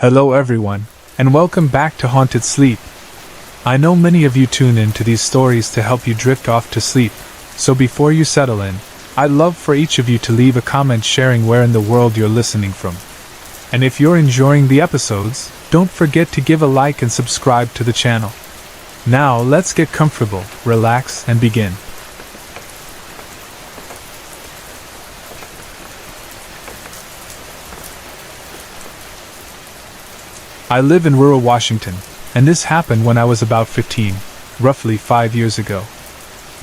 Hello everyone, and welcome back to Haunted Sleep. I know many of you tune in to these stories to help you drift off to sleep, so before you settle in, I'd love for each of you to leave a comment sharing where in the world you're listening from. And if you're enjoying the episodes, don't forget to give a like and subscribe to the channel. Now let's get comfortable, relax, and begin. I live in rural Washington, and this happened when I was about 15, roughly 5 years ago.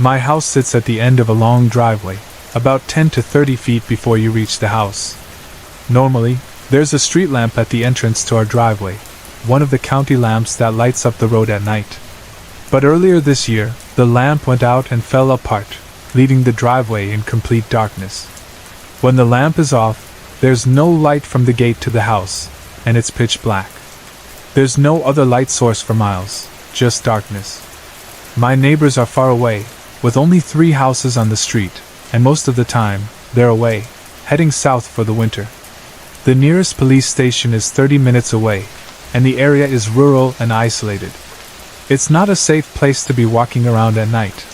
My house sits at the end of a long driveway, about 10 to 30 feet before you reach the house. Normally, there's a street lamp at the entrance to our driveway, one of the county lamps that lights up the road at night. But earlier this year, the lamp went out and fell apart, leaving the driveway in complete darkness. When the lamp is off, there's no light from the gate to the house, and it's pitch black. There's no other light source for miles, just darkness. My neighbors are far away, with only 3 houses on the street, and most of the time, they're away, heading south for the winter. The nearest police station is 30 minutes away, and the area is rural and isolated. It's not a safe place to be walking around at night.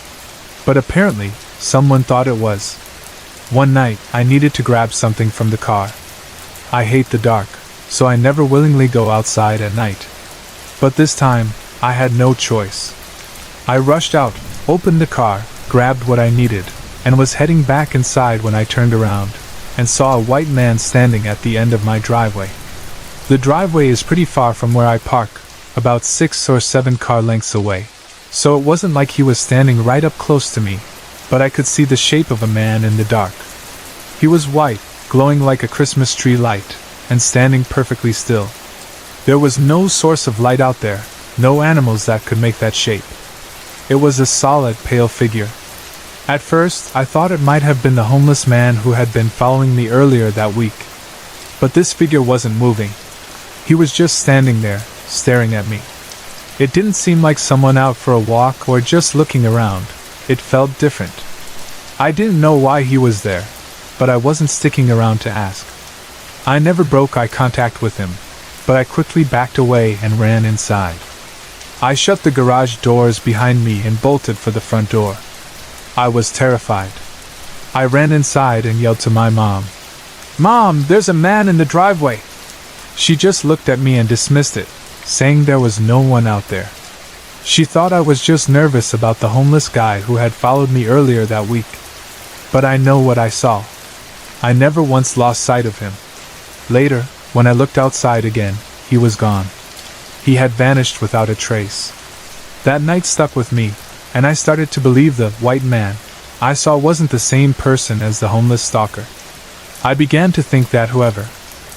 But apparently, someone thought it was. One night, I needed to grab something from the car. I hate the dark, so I never willingly go outside at night. But this time, I had no choice. I rushed out, opened the car, grabbed what I needed, and was heading back inside when I turned around and saw a white man standing at the end of my driveway. The driveway is pretty far from where I park, about 6 or 7 car lengths away, so it wasn't like he was standing right up close to me, but I could see the shape of a man in the dark. He was white, glowing like a Christmas tree light, and standing perfectly still. There was no source of light out there, no animals that could make that shape. It was a solid, pale figure. At first, I thought it might have been the homeless man who had been following me earlier that week. But this figure wasn't moving. He was just standing there, staring at me. It didn't seem like someone out for a walk or just looking around. It felt different. I didn't know why he was there, but I wasn't sticking around to ask. I never broke eye contact with him, but I quickly backed away and ran inside. I shut the garage doors behind me and bolted for the front door. I was terrified. I ran inside and yelled to my mom, "Mom, there's a man in the driveway!" She just looked at me and dismissed it, saying there was no one out there. She thought I was just nervous about the homeless guy who had followed me earlier that week. But I know what I saw. I never once lost sight of him. Later, when I looked outside again, he was gone. He had vanished without a trace. That night stuck with me, and I started to believe the white man I saw wasn't the same person as the homeless stalker. I began to think that whoever,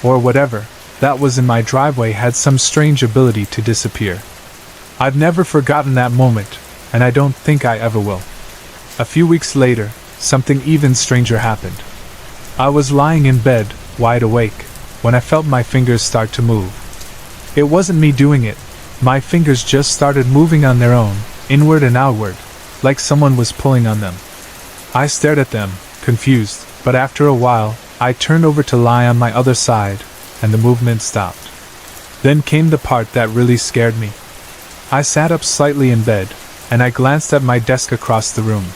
or whatever, that was in my driveway had some strange ability to disappear. I've never forgotten that moment, and I don't think I ever will. A few weeks later, something even stranger happened. I was lying in bed, wide awake, when I felt my fingers start to move. It wasn't me doing it, my fingers just started moving on their own, inward and outward, like someone was pulling on them. I stared at them, confused, but after a while, I turned over to lie on my other side, and the movement stopped. Then came the part that really scared me. I sat up slightly in bed, and I glanced at my desk across the room.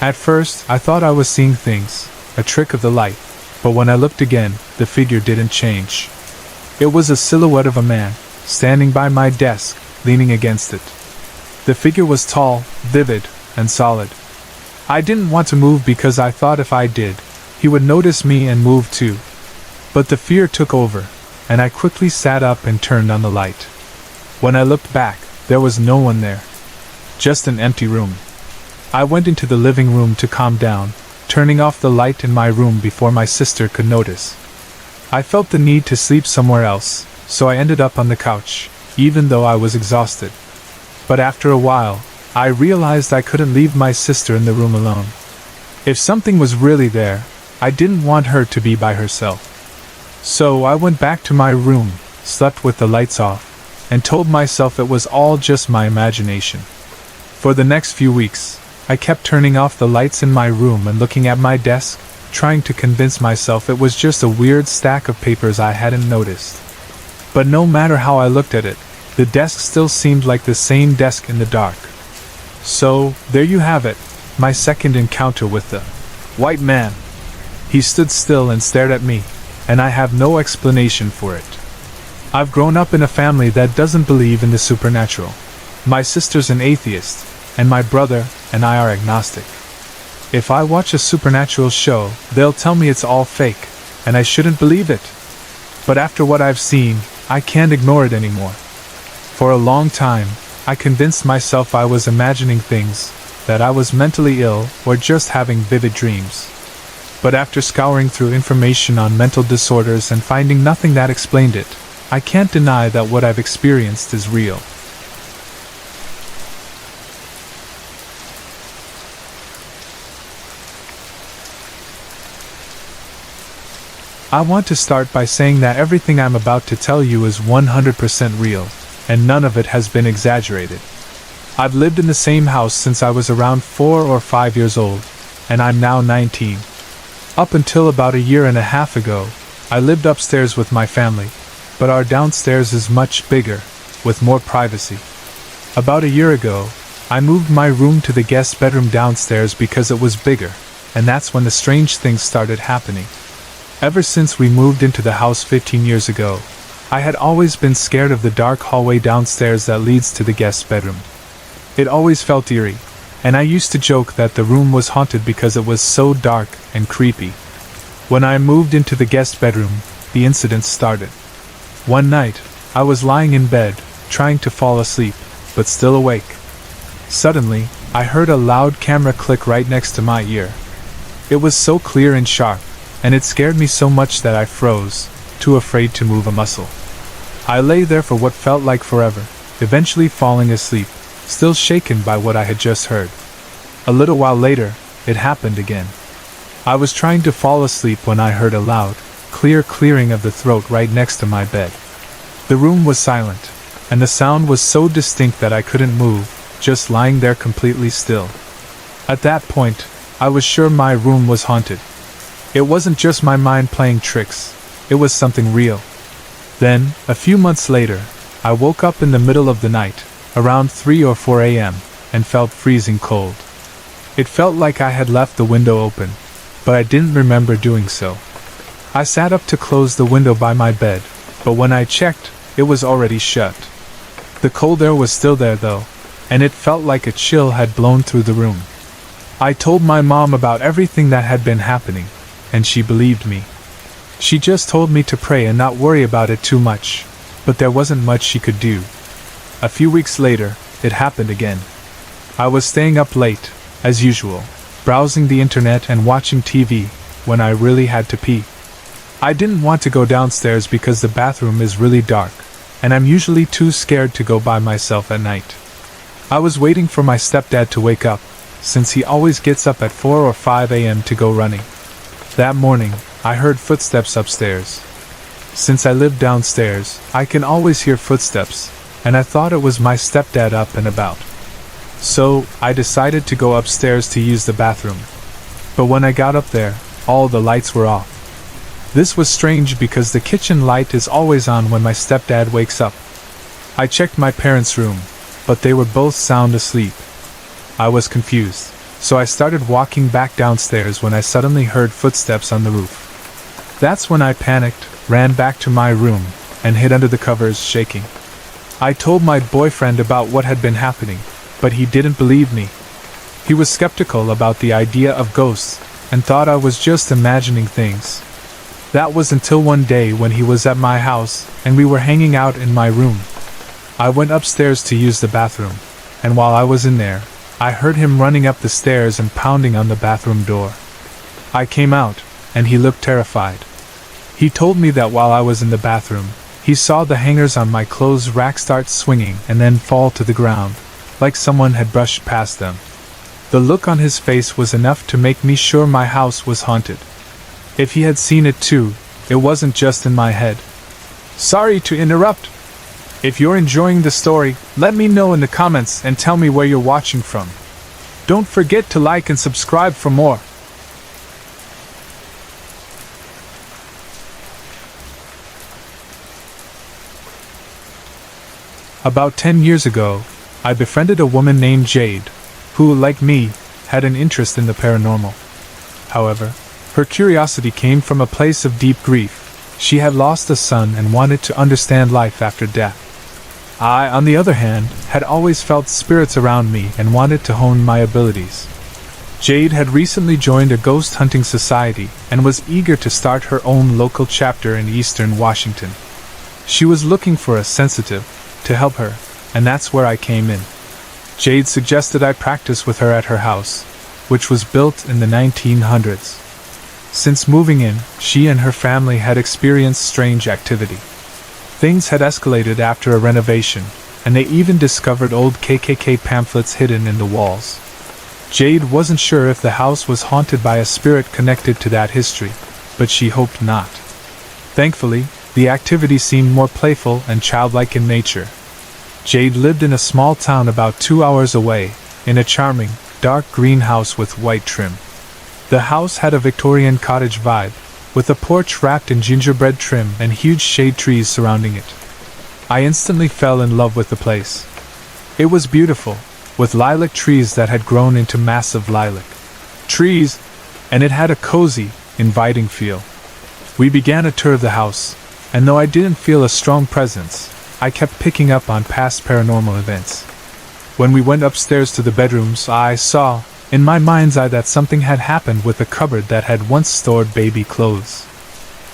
At first, I thought I was seeing things, a trick of the light. But when I looked again, the figure didn't change. It was a silhouette of a man, standing by my desk, leaning against it. The figure was tall, vivid, and solid. I didn't want to move because I thought if I did, he would notice me and move too. But the fear took over, and I quickly sat up and turned on the light. When I looked back, there was no one there. Just an empty room. I went into the living room to calm down, turning off the light in my room before my sister could notice. I felt the need to sleep somewhere else, so I ended up on the couch, even though I was exhausted. But after a while, I realized I couldn't leave my sister in the room alone. If something was really there, I didn't want her to be by herself. So I went back to my room, slept with the lights off, and told myself it was all just my imagination. For the next few weeks, I kept turning off the lights in my room and looking at my desk, trying to convince myself it was just a weird stack of papers I hadn't noticed. But no matter how I looked at it, the desk still seemed like the same desk in the dark. So, there you have it, my second encounter with the white man. He stood still and stared at me, and I have no explanation for it. I've grown up in a family that doesn't believe in the supernatural. My sister's an atheist, and my brother and I are agnostic. If I watch a supernatural show, they'll tell me it's all fake, and I shouldn't believe it. But after what I've seen, I can't ignore it anymore. For a long time, I convinced myself I was imagining things, that I was mentally ill or just having vivid dreams. But after scouring through information on mental disorders and finding nothing that explained it, I can't deny that what I've experienced is real. I want to start by saying that everything I'm about to tell you is 100% real, and none of it has been exaggerated. I've lived in the same house since I was around 4 or 5 years old, and I'm now 19. Up until about a year and a half ago, I lived upstairs with my family, but our downstairs is much bigger, with more privacy. About a year ago, I moved my room to the guest bedroom downstairs because it was bigger, and that's when the strange things started happening. Ever since we moved into the house 15 years ago, I had always been scared of the dark hallway downstairs that leads to the guest bedroom. It always felt eerie, and I used to joke that the room was haunted because it was so dark and creepy. When I moved into the guest bedroom, the incident started. One night, I was lying in bed, trying to fall asleep, but still awake. Suddenly, I heard a loud camera click right next to my ear. It was so clear and sharp, and it scared me so much that I froze, too afraid to move a muscle. I lay there for what felt like forever, eventually falling asleep, still shaken by what I had just heard. A little while later, it happened again. I was trying to fall asleep when I heard a loud, clear clearing of the throat right next to my bed. The room was silent, and the sound was so distinct that I couldn't move, just lying there completely still. At that point, I was sure my room was haunted. It wasn't just my mind playing tricks, it was something real. Then, a few months later, I woke up in the middle of the night, around 3 or 4 a.m., and felt freezing cold. It felt like I had left the window open, but I didn't remember doing so. I sat up to close the window by my bed, but when I checked, it was already shut. The cold air was still there though, and it felt like a chill had blown through the room. I told my mom about everything that had been happening, and she believed me. She just told me to pray and not worry about it too much, but there wasn't much she could do. A few weeks later, it happened again. I was staying up late, as usual, browsing the internet and watching TV, when I really had to pee. I didn't want to go downstairs because the bathroom is really dark, and I'm usually too scared to go by myself at night. I was waiting for my stepdad to wake up, since he always gets up at 4 or 5 a.m. to go running. That morning, I heard footsteps upstairs. Since I lived downstairs, I can always hear footsteps, and I thought it was my stepdad up and about. So, I decided to go upstairs to use the bathroom. But when I got up there, all the lights were off. This was strange because the kitchen light is always on when my stepdad wakes up. I checked my parents' room, but they were both sound asleep. I was confused, so I started walking back downstairs when I suddenly heard footsteps on the roof. That's when I panicked, ran back to my room, and hid under the covers, shaking. I told my boyfriend about what had been happening, but he didn't believe me. He was skeptical about the idea of ghosts, and thought I was just imagining things. That was until one day when he was at my house, and we were hanging out in my room. I went upstairs to use the bathroom, and while I was in there, I heard him running up the stairs and pounding on the bathroom door. I came out, and he looked terrified. He told me that while I was in the bathroom, he saw the hangers on my clothes rack start swinging and then fall to the ground, like someone had brushed past them. The look on his face was enough to make me sure my house was haunted. If he had seen it too, it wasn't just in my head. Sorry to interrupt. If you're enjoying the story, let me know in the comments and tell me where you're watching from. Don't forget to like and subscribe for more. About 10 years ago, I befriended a woman named Jade, who, like me, had an interest in the paranormal. However, her curiosity came from a place of deep grief. She had lost a son and wanted to understand life after death. I, on the other hand, had always felt spirits around me and wanted to hone my abilities. Jade had recently joined a ghost hunting society and was eager to start her own local chapter in eastern Washington. She was looking for a sensitive to help her, and that's where I came in. Jade suggested I practice with her at her house, which was built in the 1900s. Since moving in, she and her family had experienced strange activity. Things had escalated after a renovation, and they even discovered old KKK pamphlets hidden in the walls. Jade wasn't sure if the house was haunted by a spirit connected to that history, but she hoped not. Thankfully, the activity seemed more playful and childlike in nature. Jade lived in a small town about 2 hours away, in a charming, dark green house with white trim. The house had a Victorian cottage vibe, with a porch wrapped in gingerbread trim and huge shade trees surrounding it. I instantly fell in love with the place. It was beautiful, with lilac trees that had grown into massive lilac trees, and it had a cozy, inviting feel. We began a tour of the house, and though I didn't feel a strong presence, I kept picking up on past paranormal events. When we went upstairs to the bedrooms, I saw, in my mind's eye, that something had happened with the cupboard that had once stored baby clothes.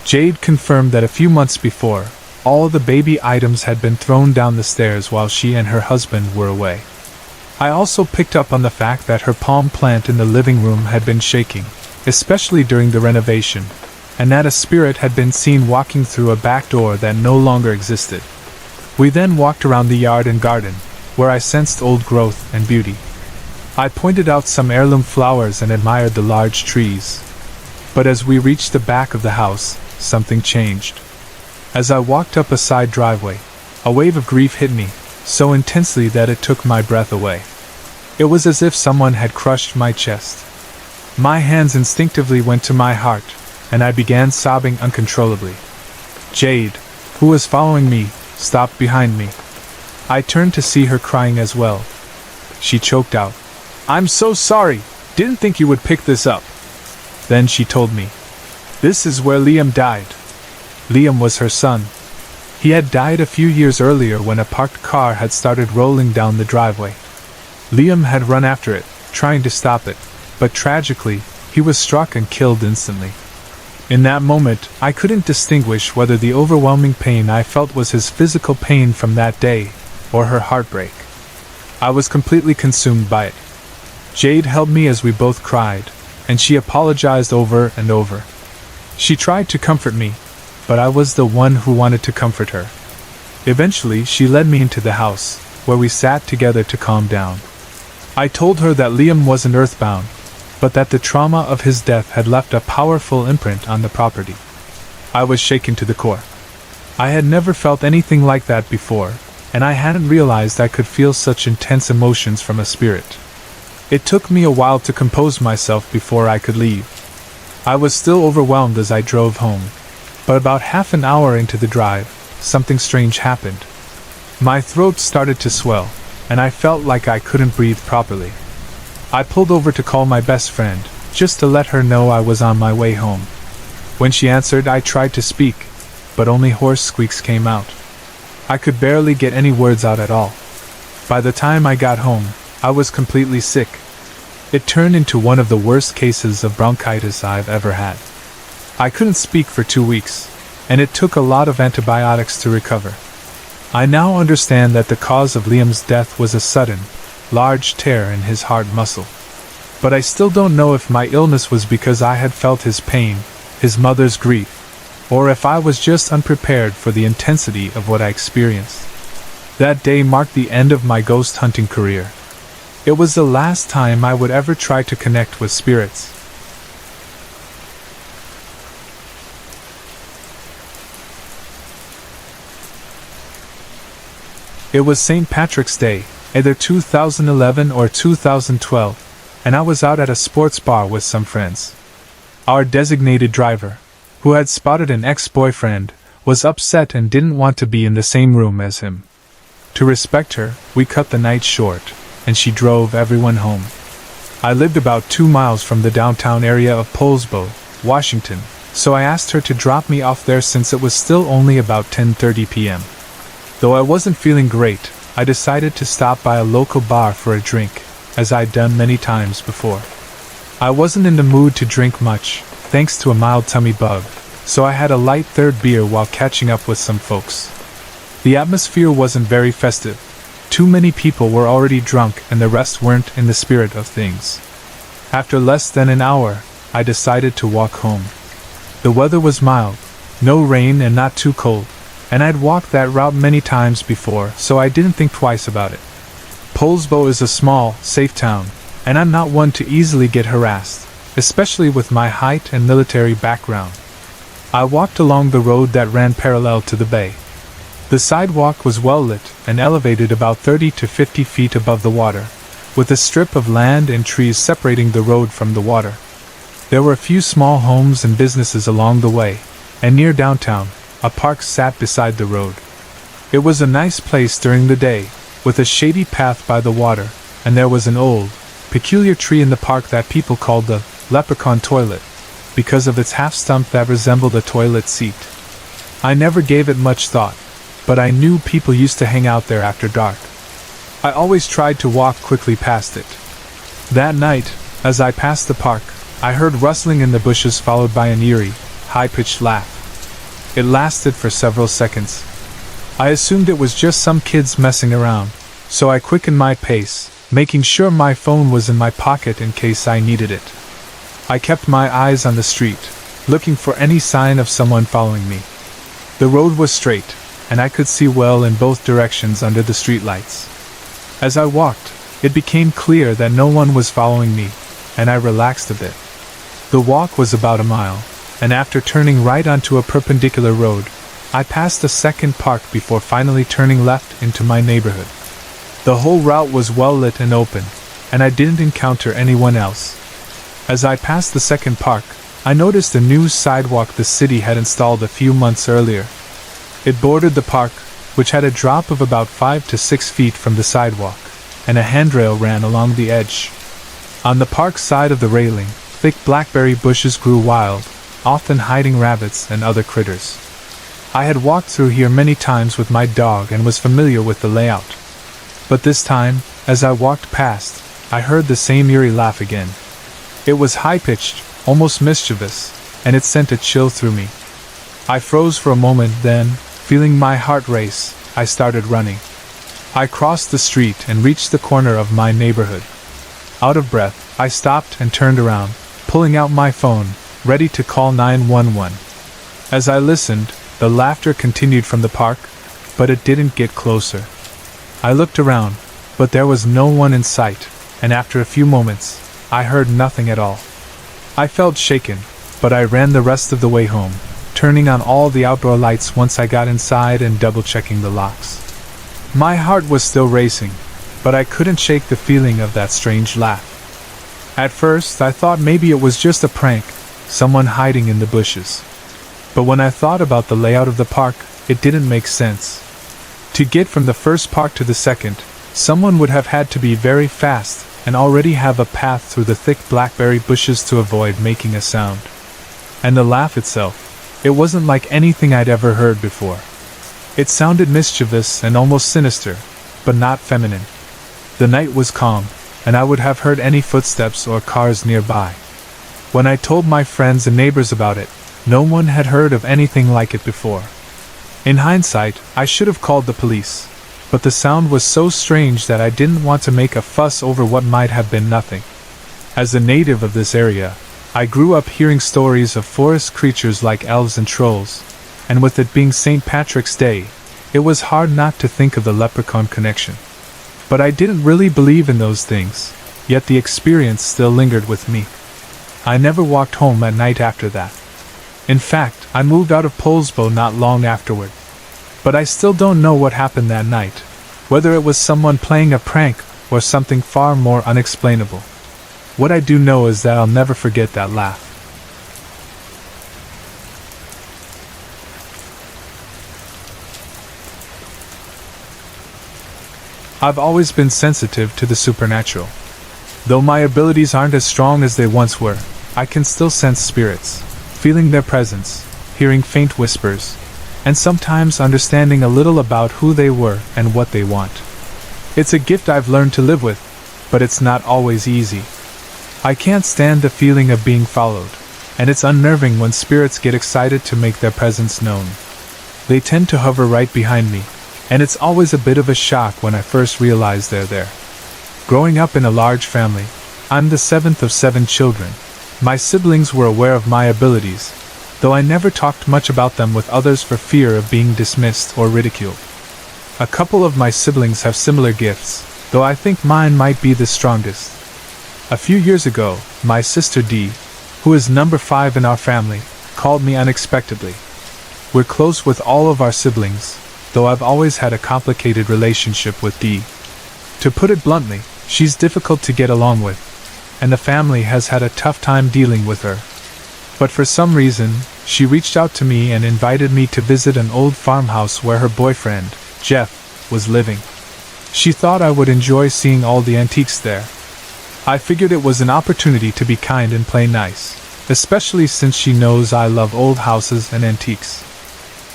Jade confirmed that a few months before, all the baby items had been thrown down the stairs while she and her husband were away. I also picked up on the fact that her palm plant in the living room had been shaking, especially during the renovation, and that a spirit had been seen walking through a back door that no longer existed. We then walked around the yard and garden, where I sensed old growth and beauty. I pointed out some heirloom flowers and admired the large trees. But as we reached the back of the house, something changed. As I walked up a side driveway, a wave of grief hit me, so intensely that it took my breath away. It was as if someone had crushed my chest. My hands instinctively went to my heart, and I began sobbing uncontrollably. Jade, who was following me, stopped behind me. I turned to see her crying as well. She choked out, "I'm so sorry, didn't think you would pick this up." Then she told me, "This is where Liam died." Liam was her son. He had died a few years earlier when a parked car had started rolling down the driveway. Liam had run after it, trying to stop it, but tragically, he was struck and killed instantly. In that moment, I couldn't distinguish whether the overwhelming pain I felt was his physical pain from that day, or her heartbreak. I was completely consumed by it. Jade held me as we both cried, and she apologized over and over. She tried to comfort me, but I was the one who wanted to comfort her. Eventually, she led me into the house, where we sat together to calm down. I told her that Liam wasn't earthbound, but that the trauma of his death had left a powerful imprint on the property. I was shaken to the core. I had never felt anything like that before, and I hadn't realized I could feel such intense emotions from a spirit. It took me a while to compose myself before I could leave. I was still overwhelmed as I drove home, but about half an hour into the drive, something strange happened. My throat started to swell, and I felt like I couldn't breathe properly. I pulled over to call my best friend, just to let her know I was on my way home. When she answered, I tried to speak, but only hoarse squeaks came out. I could barely get any words out at all. By the time I got home, I was completely sick. It turned into one of the worst cases of bronchitis I've ever had. I couldn't speak for 2 weeks, and it took a lot of antibiotics to recover. I now understand that the cause of Liam's death was a sudden, large tear in his heart muscle. But I still don't know if my illness was because I had felt his pain, his mother's grief, or if I was just unprepared for the intensity of what I experienced. That day marked the end of my ghost hunting career. It was the last time I would ever try to connect with spirits. It was St. Patrick's Day, either 2011 or 2012, and I was out at a sports bar with some friends. Our designated driver, who had spotted an ex-boyfriend, was upset and didn't want to be in the same room as him. To respect her, we cut the night short, and she drove everyone home. I lived about 2 miles from the downtown area of Poulsbo, Washington, so I asked her to drop me off there since it was still only about 10:30 p.m. Though I wasn't feeling great, I decided to stop by a local bar for a drink, as I'd done many times before. I wasn't in the mood to drink much, thanks to a mild tummy bug, so I had a light third beer while catching up with some folks. The atmosphere wasn't very festive. Too many people were already drunk and the rest weren't in the spirit of things. After less than an hour, I decided to walk home. The weather was mild, no rain and not too cold, and I'd walked that route many times before, so I didn't think twice about it. Poulsbo is a small, safe town, and I'm not one to easily get harassed, especially with my height and military background. I walked along the road that ran parallel to the bay. The sidewalk was well lit and elevated about 30 to 50 feet above the water, with a strip of land and trees separating the road from the water. There were a few small homes and businesses along the way, and near downtown, a park sat beside the road. It was a nice place during the day, with a shady path by the water, and there was an old, peculiar tree in the park that people called the leprechaun toilet, because of its half stump that resembled a toilet seat. I never gave it much thought, but I knew people used to hang out there after dark. I always tried to walk quickly past it. That night, as I passed the park, I heard rustling in the bushes followed by an eerie, high-pitched laugh. It lasted for several seconds. I assumed it was just some kids messing around, so I quickened my pace, making sure my phone was in my pocket in case I needed it. I kept my eyes on the street, looking for any sign of someone following me. The road was straight, and I could see well in both directions under the streetlights. As I walked, it became clear that no one was following me, and I relaxed a bit. The walk was about a mile, and after turning right onto a perpendicular road, I passed a second park before finally turning left into my neighborhood. The whole route was well lit and open, and I didn't encounter anyone else. As I passed the second park, I noticed a new sidewalk the city had installed a few months earlier. It bordered the park, which had a drop of about 5 to 6 feet from the sidewalk, and a handrail ran along the edge. On the park side of the railing, thick blackberry bushes grew wild, often hiding rabbits and other critters. I had walked through here many times with my dog and was familiar with the layout. But this time, as I walked past, I heard the same eerie laugh again. It was high-pitched, almost mischievous, and it sent a chill through me. I froze for a moment, then, feeling my heart race, I started running. I crossed the street and reached the corner of my neighborhood. Out of breath, I stopped and turned around, pulling out my phone, ready to call 911. As I listened, the laughter continued from the park, but it didn't get closer. I looked around, but there was no one in sight, and after a few moments, I heard nothing at all. I felt shaken, but I ran the rest of the way home, turning on all the outdoor lights once I got inside and double-checking the locks. My heart was still racing, but I couldn't shake the feeling of that strange laugh. At first, I thought maybe it was just a prank, someone hiding in the bushes. But when I thought about the layout of the park, it didn't make sense. To get from the first park to the second, someone would have had to be very fast and already have a path through the thick blackberry bushes to avoid making a sound. And the laugh itself, it wasn't like anything I'd ever heard before. It sounded mischievous and almost sinister, but not feminine. The night was calm, and I would have heard any footsteps or cars nearby. When I told my friends and neighbors about it, no one had heard of anything like it before. In hindsight, I should have called the police, but the sound was so strange that I didn't want to make a fuss over what might have been nothing. As a native of this area, I grew up hearing stories of forest creatures like elves and trolls, and with it being St. Patrick's Day, it was hard not to think of the leprechaun connection. But I didn't really believe in those things, yet the experience still lingered with me. I never walked home at night after that. In fact, I moved out of Poulsbo not long afterward. But I still don't know what happened that night, whether it was someone playing a prank or something far more unexplainable. What I do know is that I'll never forget that laugh. I've always been sensitive to the supernatural. Though my abilities aren't as strong as they once were, I can still sense spirits, feeling their presence, hearing faint whispers, and sometimes understanding a little about who they were and what they want. It's a gift I've learned to live with, but it's not always easy. I can't stand the feeling of being followed, and it's unnerving when spirits get excited to make their presence known. They tend to hover right behind me, and it's always a bit of a shock when I first realize they're there. Growing up in a large family, I'm the seventh of 7 children. My siblings were aware of my abilities, though I never talked much about them with others for fear of being dismissed or ridiculed. A couple of my siblings have similar gifts, though I think mine might be the strongest. A few years ago, my sister Dee, who is number 5 in our family, called me unexpectedly. We're close with all of our siblings, though I've always had a complicated relationship with Dee. To put it bluntly, she's difficult to get along with, and the family has had a tough time dealing with her. But for some reason, she reached out to me and invited me to visit an old farmhouse where her boyfriend, Jeff, was living. She thought I would enjoy seeing all the antiques there. I figured it was an opportunity to be kind and play nice, especially since she knows I love old houses and antiques.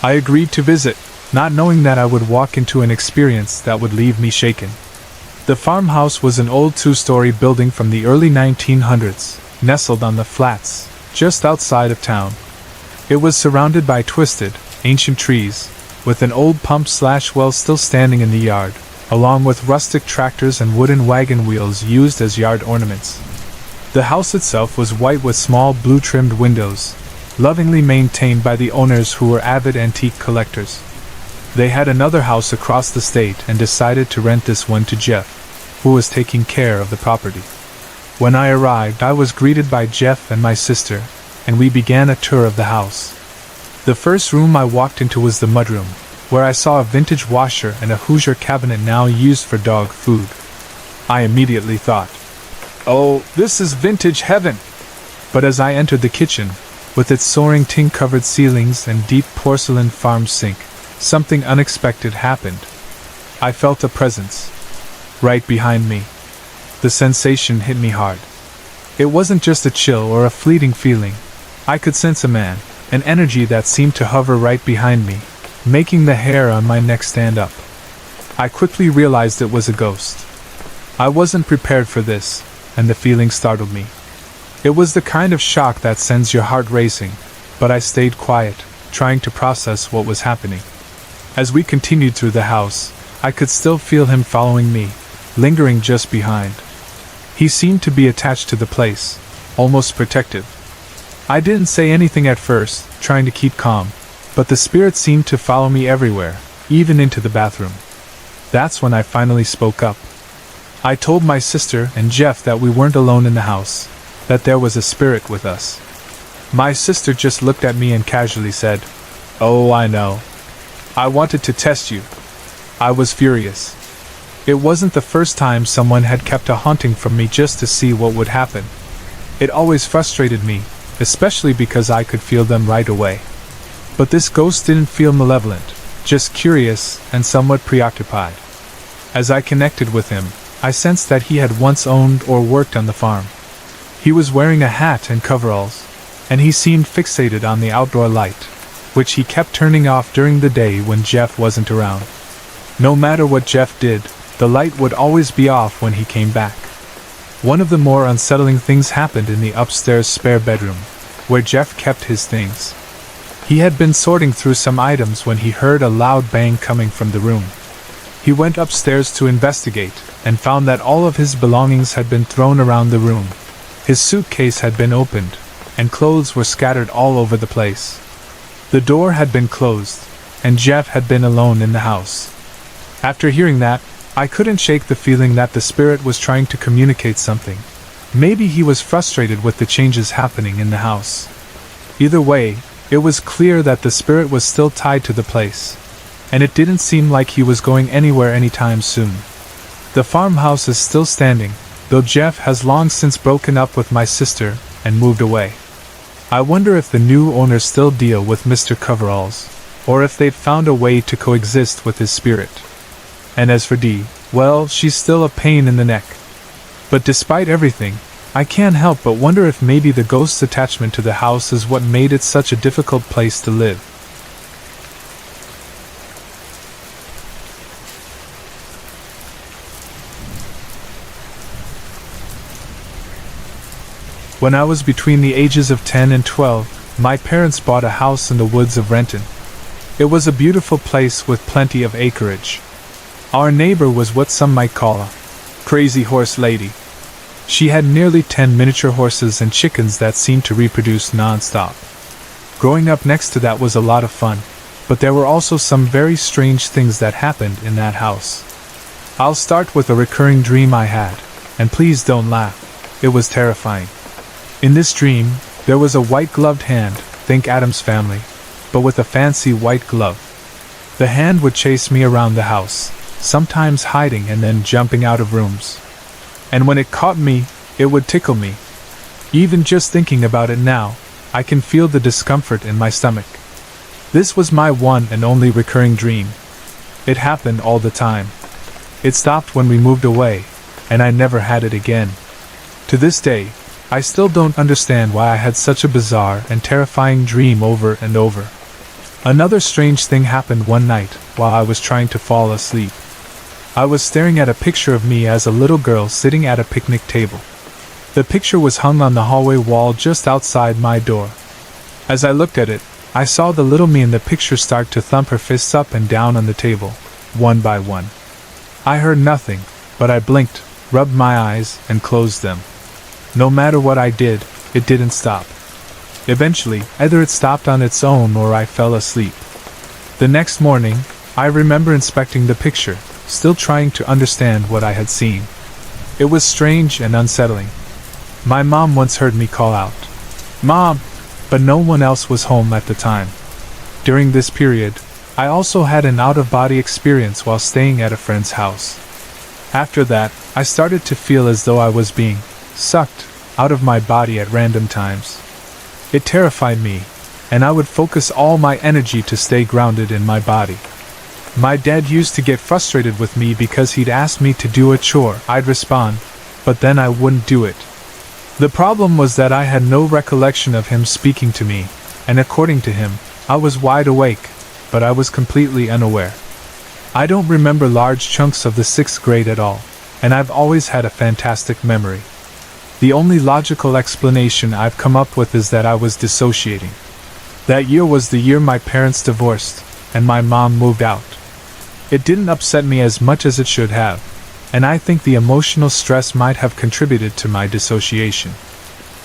I agreed to visit, not knowing that I would walk into an experience that would leave me shaken. The farmhouse was an old 2-story building from the early 1900s, nestled on the flats, just outside of town. It was surrounded by twisted, ancient trees, with an old pump/well still standing in the yard, along with rustic tractors and wooden wagon wheels used as yard ornaments. The house itself was white with small blue-trimmed windows, lovingly maintained by the owners who were avid antique collectors. They had another house across the state and decided to rent this one to Jeff, who was taking care of the property. When I arrived, I was greeted by Jeff and my sister, and we began a tour of the house. The first room I walked into was the mudroom, where I saw a vintage washer and a Hoosier cabinet now used for dog food. I immediately thought, "Oh, this is vintage heaven!" But as I entered the kitchen, with its soaring tin-covered ceilings and deep porcelain farm sink, something unexpected happened. I felt a presence right behind me. The sensation hit me hard. It wasn't just a chill or a fleeting feeling. I could sense a man, an energy that seemed to hover right behind me, making the hair on my neck stand up. I quickly realized it was a ghost. I wasn't prepared for this, and the feeling startled me. It was the kind of shock that sends your heart racing, but I stayed quiet, trying to process what was happening. As we continued through the house, I could still feel him following me, lingering just behind. He seemed to be attached to the place, almost protective. I didn't say anything at first, trying to keep calm, but the spirit seemed to follow me everywhere, even into the bathroom. That's when I finally spoke up. I told my sister and Jeff that we weren't alone in the house, that there was a spirit with us. My sister just looked at me and casually said, "Oh, I know. I wanted to test you." I was furious. It wasn't the first time someone had kept a haunting from me just to see what would happen. It always frustrated me, especially because I could feel them right away. But this ghost didn't feel malevolent, just curious and somewhat preoccupied. As I connected with him, I sensed that he had once owned or worked on the farm. He was wearing a hat and coveralls, and he seemed fixated on the outdoor light, which he kept turning off during the day when Jeff wasn't around. No matter what Jeff did, the light would always be off when he came back. One of the more unsettling things happened in the upstairs spare bedroom, where Jeff kept his things. He had been sorting through some items when he heard a loud bang coming from the room. He went upstairs to investigate, and found that all of his belongings had been thrown around the room. His suitcase had been opened, and clothes were scattered all over the place. The door had been closed, and Jeff had been alone in the house. After hearing that, I couldn't shake the feeling that the spirit was trying to communicate something. Maybe he was frustrated with the changes happening in the house. Either way, it was clear that the spirit was still tied to the place, and it didn't seem like he was going anywhere anytime soon. The farmhouse is still standing, though Jeff has long since broken up with my sister and moved away. I wonder if the new owners still deal with Mr. Coveralls, or if they've found a way to coexist with his spirit. And as for Dee, well, she's still a pain in the neck. But despite everything, I can't help but wonder if maybe the ghost's attachment to the house is what made it such a difficult place to live. When I was between the ages of 10 and 12, my parents bought a house in the woods of Renton. It was a beautiful place with plenty of acreage. Our neighbor was what some might call a crazy horse lady. She had nearly 10 miniature horses and chickens that seemed to reproduce non-stop. Growing up next to that was a lot of fun, but there were also some very strange things that happened in that house. I'll start with a recurring dream I had, and please don't laugh, it was terrifying. In this dream, there was a white-gloved hand, think Addams Family, but with a fancy white glove. The hand would chase me around the house, sometimes hiding and then jumping out of rooms. And when it caught me, it would tickle me. Even just thinking about it now, I can feel the discomfort in my stomach. This was my one and only recurring dream. It happened all the time. It stopped when we moved away, and I never had it again. To this day, I still don't understand why I had such a bizarre and terrifying dream over and over. Another strange thing happened one night while I was trying to fall asleep. I was staring at a picture of me as a little girl sitting at a picnic table. The picture was hung on the hallway wall just outside my door. As I looked at it, I saw the little me in the picture start to thump her fists up and down on the table, one by one. I heard nothing, but I blinked, rubbed my eyes, and closed them. No matter what I did, it didn't stop. Eventually, either it stopped on its own or I fell asleep. The next morning, I remember inspecting the picture, still trying to understand what I had seen. It was strange and unsettling. My mom once heard me call out, "Mom!" but no one else was home at the time. During this period, I also had an out-of-body experience while staying at a friend's house. After that, I started to feel as though I was being sucked out of my body at random times. It terrified me, and I would focus all my energy to stay grounded in my body. My dad used to get frustrated with me because he'd ask me to do a chore. I'd respond, but then I wouldn't do it. The problem was that I had no recollection of him speaking to me, and according to him, I was wide awake, but I was completely unaware. I don't remember large chunks of the 6th grade at all, and I've always had a fantastic memory. The only logical explanation I've come up with is that I was dissociating. That year was the year my parents divorced, and my mom moved out. It didn't upset me as much as it should have, and I think the emotional stress might have contributed to my dissociation.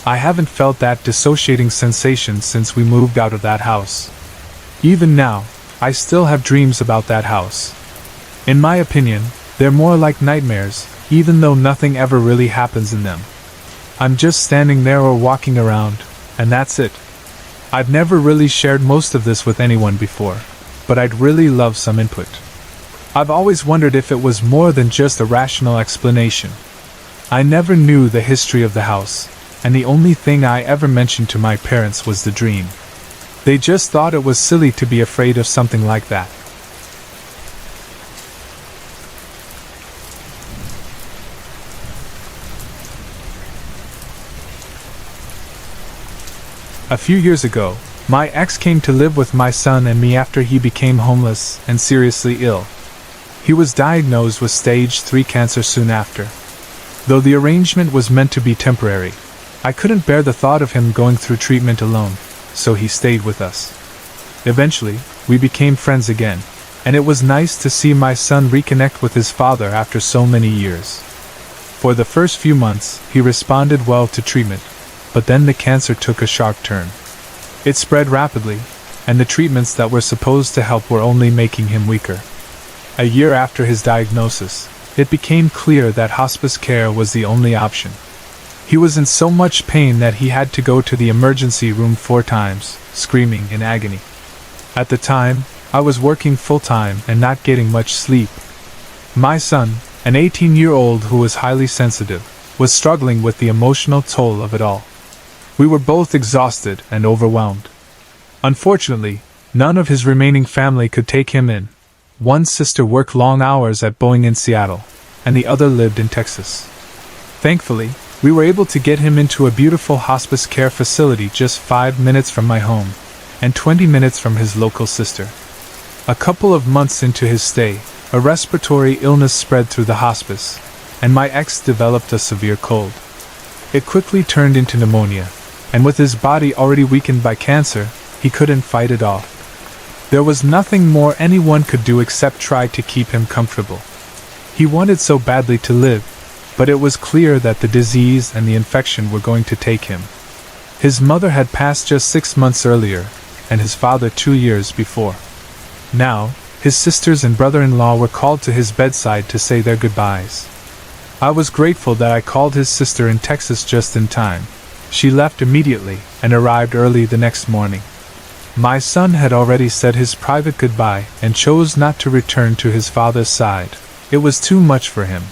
I haven't felt that dissociating sensation since we moved out of that house. Even now, I still have dreams about that house. In my opinion, they're more like nightmares, even though nothing ever really happens in them. I'm just standing there or walking around, and that's it. I've never really shared most of this with anyone before, but I'd really love some input. I've always wondered if it was more than just a rational explanation. I never knew the history of the house, and the only thing I ever mentioned to my parents was the dream. They just thought it was silly to be afraid of something like that. A few years ago, my ex came to live with my son and me after he became homeless and seriously ill. He was diagnosed with stage 3 cancer soon after. Though the arrangement was meant to be temporary, I couldn't bear the thought of him going through treatment alone, so he stayed with us. Eventually, we became friends again, and it was nice to see my son reconnect with his father after so many years. For the first few months, he responded well to treatment, but then the cancer took a sharp turn. It spread rapidly, and the treatments that were supposed to help were only making him weaker. A year after his diagnosis, it became clear that hospice care was the only option. He was in so much pain that he had to go to the emergency room 4 times, screaming in agony. At the time, I was working full-time and not getting much sleep. My son, an 18-year-old who was highly sensitive, was struggling with the emotional toll of it all. We were both exhausted and overwhelmed. Unfortunately, none of his remaining family could take him in. One sister worked long hours at Boeing in Seattle, and the other lived in Texas. Thankfully, we were able to get him into a beautiful hospice care facility just 5 minutes from my home, and 20 minutes from his local sister. A couple of months into his stay, a respiratory illness spread through the hospice, and my ex developed a severe cold. It quickly turned into pneumonia, and with his body already weakened by cancer, he couldn't fight it off. There was nothing more anyone could do except try to keep him comfortable. He wanted so badly to live, but it was clear that the disease and the infection were going to take him. His mother had passed just 6 months earlier, and his father 2 years before. Now, his sisters and brother-in-law were called to his bedside to say their goodbyes. I was grateful that I called his sister in Texas just in time. She left immediately and arrived early the next morning. My son had already said his private goodbye and chose not to return to his father's side. It was too much for him.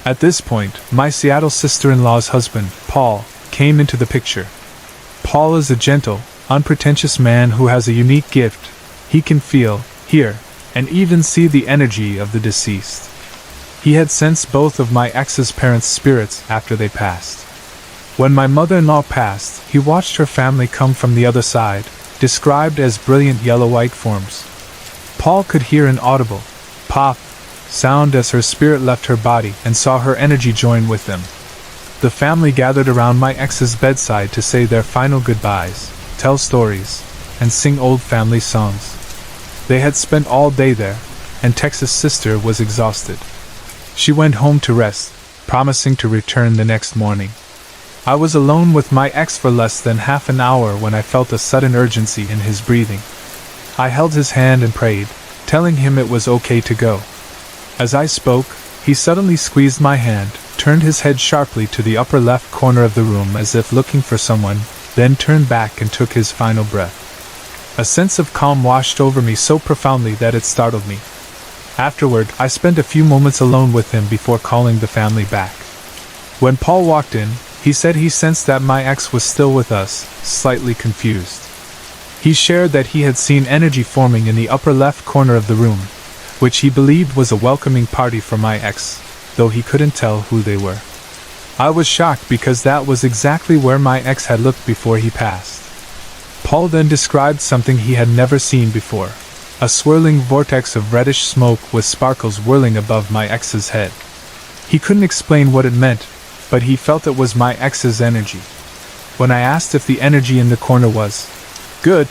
At this point, my Seattle sister-in-law's husband, Paul, came into the picture. Paul is a gentle, unpretentious man who has a unique gift. He can feel, hear, and even see the energy of the deceased. He had sensed both of my ex's parents' spirits after they passed. When my mother-in-law passed, he watched her family come from the other side, described as brilliant yellow-white forms. Paul could hear an audible pop sound as her spirit left her body and saw her energy join with them. The family gathered around my ex's bedside to say their final goodbyes, tell stories, and sing old family songs. They had spent all day there, and Tex's sister was exhausted. She went home to rest, promising to return the next morning. I was alone with my ex for less than half an hour when I felt a sudden urgency in his breathing. I held his hand and prayed, telling him it was okay to go. As I spoke, he suddenly squeezed my hand, turned his head sharply to the upper left corner of the room as if looking for someone, then turned back and took his final breath. A sense of calm washed over me so profoundly that it startled me. Afterward, I spent a few moments alone with him before calling the family back. When Paul walked in, he said he sensed that my ex was still with us, slightly confused. He shared that he had seen energy forming in the upper left corner of the room, which he believed was a welcoming party for my ex, though he couldn't tell who they were. I was shocked because that was exactly where my ex had looked before he passed. Paul then described something he had never seen before, a swirling vortex of reddish smoke with sparkles whirling above my ex's head. He couldn't explain what it meant, but he felt it was my ex's energy. When I asked if the energy in the corner was good,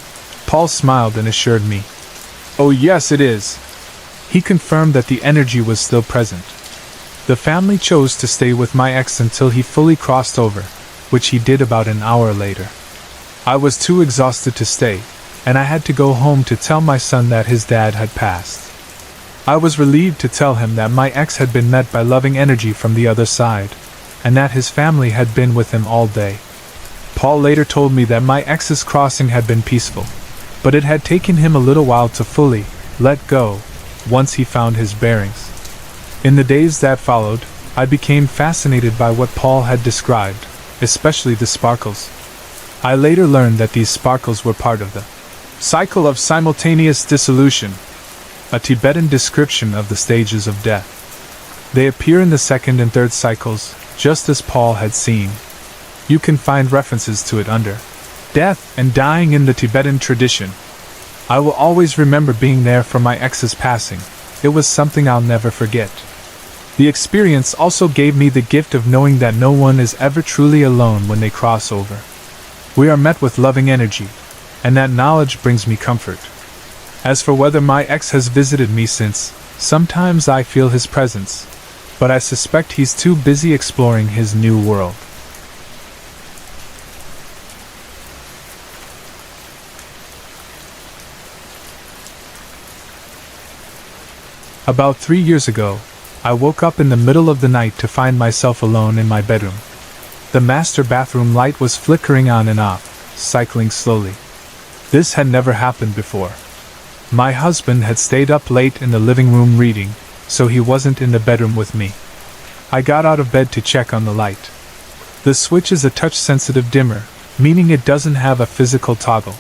Paul smiled and assured me, "Oh yes, it is." He confirmed that the energy was still present. The family chose to stay with my ex until he fully crossed over, which he did about an hour later. I was too exhausted to stay, and I had to go home to tell my son that his dad had passed. I was relieved to tell him that my ex had been met by loving energy from the other side, and that his family had been with him all day. Paul later told me that my ex's crossing had been peaceful, but it had taken him a little while to fully let go once he found his bearings. In the days that followed, I became fascinated by what Paul had described, especially the sparkles. I later learned that these sparkles were part of the cycle of simultaneous dissolution, a Tibetan description of the stages of death. They appear in the second and third cycles, just as Paul had seen. You can find references to it under Death and Dying in the Tibetan tradition. I will always remember being there for my ex's passing. It was something I'll never forget. The experience also gave me the gift of knowing that no one is ever truly alone when they cross over. We are met with loving energy, and that knowledge brings me comfort. As for whether my ex has visited me since, sometimes I feel his presence, but I suspect he's too busy exploring his new world. About 3 years ago, I woke up in the middle of the night to find myself alone in my bedroom. The master bathroom light was flickering on and off, cycling slowly. This had never happened before. My husband had stayed up late in the living room reading, so he wasn't in the bedroom with me. I got out of bed to check on the light. The switch is a touch-sensitive dimmer, meaning it doesn't have a physical toggle.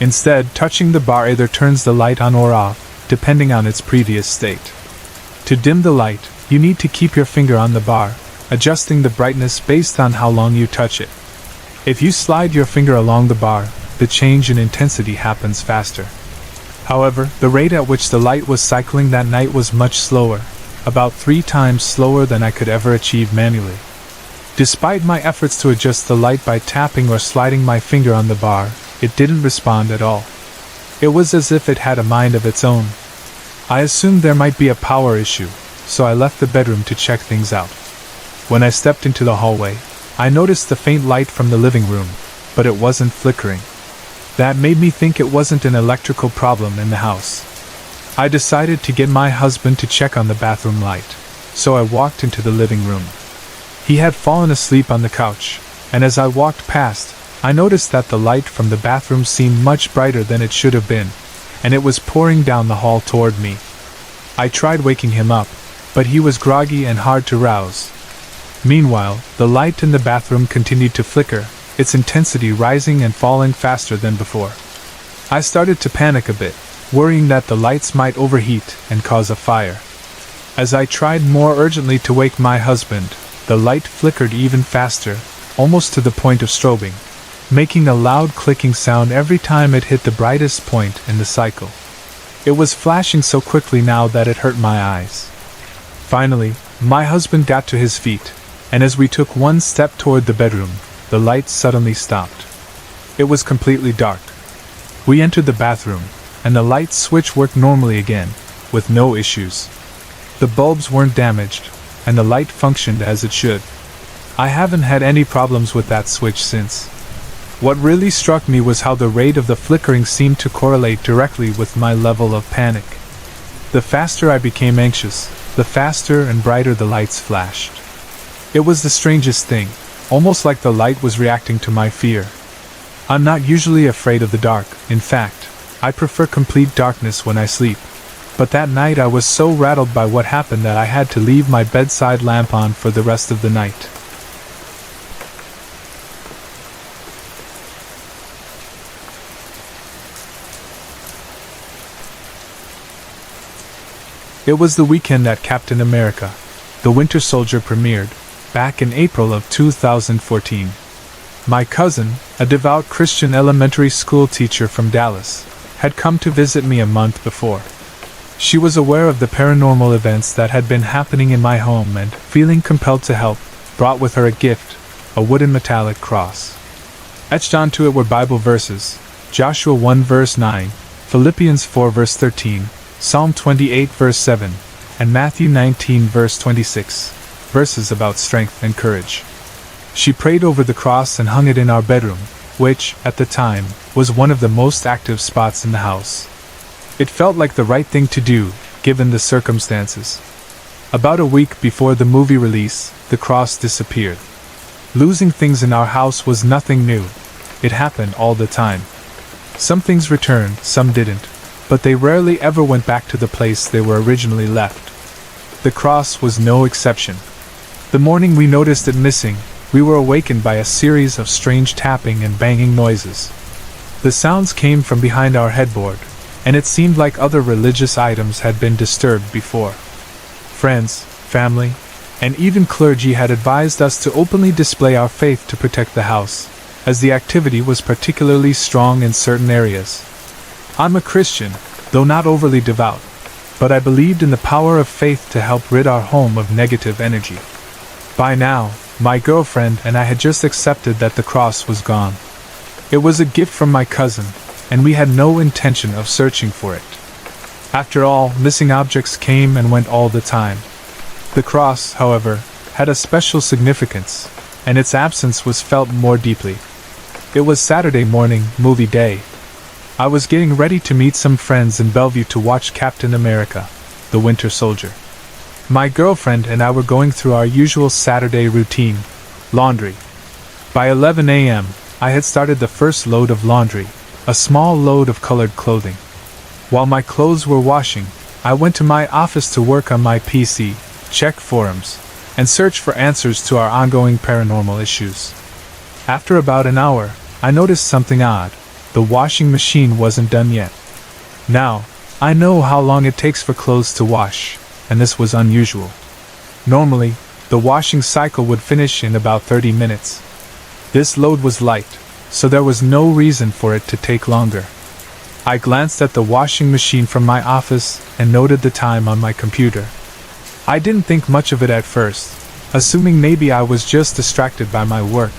Instead, touching the bar either turns the light on or off, depending on its previous state. To dim the light, you need to keep your finger on the bar, adjusting the brightness based on how long you touch it. If you slide your finger along the bar, the change in intensity happens faster. However, the rate at which the light was cycling that night was much slower, about 3 times slower than I could ever achieve manually. Despite my efforts to adjust the light by tapping or sliding my finger on the bar, it didn't respond at all. It was as if it had a mind of its own. I assumed there might be a power issue, so I left the bedroom to check things out. When I stepped into the hallway, I noticed the faint light from the living room, but it wasn't flickering. That made me think it wasn't an electrical problem in the house. I decided to get my husband to check on the bathroom light, so I walked into the living room. He had fallen asleep on the couch, and as I walked past, I noticed that the light from the bathroom seemed much brighter than it should have been, and it was pouring down the hall toward me. I tried waking him up, but he was groggy and hard to rouse. Meanwhile, the light in the bathroom continued to flicker, its intensity rising and falling faster than before. I started to panic a bit, worrying that the lights might overheat and cause a fire. As I tried more urgently to wake my husband, the light flickered even faster, almost to the point of strobing, making a loud clicking sound every time it hit the brightest point in the cycle. It was flashing so quickly now that it hurt my eyes. Finally, my husband got to his feet, and as we took one step toward the bedroom, the light suddenly stopped. It was completely dark. We entered the bathroom, and the light switch worked normally again, with no issues. The bulbs weren't damaged, and the light functioned as it should. I haven't had any problems with that switch since. What really struck me was how the rate of the flickering seemed to correlate directly with my level of panic. The faster I became anxious, the faster and brighter the lights flashed. It was the strangest thing, almost like the light was reacting to my fear. I'm not usually afraid of the dark. In fact, I prefer complete darkness when I sleep. But that night I was so rattled by what happened that I had to leave my bedside lamp on for the rest of the night. It was the weekend that Captain America, the Winter Soldier premiered, back in April of 2014. My cousin, a devout Christian elementary school teacher from Dallas, had come to visit me a month before. She was aware of the paranormal events that had been happening in my home and, feeling compelled to help, brought with her a gift, a wooden metallic cross. Etched onto it were Bible verses: Joshua 1 verse 9, Philippians 4 verse 13, Psalm 28 verse 7, and Matthew 19 verse 26, verses about strength and courage. She prayed over the cross and hung it in our bedroom, which, at the time, was one of the most active spots in the house. It felt like the right thing to do, given the circumstances. About a week before the movie release, the cross disappeared. Losing things in our house was nothing new. It happened all the time. Some things returned, some didn't, but they rarely ever went back to the place they were originally left. The cross was no exception. The morning we noticed it missing, we were awakened by a series of strange tapping and banging noises. The sounds came from behind our headboard, and it seemed like other religious items had been disturbed before. Friends, family, and even clergy had advised us to openly display our faith to protect the house, as the activity was particularly strong in certain areas. I'm a Christian, though not overly devout, but I believed in the power of faith to help rid our home of negative energy. By now, my girlfriend and I had just accepted that the cross was gone. It was a gift from my cousin, and we had no intention of searching for it. After all, missing objects came and went all the time. The cross, however, had a special significance, and its absence was felt more deeply. It was Saturday morning, movie day. I was getting ready to meet some friends in Bellevue to watch Captain America, the Winter Soldier. My girlfriend and I were going through our usual Saturday routine: laundry. By 11 a.m., I had started the first load of laundry, a small load of colored clothing. While my clothes were washing, I went to my office to work on my PC, check forums, and search for answers to our ongoing paranormal issues. After about an hour, I noticed something odd. The washing machine wasn't done yet. Now, I know how long it takes for clothes to wash, and this was unusual. Normally, the washing cycle would finish in about 30 minutes. This load was light, so there was no reason for it to take longer. I glanced at the washing machine from my office and noted the time on my computer. I didn't think much of it at first, assuming maybe I was just distracted by my work.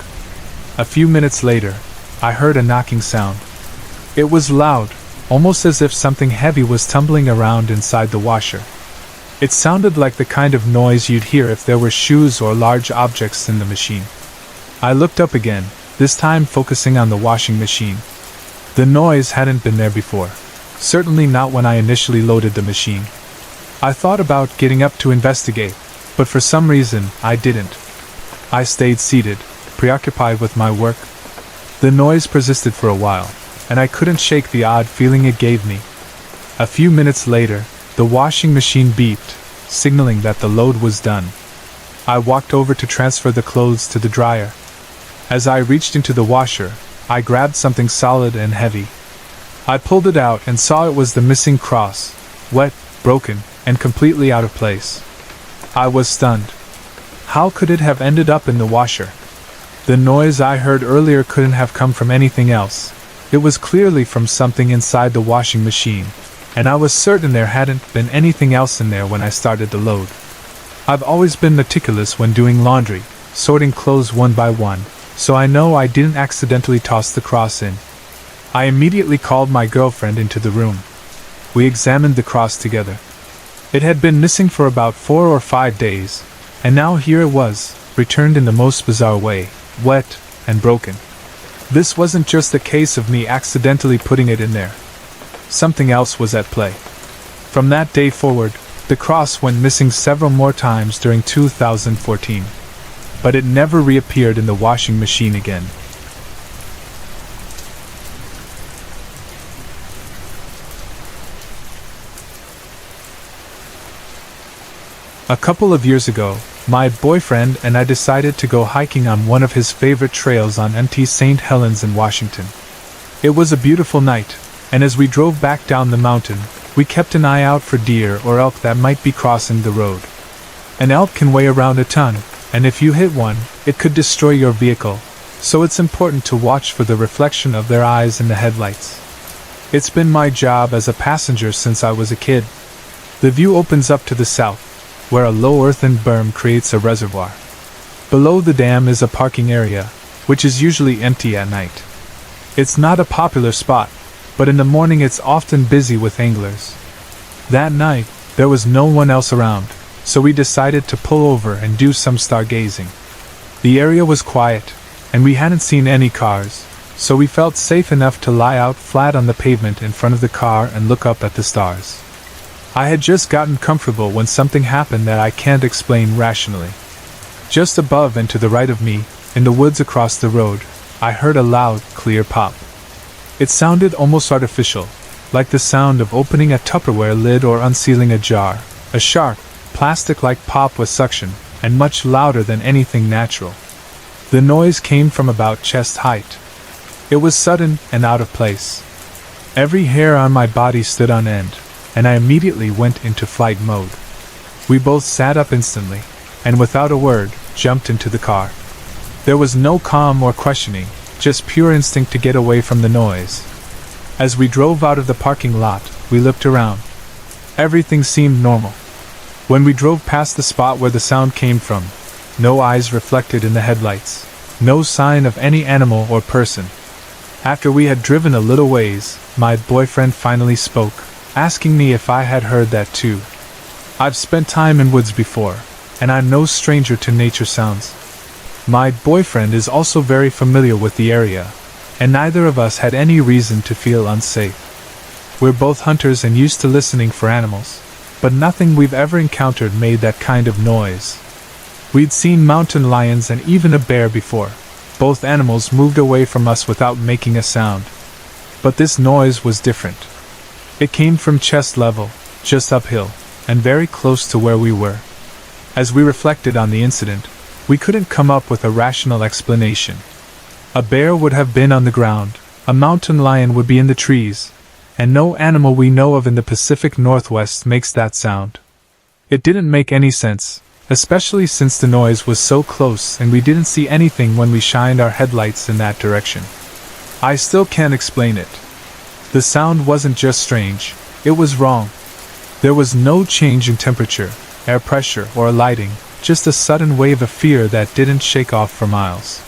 A few minutes later, I heard a knocking sound. It was loud, almost as if something heavy was tumbling around inside the washer. It sounded like the kind of noise you'd hear if there were shoes or large objects in the machine. I looked up again, this time focusing on the washing machine. The noise hadn't been there before, certainly not when I initially loaded the machine. I thought about getting up to investigate, but for some reason I didn't. I stayed seated, preoccupied with my work. The noise persisted for a while, and I couldn't shake the odd feeling it gave me. A few minutes later, the washing machine beeped, signaling that the load was done. I walked over to transfer the clothes to the dryer. As I reached into the washer, I grabbed something solid and heavy. I pulled it out and saw it was the missing cross, wet, broken, and completely out of place. I was stunned. How could it have ended up in the washer? The noise I heard earlier couldn't have come from anything else. It was clearly from something inside the washing machine, and I was certain there hadn't been anything else in there when I started the load. I've always been meticulous when doing laundry, sorting clothes one by one, so I know I didn't accidentally toss the cross in. I immediately called my girlfriend into the room. We examined the cross together. It had been missing for about 4 or 5 days, and now here it was, returned in the most bizarre way, wet and broken. This wasn't just a case of me accidentally putting it in there. Something else was at play. From that day forward, the cross went missing several more times during 2014. But it never reappeared in the washing machine again. A couple of years ago, my boyfriend and I decided to go hiking on one of his favorite trails on Mt. St. Helens in Washington. It was a beautiful night, and as we drove back down the mountain, we kept an eye out for deer or elk that might be crossing the road. An elk can weigh around a ton, and if you hit one, it could destroy your vehicle, so it's important to watch for the reflection of their eyes in the headlights. It's been my job as a passenger since I was a kid. The view opens up to the south, where a low earthen berm creates a reservoir. Below the dam is a parking area, which is usually empty at night. It's not a popular spot, but in the morning it's often busy with anglers. That night, there was no one else around, so we decided to pull over and do some stargazing. The area was quiet, and we hadn't seen any cars, so we felt safe enough to lie out flat on the pavement in front of the car and look up at the stars. I had just gotten comfortable when something happened that I can't explain rationally. Just above and to the right of me, in the woods across the road, I heard a loud, clear pop. It sounded almost artificial, like the sound of opening a Tupperware lid or unsealing a jar, a sharp, plastic-like pop with suction, and much louder than anything natural. The noise came from about chest height. It was sudden and out of place. Every hair on my body stood on end, and I immediately went into flight mode. We both sat up instantly, and without a word, jumped into the car. There was no calm or questioning, just pure instinct to get away from the noise. As we drove out of the parking lot, we looked around. Everything seemed normal. When we drove past the spot where the sound came from, no eyes reflected in the headlights, no sign of any animal or person. After we had driven a little ways, my boyfriend finally spoke, asking me if I had heard that too. I've spent time in woods before, and I'm no stranger to nature sounds. My boyfriend is also very familiar with the area, and neither of us had any reason to feel unsafe. We're both hunters and used to listening for animals, but nothing we've ever encountered made that kind of noise. We'd seen mountain lions and even a bear before. Both animals moved away from us without making a sound. But this noise was different. It came from chest level, just uphill, and very close to where we were. As we reflected on the incident, we couldn't come up with a rational explanation. A bear would have been on the ground, a mountain lion would be in the trees, and no animal we know of in the Pacific Northwest makes that sound. It didn't make any sense, especially since the noise was so close and we didn't see anything when we shined our headlights in that direction. I still can't explain it. The sound wasn't just strange, it was wrong. There was no change in temperature, air pressure, or lighting, just a sudden wave of fear that didn't shake off for miles.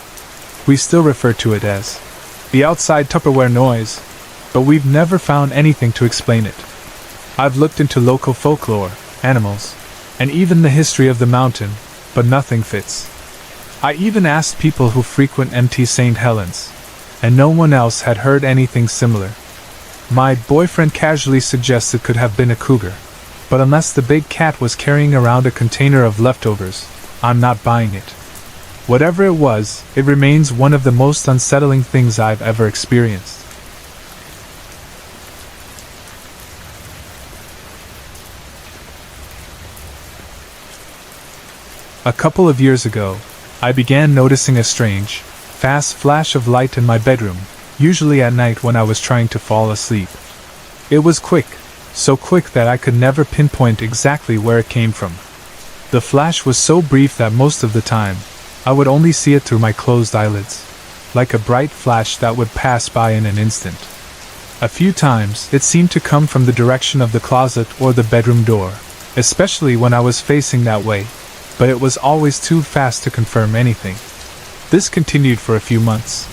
We still refer to it as the outside Tupperware noise, but we've never found anything to explain it. I've looked into local folklore, animals, and even the history of the mountain, but nothing fits. I even asked people who frequent MT St. Helens, and no one else had heard anything similar. My boyfriend casually suggests it could have been a cougar, but unless the big cat was carrying around a container of leftovers, I'm not buying it. Whatever it was, it remains one of the most unsettling things I've ever experienced. A couple of years ago, I began noticing a strange, fast flash of light in my bedroom, usually at night when I was trying to fall asleep. It was quick, so quick that I could never pinpoint exactly where it came from. The flash was so brief that most of the time, I would only see it through my closed eyelids, like a bright flash that would pass by in an instant. A few times, it seemed to come from the direction of the closet or the bedroom door, especially when I was facing that way, but it was always too fast to confirm anything. This continued for a few months.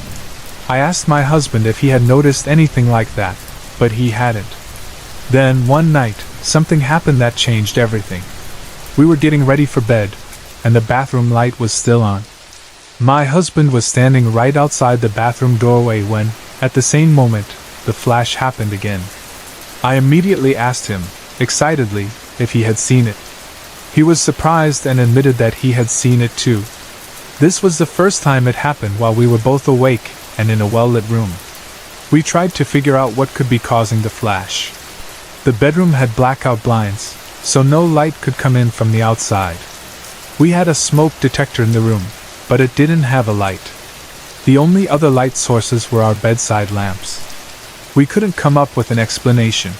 I asked my husband if he had noticed anything like that, but he hadn't. Then, one night, something happened that changed everything. We were getting ready for bed, and the bathroom light was still on. My husband was standing right outside the bathroom doorway when, at the same moment, the flash happened again. I immediately asked him, excitedly, if he had seen it. He was surprised and admitted that he had seen it too. This was the first time it happened while we were both awake and in a well-lit room. We tried to figure out what could be causing the flash. The bedroom had blackout blinds, so no light could come in from the outside. We had a smoke detector in the room, but it didn't have a light. The only other light sources were our bedside lamps. We couldn't come up with an explanation.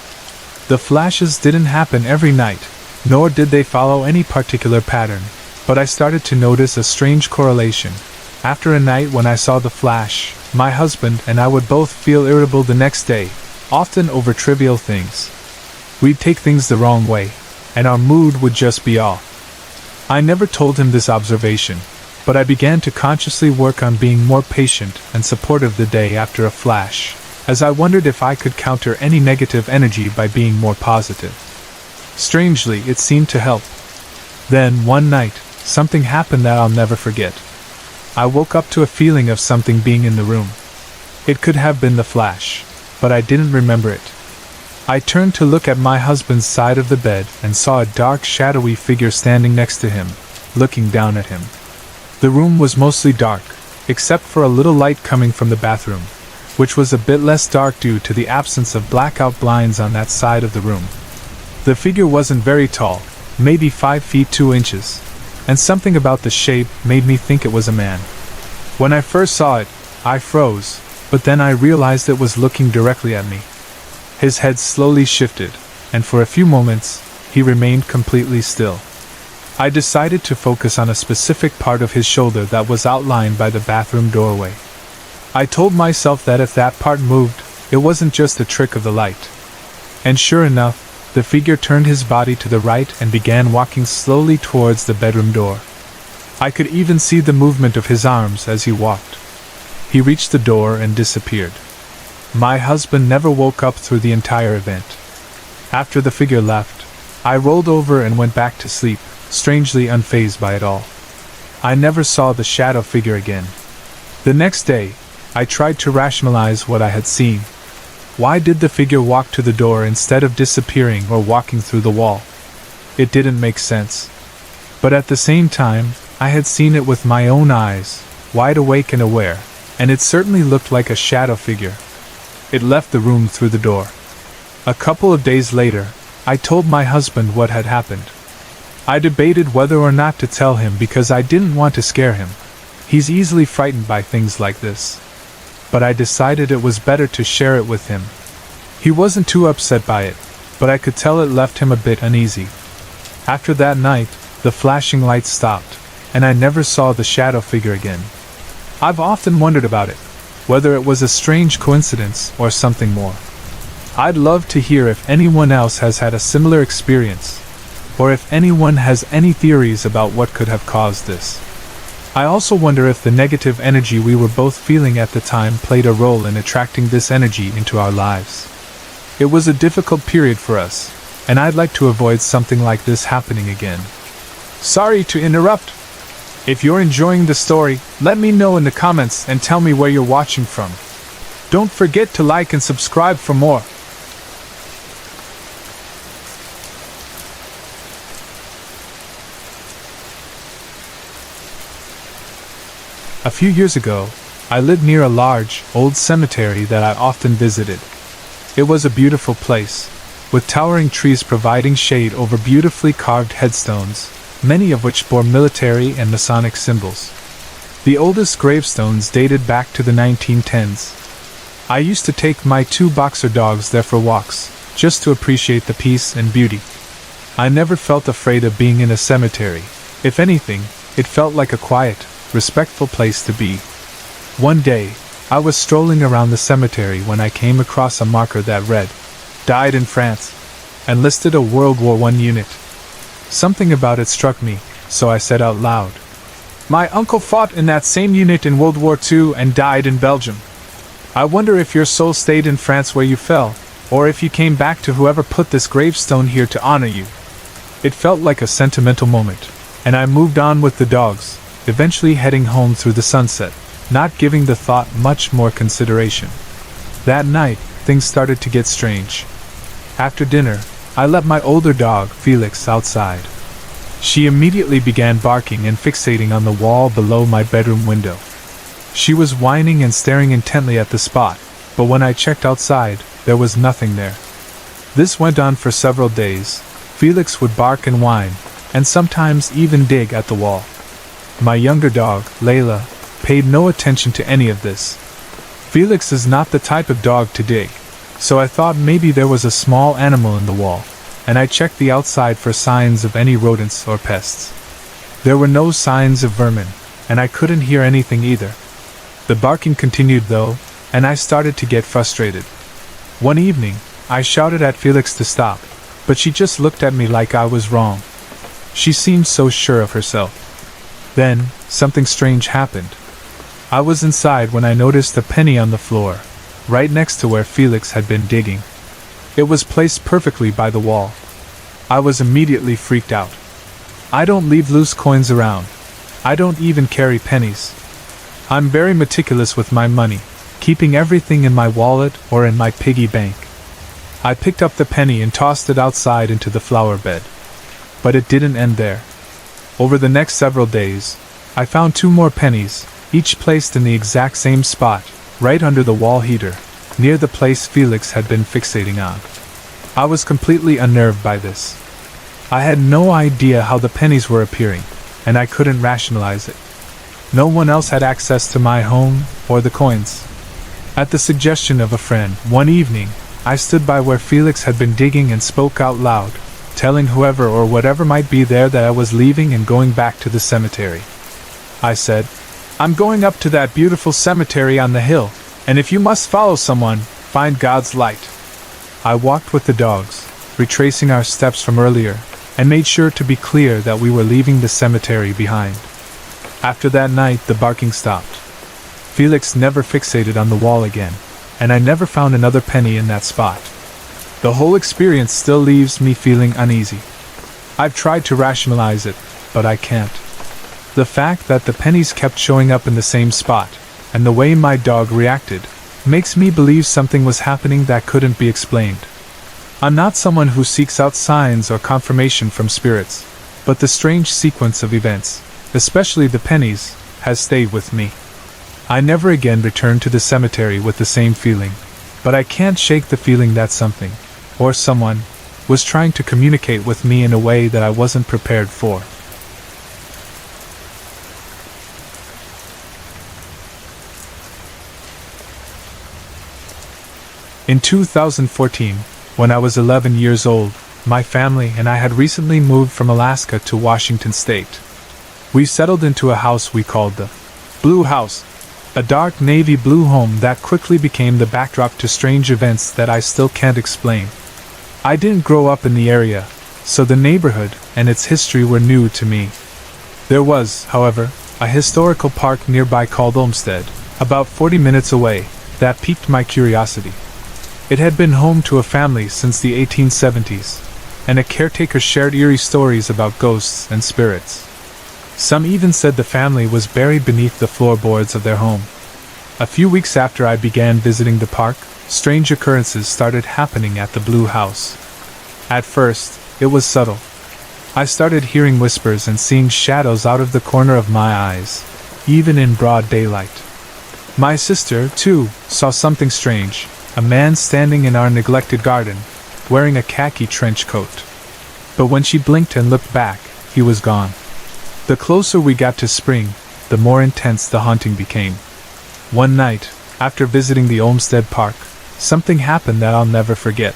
The flashes didn't happen every night, nor did they follow any particular pattern, but I started to notice a strange correlation. After a night when I saw the flash, my husband and I would both feel irritable the next day, often over trivial things. We'd take things the wrong way, and our mood would just be off. I never told him this observation, but I began to consciously work on being more patient and supportive the day after a flash, as I wondered if I could counter any negative energy by being more positive. Strangely, it seemed to help. Then, one night, something happened that I'll never forget. I woke up to a feeling of something being in the room. It could have been the flash, but I didn't remember it. I turned to look at my husband's side of the bed and saw a dark, shadowy figure standing next to him, looking down at him. The room was mostly dark, except for a little light coming from the bathroom, which was a bit less dark due to the absence of blackout blinds on that side of the room. The figure wasn't very tall, maybe 5 feet 2 inches, and something about the shape made me think it was a man. When I first saw it, I froze, but then I realized it was looking directly at me. His head slowly shifted, and for a few moments, he remained completely still. I decided to focus on a specific part of his shoulder that was outlined by the bathroom doorway. I told myself that if that part moved, it wasn't just a trick of the light. And sure enough, the figure turned his body to the right and began walking slowly towards the bedroom door. I could even see the movement of his arms as he walked. He reached the door and disappeared. My husband never woke up through the entire event. After the figure left, I rolled over and went back to sleep, strangely unfazed by it all. I never saw the shadow figure again. The next day, I tried to rationalize what I had seen. Why did the figure walk to the door instead of disappearing or walking through the wall? It didn't make sense. But at the same time, I had seen it with my own eyes, wide awake and aware, and it certainly looked like a shadow figure. It left the room through the door. A couple of days later, I told my husband what had happened. I debated whether or not to tell him because I didn't want to scare him. He's easily frightened by things like this. But I decided it was better to share it with him. He wasn't too upset by it, but I could tell it left him a bit uneasy. After that night, the flashing lights stopped, and I never saw the shadow figure again. I've often wondered about it, whether it was a strange coincidence or something more. I'd love to hear if anyone else has had a similar experience, or if anyone has any theories about what could have caused this. I also wonder if the negative energy we were both feeling at the time played a role in attracting this energy into our lives. It was a difficult period for us, and I'd like to avoid something like this happening again. Sorry to interrupt. If you're enjoying the story, let me know in the comments and tell me where you're watching from. Don't forget to like and subscribe for more. A few years ago, I lived near a large, old cemetery that I often visited. It was a beautiful place, with towering trees providing shade over beautifully carved headstones, many of which bore military and Masonic symbols. The oldest gravestones dated back to the 1910s. I used to take my 2 boxer dogs there for walks, just to appreciate the peace and beauty. I never felt afraid of being in a cemetery. If anything, it felt like a quiet, respectful place to be. One day, I was strolling around the cemetery when I came across a marker that read, "Died in France," and listed a World War I unit. Something about it struck me, so I said out loud, "My uncle fought in that same unit in World War II and died in Belgium. I wonder if your soul stayed in France where you fell, or if you came back to whoever put this gravestone here to honor you." It felt like a sentimental moment, and I moved on with the dogs, eventually heading home through the sunset, not giving the thought much more consideration. That night, things started to get strange. After dinner, I let my older dog, Felix, outside. She immediately began barking and fixating on the wall below my bedroom window. She was whining and staring intently at the spot, but when I checked outside, there was nothing there. This went on for several days. Felix would bark and whine, and sometimes even dig at the wall. My younger dog, Layla, paid no attention to any of this. Felix is not the type of dog to dig, so I thought maybe there was a small animal in the wall, and I checked the outside for signs of any rodents or pests. There were no signs of vermin, and I couldn't hear anything either. The barking continued though, and I started to get frustrated. One evening, I shouted at Felix to stop, but she just looked at me like I was wrong. She seemed so sure of herself. Then, something strange happened. I was inside when I noticed a penny on the floor, right next to where Felix had been digging. It was placed perfectly by the wall. I was immediately freaked out. I don't leave loose coins around. I don't even carry pennies. I'm very meticulous with my money, keeping everything in my wallet or in my piggy bank. I picked up the penny and tossed it outside into the flower bed. But it didn't end there. Over the next several days, I found 2 more pennies, each placed in the exact same spot, right under the wall heater, near the place Felix had been fixating on. I was completely unnerved by this. I had no idea how the pennies were appearing, and I couldn't rationalize it. No one else had access to my home or the coins. At the suggestion of a friend, one evening, I stood by where Felix had been digging and spoke out loud, telling whoever or whatever might be there that I was leaving and going back to the cemetery. I said, "I'm going up to that beautiful cemetery on the hill, and if you must follow someone, find God's light." I walked with the dogs, retracing our steps from earlier, and made sure to be clear that we were leaving the cemetery behind. After that night, the barking stopped. Felix never fixated on the wall again, and I never found another penny in that spot. The whole experience still leaves me feeling uneasy. I've tried to rationalize it, but I can't. The fact that the pennies kept showing up in the same spot, and the way my dog reacted, makes me believe something was happening that couldn't be explained. I'm not someone who seeks out signs or confirmation from spirits, but the strange sequence of events, especially the pennies, has stayed with me. I never again returned to the cemetery with the same feeling, but I can't shake the feeling that something, or someone, was trying to communicate with me in a way that I wasn't prepared for. In 2014, when I was 11 years old, my family and I had recently moved from Alaska to Washington State. We settled into a house we called the Blue House, a dark navy blue home that quickly became the backdrop to strange events that I still can't explain. I didn't grow up in the area, so the neighborhood and its history were new to me. There was, however, a historical park nearby called Olmsted, about 40 minutes away, that piqued my curiosity. It had been home to a family since the 1870s, and a caretaker shared eerie stories about ghosts and spirits. Some even said the family was buried beneath the floorboards of their home. A few weeks after I began visiting the park, strange occurrences started happening at the Blue House. At first, it was subtle. I started hearing whispers and seeing shadows out of the corner of my eyes, even in broad daylight. My sister, too, saw something strange, a man standing in our neglected garden, wearing a khaki trench coat. But when she blinked and looked back, he was gone. The closer we got to spring, the more intense the haunting became. One night, after visiting the Olmsted Park, something happened that I'll never forget.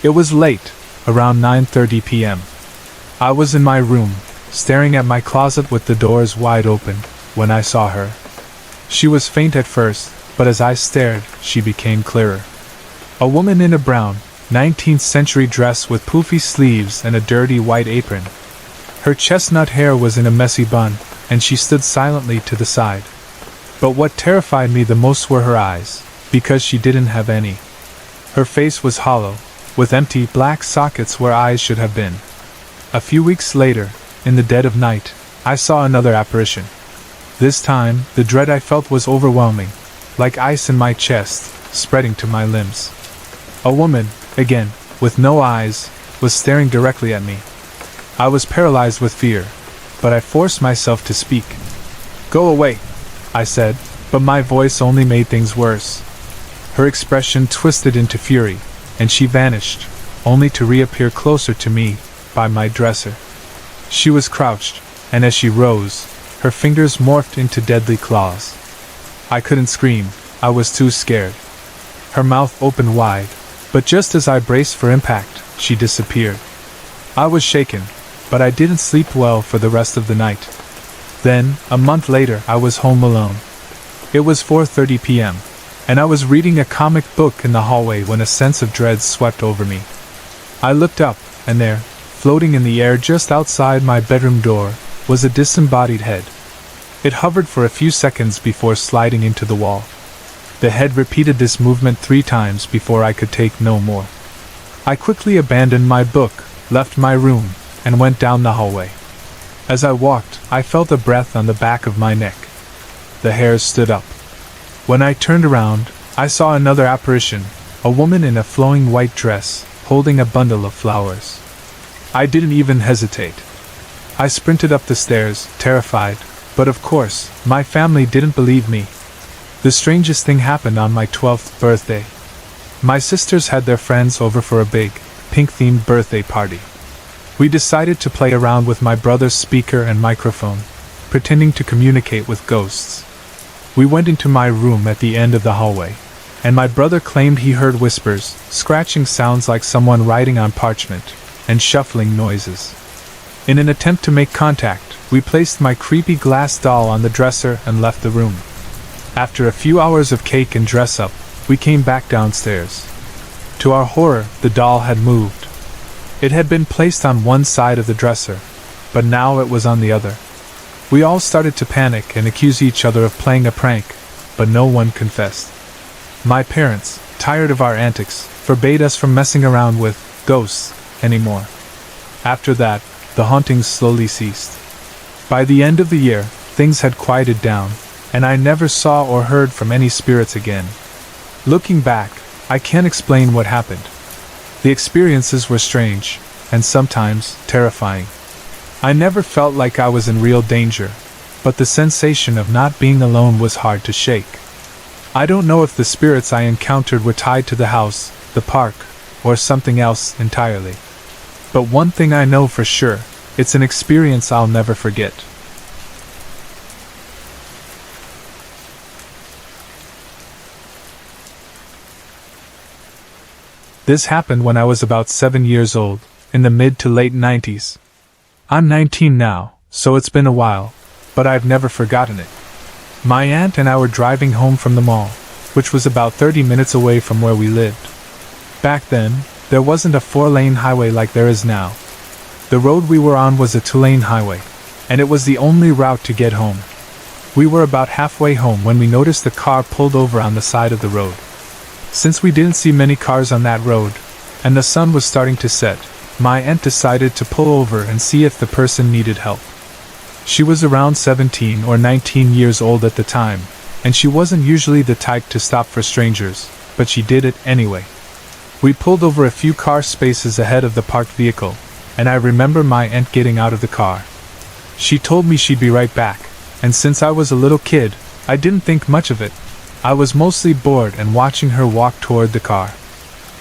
It was late, around 9:30 p.m. I was in my room, staring at my closet with the doors wide open, when I saw her. She was faint at first, but as I stared, she became clearer. A woman in a brown, 19th century dress with poofy sleeves and a dirty white apron. Her chestnut hair was in a messy bun, and she stood silently to the side. But what terrified me the most were her eyes, because she didn't have any. Her face was hollow, with empty black sockets where eyes should have been. A few weeks later, in the dead of night, I saw another apparition. This time, the dread I felt was overwhelming, like ice in my chest, spreading to my limbs. A woman, again, with no eyes, was staring directly at me. I was paralyzed with fear, but I forced myself to speak. "Go away," I said, but my voice only made things worse. Her expression twisted into fury, and she vanished, only to reappear closer to me, by my dresser. She was crouched, and as she rose, her fingers morphed into deadly claws. I couldn't scream, I was too scared. Her mouth opened wide, but just as I braced for impact, she disappeared. I was shaken, but I didn't sleep well for the rest of the night. Then, a month later, I was home alone. It was 4:30 p.m., and I was reading a comic book in the hallway when a sense of dread swept over me. I looked up, and there, floating in the air just outside my bedroom door, was a disembodied head. It hovered for a few seconds before sliding into the wall. The head repeated this movement 3 times before I could take no more. I quickly abandoned my book, left my room, and went down the hallway. As I walked, I felt a breath on the back of my neck. The hairs stood up. When I turned around, I saw another apparition, a woman in a flowing white dress, holding a bundle of flowers. I didn't even hesitate. I sprinted up the stairs, terrified, but of course, my family didn't believe me. The strangest thing happened on my 12th birthday. My sisters had their friends over for a big, pink-themed birthday party. We decided to play around with my brother's speaker and microphone, pretending to communicate with ghosts. We went into my room at the end of the hallway, and my brother claimed he heard whispers, scratching sounds like someone writing on parchment, and shuffling noises. In an attempt to make contact, we placed my creepy glass doll on the dresser and left the room. After a few hours of cake and dress-up, we came back downstairs. To our horror, the doll had moved. It had been placed on one side of the dresser, but now it was on the other. We all started to panic and accuse each other of playing a prank, but no one confessed. My parents, tired of our antics, forbade us from messing around with ghosts anymore. After that, the hauntings slowly ceased. By the end of the year, things had quieted down, and I never saw or heard from any spirits again. Looking back, I can't explain what happened. The experiences were strange, and sometimes terrifying. I never felt like I was in real danger, but the sensation of not being alone was hard to shake. I don't know if the spirits I encountered were tied to the house, the park, or something else entirely. But one thing I know for sure, it's an experience I'll never forget. This happened when I was about 7 years old, in the mid to late 90s. I'm 19 now, so it's been a while, but I've never forgotten it. My aunt and I were driving home from the mall, which was about 30 minutes away from where we lived. Back then, there wasn't a 4-lane highway like there is now. The road we were on was a 2-lane highway, and it was the only route to get home. We were about halfway home when we noticed the car pulled over on the side of the road. Since we didn't see many cars on that road, and the sun was starting to set, my aunt decided to pull over and see if the person needed help. She was around 17 or 19 years old at the time, and she wasn't usually the type to stop for strangers, but she did it anyway. We pulled over a few car spaces ahead of the parked vehicle, and I remember my aunt getting out of the car. She told me she'd be right back, and since I was a little kid, I didn't think much of it. I was mostly bored and watching her walk toward the car.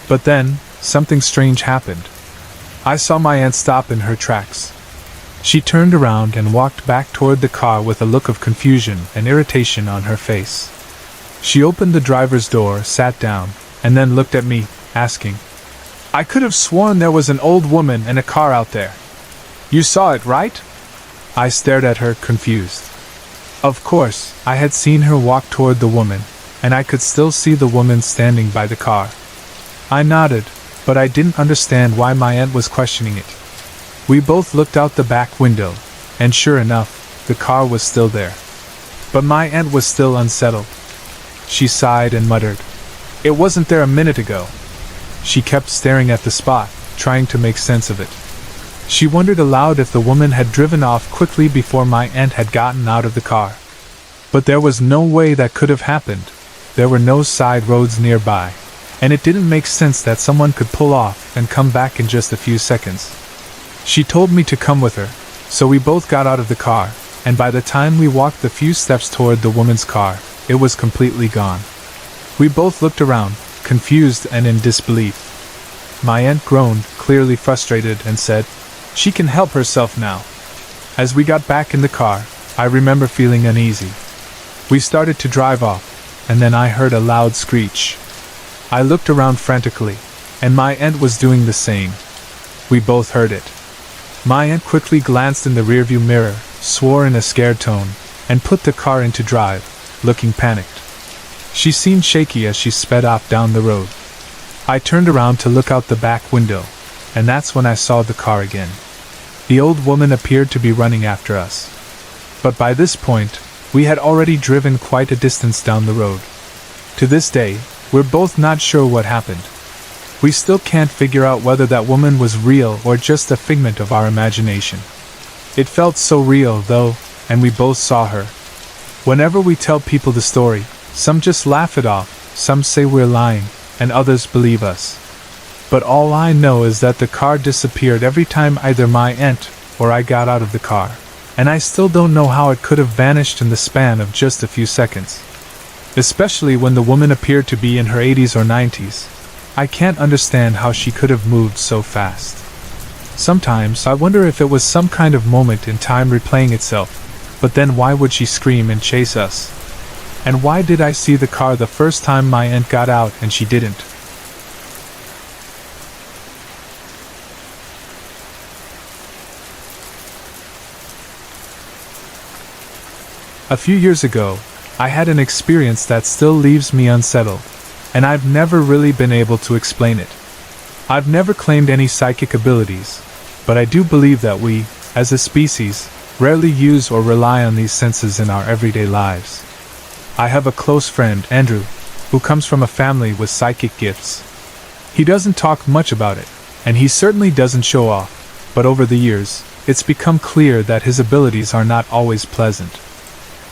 But then, something strange happened. I saw my aunt stop in her tracks. She turned around and walked back toward the car with a look of confusion and irritation on her face. She opened the driver's door, sat down, and then looked at me, asking, "I could have sworn there was an old woman and a car out there. You saw it, right?" I stared at her, confused. Of course, I had seen her walk toward the woman, and I could still see the woman standing by the car. I nodded, but I didn't understand why my aunt was questioning it. We both looked out the back window, and sure enough, the car was still there. But my aunt was still unsettled. She sighed and muttered, "It wasn't there a minute ago." She kept staring at the spot, trying to make sense of it. She wondered aloud if the woman had driven off quickly before my aunt had gotten out of the car. But there was no way that could have happened. There were no side roads nearby, and it didn't make sense that someone could pull off and come back in just a few seconds. She told me to come with her, so we both got out of the car, and by the time we walked the few steps toward the woman's car, it was completely gone. We both looked around, confused and in disbelief. My aunt groaned, clearly frustrated, and said, "She can help herself now." As we got back in the car, I remember feeling uneasy. We started to drive off, and then I heard a loud screech. I looked around frantically, and my aunt was doing the same. We both heard it. My aunt quickly glanced in the rearview mirror, swore in a scared tone, and put the car into drive, looking panicked. She seemed shaky as she sped off down the road. I turned around to look out the back window, and that's when I saw the car again. The old woman appeared to be running after us. But by this point, we had already driven quite a distance down the road. To this day, we're both not sure what happened. We still can't figure out whether that woman was real or just a figment of our imagination. It felt so real, though, and we both saw her. Whenever we tell people the story, some just laugh it off, some say we're lying, and others believe us. But all I know is that the car disappeared every time either my aunt or I got out of the car, and I still don't know how it could have vanished in the span of just a few seconds. Especially when the woman appeared to be in her 80s or 90s. I can't understand how she could have moved so fast. Sometimes I wonder if it was some kind of moment in time replaying itself, but then why would she scream and chase us? And why did I see the car the first time my aunt got out and she didn't? A few years ago, I had an experience that still leaves me unsettled, and I've never really been able to explain it. I've never claimed any psychic abilities, but I do believe that we, as a species, rarely use or rely on these senses in our everyday lives. I have a close friend, Andrew, who comes from a family with psychic gifts. He doesn't talk much about it, and he certainly doesn't show off, but over the years, it's become clear that his abilities are not always pleasant.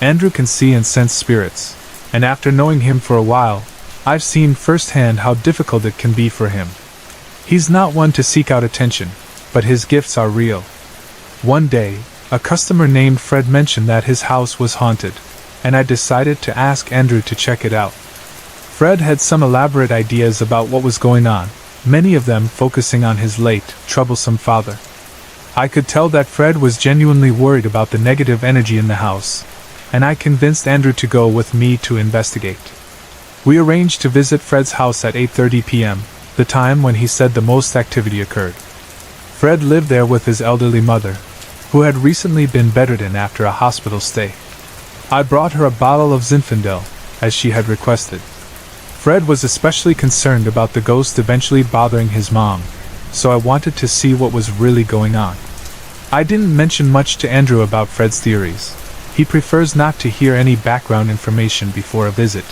Andrew can see and sense spirits, and after knowing him for a while, I've seen firsthand how difficult it can be for him. He's not one to seek out attention, but his gifts are real. One day, a customer named Fred mentioned that his house was haunted, and I decided to ask Andrew to check it out. Fred had some elaborate ideas about what was going on, many of them focusing on his late, troublesome father. I could tell that Fred was genuinely worried about the negative energy in the house, and I convinced Andrew to go with me to investigate. We arranged to visit Fred's house at 8:30 p.m., the time when he said the most activity occurred. Fred lived there with his elderly mother, who had recently been bedridden after a hospital stay. I brought her a bottle of Zinfandel, as she had requested. Fred was especially concerned about the ghost eventually bothering his mom, so I wanted to see what was really going on. I didn't mention much to Andrew about Fred's theories. He prefers not to hear any background information before a visit.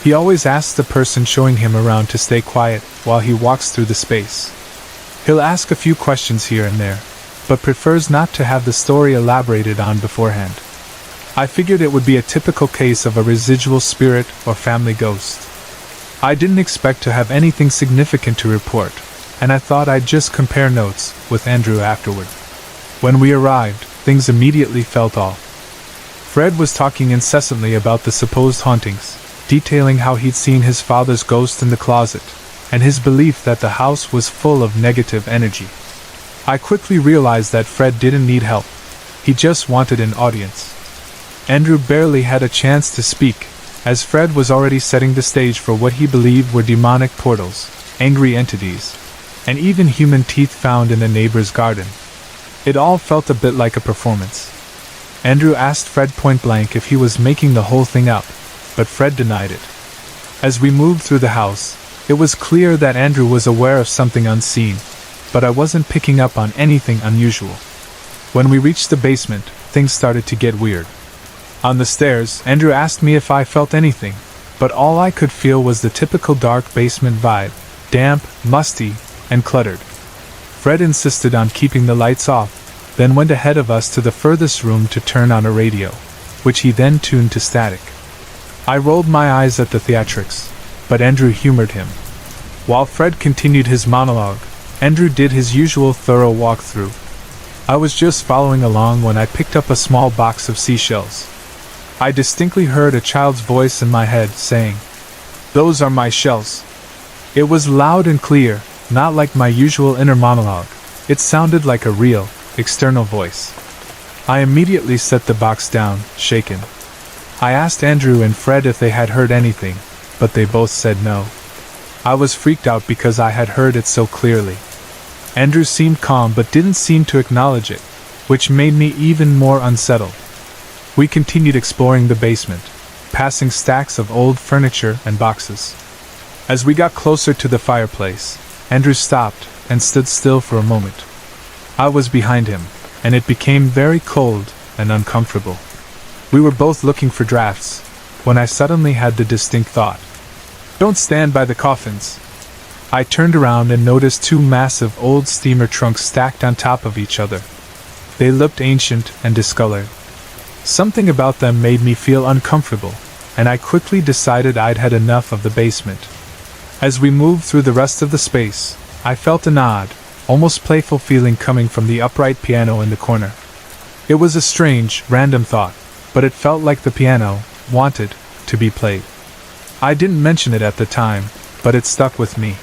He always asks the person showing him around to stay quiet while he walks through the space. He'll ask a few questions here and there, but prefers not to have the story elaborated on beforehand. I figured it would be a typical case of a residual spirit or family ghost. I didn't expect to have anything significant to report, and I thought I'd just compare notes with Andrew afterward. When we arrived, things immediately felt off. Fred was talking incessantly about the supposed hauntings, detailing how he'd seen his father's ghost in the closet, and his belief that the house was full of negative energy. I quickly realized that Fred didn't need help. He just wanted an audience. Andrew barely had a chance to speak, as Fred was already setting the stage for what he believed were demonic portals, angry entities, and even human teeth found in a neighbor's garden. It all felt a bit like a performance. Andrew asked Fred point-blank if he was making the whole thing up, but Fred denied it. As we moved through the house, it was clear that Andrew was aware of something unseen, but I wasn't picking up on anything unusual. When we reached the basement, things started to get weird. On the stairs, Andrew asked me if I felt anything, but all I could feel was the typical dark basement vibe, damp, musty, and cluttered. Fred insisted on keeping the lights off, then went ahead of us to the furthest room to turn on a radio, which he then tuned to static. I rolled my eyes at the theatrics, but Andrew humored him. While Fred continued his monologue, Andrew did his usual thorough walkthrough. I was just following along when I picked up a small box of seashells. I distinctly heard a child's voice in my head saying, "Those are my shells." It was loud and clear, not like my usual inner monologue. It sounded like a real, external voice. I immediately set the box down, shaken. I asked Andrew and Fred if they had heard anything, but they both said no. I was freaked out because I had heard it so clearly. Andrew seemed calm but didn't seem to acknowledge it, which made me even more unsettled. We continued exploring the basement, passing stacks of old furniture and boxes. As we got closer to the fireplace, Andrew stopped and stood still for a moment. I was behind him, and it became very cold and uncomfortable. We were both looking for drafts, when I suddenly had the distinct thought, "Don't stand by the coffins." I turned around and noticed two massive old steamer trunks stacked on top of each other. They looked ancient and discolored. Something about them made me feel uncomfortable, and I quickly decided I'd had enough of the basement. As we moved through the rest of the space, I felt an odd, almost playful feeling coming from the upright piano in the corner. It was a strange, random thought, but it felt like the piano wanted to be played. I didn't mention it at the time, but it stuck with me.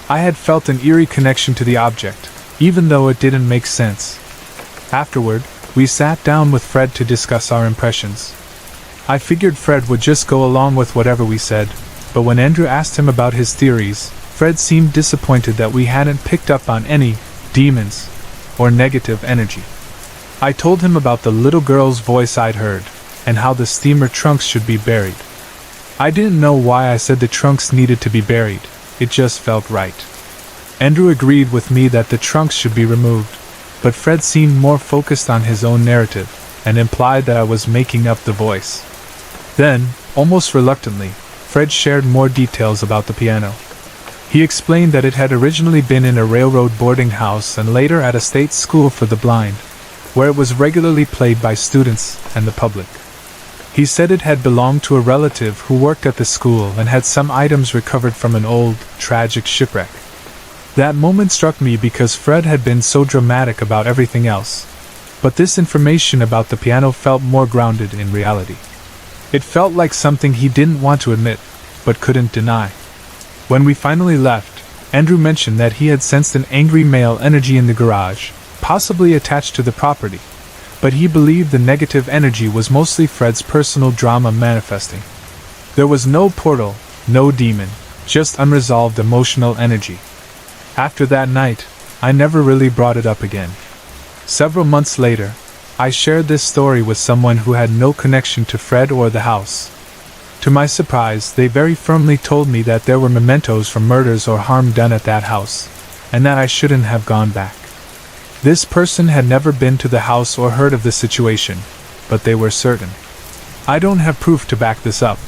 I had felt an eerie connection to the object, even though it didn't make sense. Afterward, we sat down with Fred to discuss our impressions. I figured Fred would just go along with whatever we said, but when Andrew asked him about his theories, Fred seemed disappointed that we hadn't picked up on any demons or negative energy. I told him about the little girl's voice I'd heard, and how the steamer trunks should be buried. I didn't know why I said the trunks needed to be buried, it just felt right. Andrew agreed with me that the trunks should be removed, but Fred seemed more focused on his own narrative, and implied that I was making up the voice. Then, almost reluctantly, Fred shared more details about the piano. He explained that it had originally been in a railroad boarding house and later at a state school for the blind, where it was regularly played by students and the public. He said it had belonged to a relative who worked at the school and had some items recovered from an old, tragic shipwreck. That moment struck me because Fred had been so dramatic about everything else, but this information about the piano felt more grounded in reality. It felt like something he didn't want to admit, but couldn't deny. When we finally left, Andrew mentioned that he had sensed an angry male energy in the garage, possibly attached to the property, but he believed the negative energy was mostly Fred's personal drama manifesting. There was no portal, no demon, just unresolved emotional energy. After that night, I never really brought it up again. Several months later, I shared this story with someone who had no connection to Fred or the house. To my surprise, they very firmly told me that there were mementos from murders or harm done at that house, and that I shouldn't have gone back. This person had never been to the house or heard of the situation, but they were certain. I don't have proof to back this up,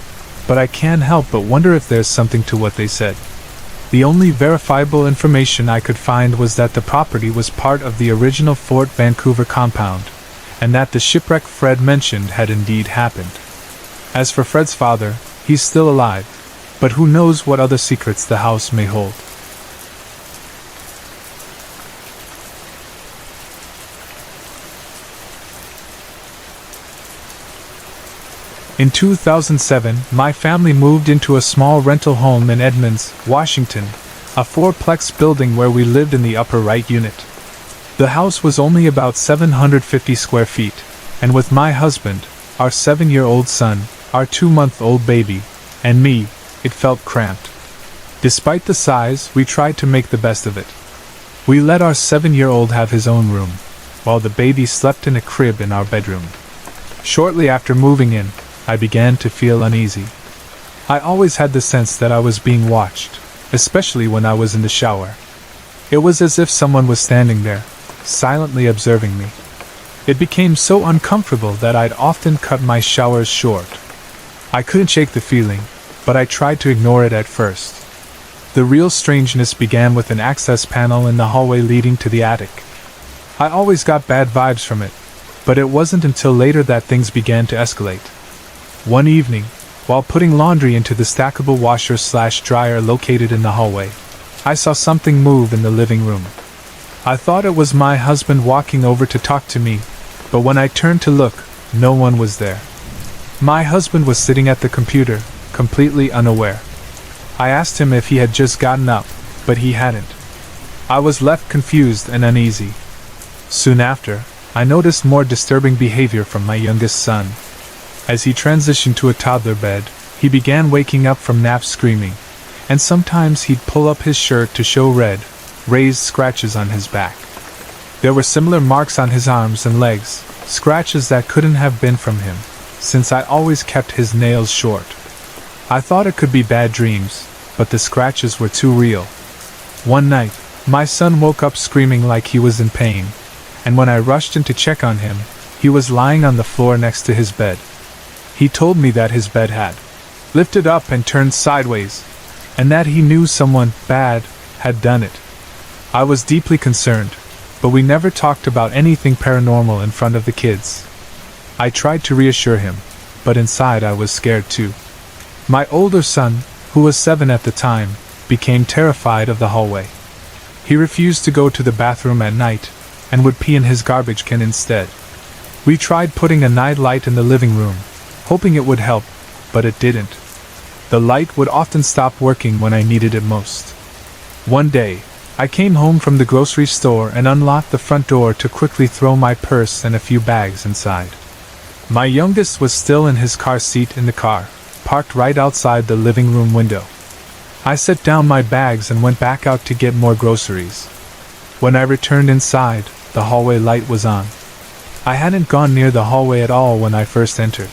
but I can't help but wonder if there's something to what they said. The only verifiable information I could find was that the property was part of the original Fort Vancouver compound, and that the shipwreck Fred mentioned had indeed happened. As for Fred's father, he's still alive, but who knows what other secrets the house may hold. In 2007, my family moved into a small rental home in Edmonds, Washington, a fourplex building where we lived in the upper right unit. The house was only about 750 square feet, and with my husband, our 7-year-old son, our 2-month-old baby, and me, it felt cramped. Despite the size, we tried to make the best of it. We let our 7-year-old have his own room, while the baby slept in a crib in our bedroom. Shortly after moving in, I began to feel uneasy. I always had the sense that I was being watched, especially when I was in the shower. It was as if someone was standing there, silently observing me. It became so uncomfortable that I'd often cut my showers short. I couldn't shake the feeling, but I tried to ignore it at first. The real strangeness began with an access panel in the hallway leading to the attic. I always got bad vibes from it, but it wasn't until later that things began to escalate. One evening, while putting laundry into the stackable washer/dryer located in the hallway, I saw something move in the living room. I thought it was my husband walking over to talk to me, but when I turned to look, no one was there. My husband was sitting at the computer, completely unaware. I asked him if he had just gotten up, but he hadn't. I was left confused and uneasy. Soon after, I noticed more disturbing behavior from my youngest son. As he transitioned to a toddler bed, he began waking up from naps screaming, and sometimes he'd pull up his shirt to show red, raised scratches on his back. There were similar marks on his arms and legs, scratches that couldn't have been from him, since I always kept his nails short. I thought it could be bad dreams, but the scratches were too real. One night, my son woke up screaming like he was in pain, and when I rushed in to check on him, he was lying on the floor next to his bed. He told me that his bed had lifted up and turned sideways, and that he knew someone bad had done it. I was deeply concerned, but we never talked about anything paranormal in front of the kids. I tried to reassure him, but inside I was scared too. My older son, who was 7 at the time, became terrified of the hallway. He refused to go to the bathroom at night, and would pee in his garbage can instead. We tried putting a night light in the living room, hoping it would help, but it didn't. The light would often stop working when I needed it most. One day, I came home from the grocery store and unlocked the front door to quickly throw my purse and a few bags inside. My youngest was still in his car seat in the car, parked right outside the living room window. I set down my bags and went back out to get more groceries. When I returned inside, the hallway light was on. I hadn't gone near the hallway at all when I first entered.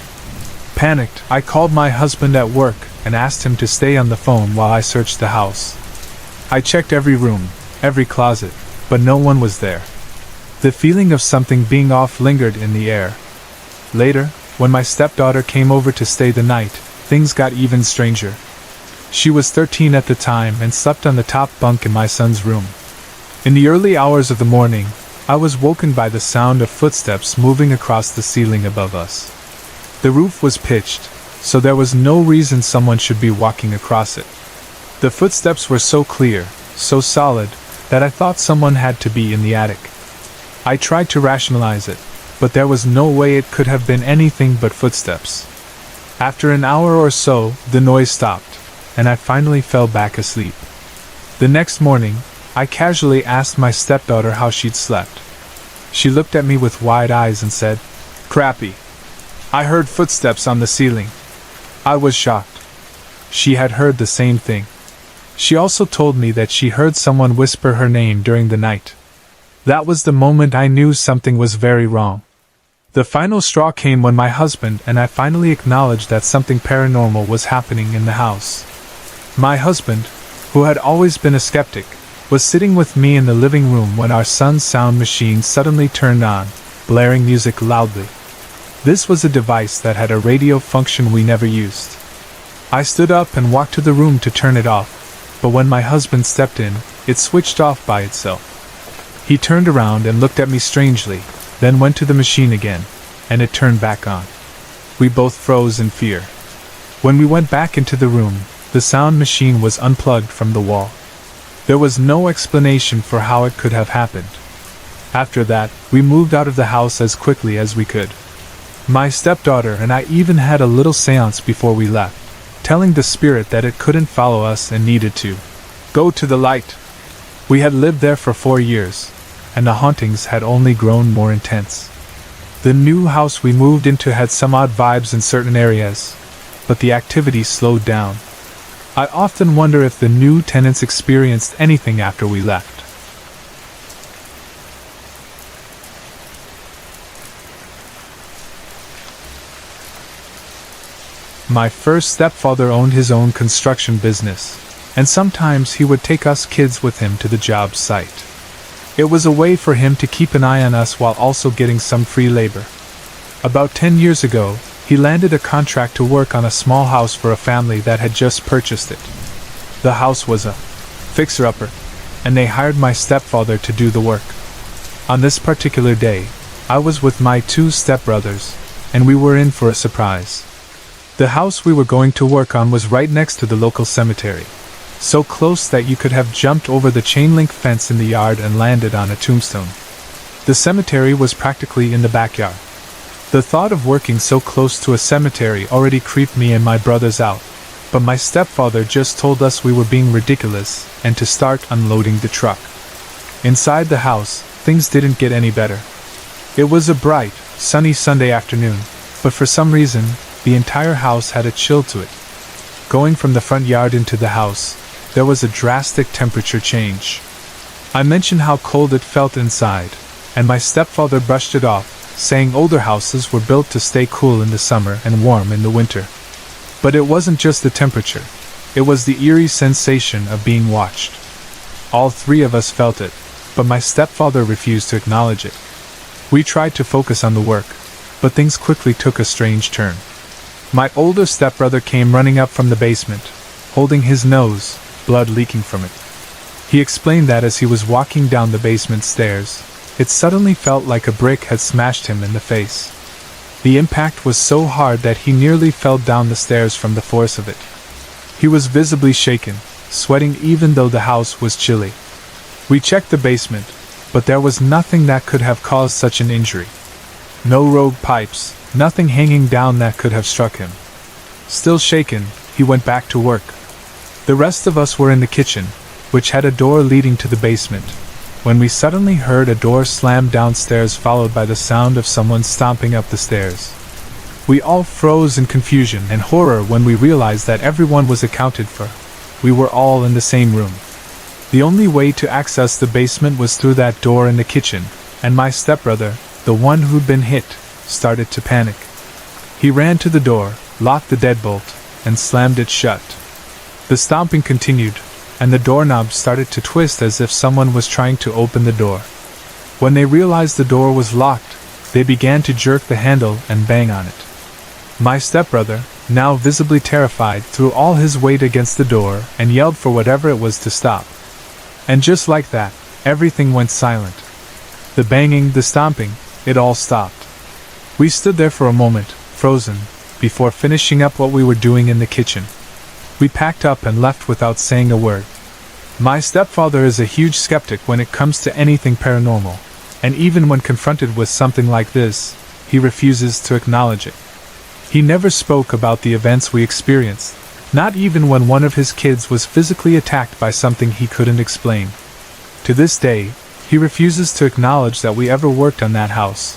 Panicked, I called my husband at work and asked him to stay on the phone while I searched the house. I checked every room, every closet, but no one was there. The feeling of something being off lingered in the air. Later, when my stepdaughter came over to stay the night, things got even stranger. She was 13 at the time and slept on the top bunk in my son's room. In the early hours of the morning, I was woken by the sound of footsteps moving across the ceiling above us. The roof was pitched, so there was no reason someone should be walking across it. The footsteps were so clear, so solid, that I thought someone had to be in the attic. I tried to rationalize it, but there was no way it could have been anything but footsteps. After an hour or so, the noise stopped, and I finally fell back asleep. The next morning, I casually asked my stepdaughter how she'd slept. She looked at me with wide eyes and said, "Crappy. I heard footsteps on the ceiling." I was shocked. She had heard the same thing. She also told me that she heard someone whisper her name during the night. That was the moment I knew something was very wrong. The final straw came when my husband and I finally acknowledged that something paranormal was happening in the house. My husband, who had always been a skeptic, was sitting with me in the living room when our son's sound machine suddenly turned on, blaring music loudly. This was a device that had a radio function we never used. I stood up and walked to the room to turn it off, but when my husband stepped in, it switched off by itself. He turned around and looked at me strangely, then went to the machine again, and it turned back on. We both froze in fear. When we went back into the room, the sound machine was unplugged from the wall. There was no explanation for how it could have happened. After that, we moved out of the house as quickly as we could. My stepdaughter and I even had a little seance before we left, telling the spirit that it couldn't follow us and needed to go to the light. We had lived there for 4 years, and the hauntings had only grown more intense. The new house we moved into had some odd vibes in certain areas, but the activity slowed down. I often wonder if the new tenants experienced anything after we left. My first stepfather owned his own construction business, and sometimes he would take us kids with him to the job site. It was a way for him to keep an eye on us while also getting some free labor. About 10 years ago, he landed a contract to work on a small house for a family that had just purchased it. The house was a fixer-upper, and they hired my stepfather to do the work. On this particular day, I was with my 2 stepbrothers, and we were in for a surprise. The house we were going to work on was right next to the local cemetery, so close that you could have jumped over the chain-link fence in the yard and landed on a tombstone. The cemetery was practically in the backyard. The thought of working so close to a cemetery already creeped me and my brothers out, but my stepfather just told us we were being ridiculous and to start unloading the truck. Inside the house, things didn't get any better. It was a bright, sunny Sunday afternoon, but for some reason, the entire house had a chill to it. Going from the front yard into the house, there was a drastic temperature change. I mentioned how cold it felt inside, and my stepfather brushed it off, saying older houses were built to stay cool in the summer and warm in the winter. But it wasn't just the temperature, it was the eerie sensation of being watched. All 3 of us felt it, but my stepfather refused to acknowledge it. We tried to focus on the work, but things quickly took a strange turn. My older stepbrother came running up from the basement, holding his nose, blood leaking from it. He explained that as he was walking down the basement stairs, it suddenly felt like a brick had smashed him in the face. The impact was so hard that he nearly fell down the stairs from the force of it. He was visibly shaken, sweating even though the house was chilly. We checked the basement, but there was nothing that could have caused such an injury. No rogue pipes, nothing hanging down that could have struck him. Still shaken, he went back to work. The rest of us were in the kitchen, which had a door leading to the basement, when we suddenly heard a door slam downstairs followed by the sound of someone stomping up the stairs. We all froze in confusion and horror when we realized that everyone was accounted for. We were all in the same room. The only way to access the basement was through that door in the kitchen, and my stepbrother, the one who'd been hit, started to panic. He ran to the door, locked the deadbolt, and slammed it shut. The stomping continued, and the doorknob started to twist as if someone was trying to open the door. When they realized the door was locked, they began to jerk the handle and bang on it. My stepbrother, now visibly terrified, threw all his weight against the door and yelled for whatever it was to stop. And just like that, everything went silent. The banging, the stomping, it all stopped. We stood there for a moment, frozen, before finishing up what we were doing in the kitchen. We packed up and left without saying a word. My stepfather is a huge skeptic when it comes to anything paranormal, and even when confronted with something like this, he refuses to acknowledge it. He never spoke about the events we experienced, not even when one of his kids was physically attacked by something he couldn't explain. To this day, he refuses to acknowledge that we ever worked on that house.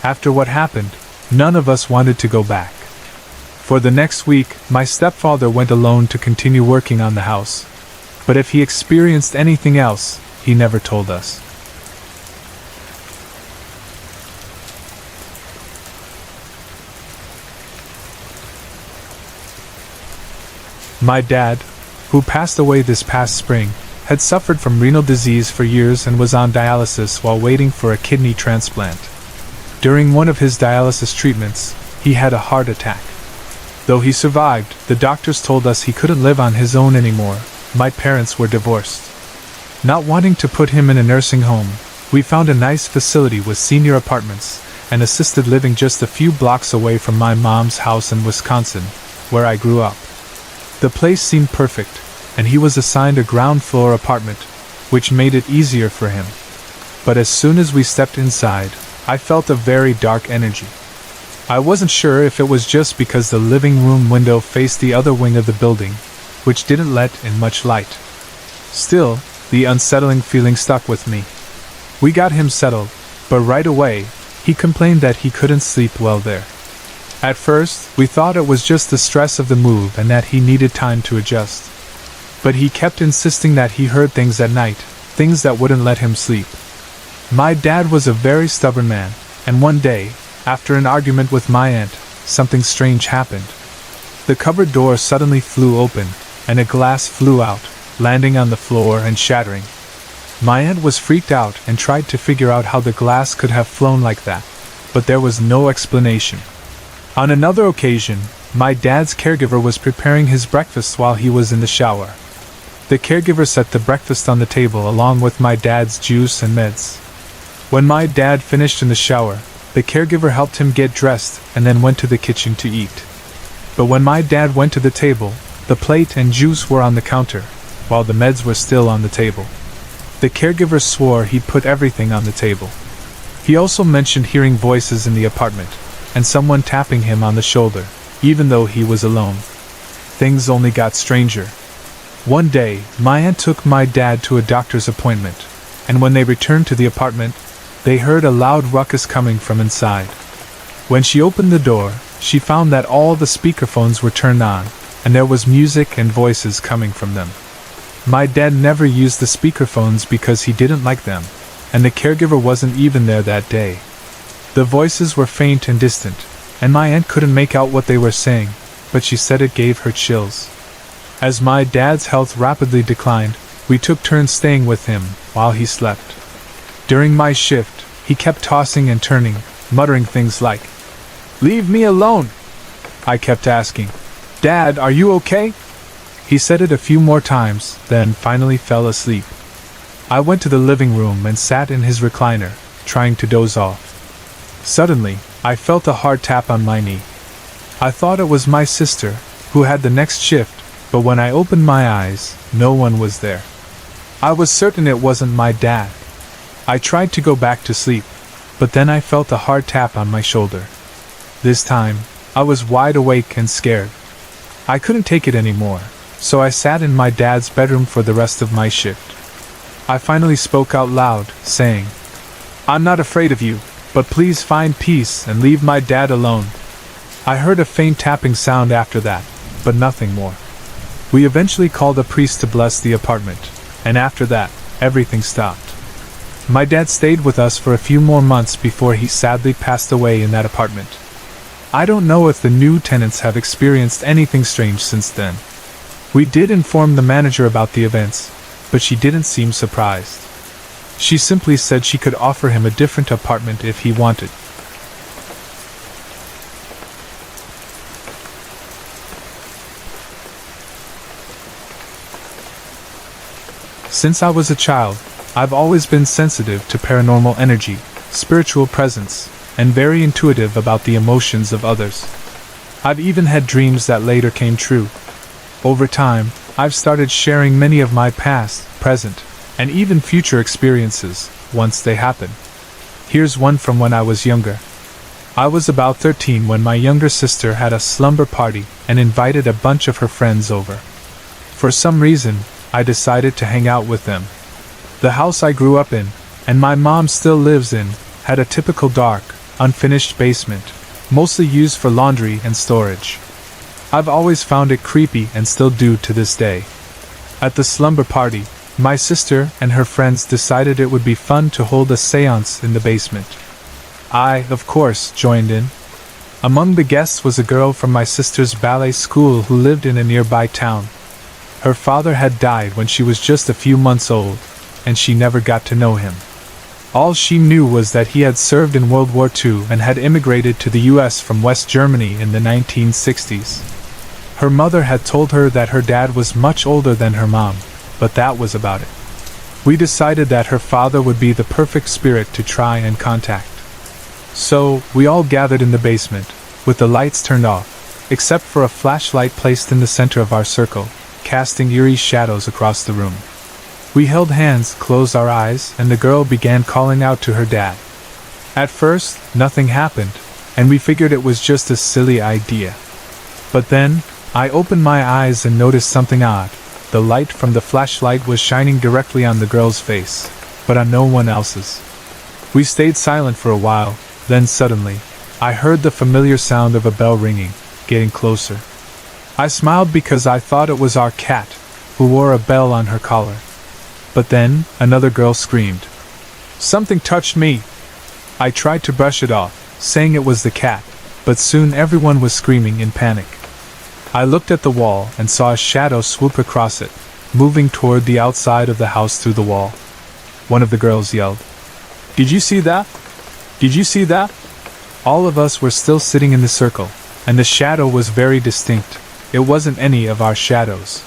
After what happened, none of us wanted to go back. For the next week, my stepfather went alone to continue working on the house. but if he experienced anything else, he never told us. My dad, who passed away this past spring, had suffered from renal disease for years and was on dialysis while waiting for a kidney transplant. During one of his dialysis treatments, he had a heart attack. Though he survived, the doctors told us he couldn't live on his own anymore. My parents were divorced. Not wanting to put him in a nursing home, we found a nice facility with senior apartments and assisted living just a few blocks away from my mom's house in Wisconsin, where I grew up. The place seemed perfect, and he was assigned a ground floor apartment, which made it easier for him. But as soon as we stepped inside, I felt a very dark energy. I wasn't sure if it was just because the living room window faced the other wing of the building, which didn't let in much light. Still, the unsettling feeling stuck with me. We got him settled, but right away, he complained that he couldn't sleep well there. At first, we thought it was just the stress of the move and that he needed time to adjust. But he kept insisting that he heard things at night, things that wouldn't let him sleep. My dad was a very stubborn man, and one day, after an argument with my aunt, something strange happened. The cupboard door suddenly flew open, and a glass flew out, landing on the floor and shattering. My aunt was freaked out and tried to figure out how the glass could have flown like that, but there was no explanation. On another occasion, my dad's caregiver was preparing his breakfast while he was in the shower. The caregiver set the breakfast on the table along with my dad's juice and meds. When my dad finished in the shower, the caregiver helped him get dressed and then went to the kitchen to eat. But when my dad went to the table, the plate and juice were on the counter, while the meds were still on the table. The caregiver swore he'd put everything on the table. He also mentioned hearing voices in the apartment, and someone tapping him on the shoulder, even though he was alone. Things only got stranger. One day, my aunt took my dad to a doctor's appointment, and when they returned to the apartment, they heard a loud ruckus coming from inside. When she opened the door, she found that all the speakerphones were turned on, and there was music and voices coming from them. My dad never used the speakerphones because he didn't like them, and the caregiver wasn't even there that day. The voices were faint and distant, and my aunt couldn't make out what they were saying, but she said it gave her chills. As my dad's health rapidly declined, we took turns staying with him while he slept. During my shift, he kept tossing and turning, muttering things like, "Leave me alone!" I kept asking, "Dad, are you okay?" He said it a few more times, then finally fell asleep. I went to the living room and sat in his recliner, trying to doze off. Suddenly, I felt a hard tap on my knee. I thought it was my sister, who had the next shift, but when I opened my eyes, no one was there. I was certain it wasn't my dad. I tried to go back to sleep, but then I felt a hard tap on my shoulder. This time, I was wide awake and scared. I couldn't take it anymore, so I sat in my dad's bedroom for the rest of my shift. I finally spoke out loud, saying, "I'm not afraid of you, but please find peace and leave my dad alone." I heard a faint tapping sound after that, but nothing more. We eventually called a priest to bless the apartment, and after that, everything stopped. My dad stayed with us for a few more months before he sadly passed away in that apartment. I don't know if the new tenants have experienced anything strange since then. We did inform the manager about the events, but she didn't seem surprised. She simply said she could offer him a different apartment if he wanted. Since I was a child, I've always been sensitive to paranormal energy, spiritual presence, and very intuitive about the emotions of others. I've even had dreams that later came true. Over time, I've started sharing many of my past, present, and even future experiences, once they happen. Here's one from when I was younger. I was about 13 when my younger sister had a slumber party and invited a bunch of her friends over. For some reason, I decided to hang out with them. The house I grew up in, and my mom still lives in, had a typical dark, unfinished basement, mostly used for laundry and storage. I've always found it creepy and still do to this day. At the slumber party, my sister and her friends decided it would be fun to hold a séance in the basement. I, of course, joined in. Among the guests was a girl from my sister's ballet school who lived in a nearby town. Her father had died when she was just a few months old, and she never got to know him. All she knew was that he had served in World War II and had immigrated to the US from West Germany in the 1960s. Her mother had told her that her dad was much older than her mom, but that was about it. We decided that her father would be the perfect spirit to try and contact. So, we all gathered in the basement, with the lights turned off, except for a flashlight placed in the center of our circle, casting eerie shadows across the room. We held hands, closed our eyes, and the girl began calling out to her dad. At first, nothing happened, and we figured it was just a silly idea. But then, I opened my eyes and noticed something odd. The light from the flashlight was shining directly on the girl's face, but on no one else's. We stayed silent for a while, then suddenly, I heard the familiar sound of a bell ringing, getting closer. I smiled because I thought it was our cat, who wore a bell on her collar. But then, another girl screamed. "Something touched me!" I tried to brush it off, saying it was the cat, but soon everyone was screaming in panic. I looked at the wall and saw a shadow swoop across it, moving toward the outside of the house through the wall. One of the girls yelled, "Did you see that? Did you see that?" All of us were still sitting in the circle, and the shadow was very distinct. It wasn't any of our shadows.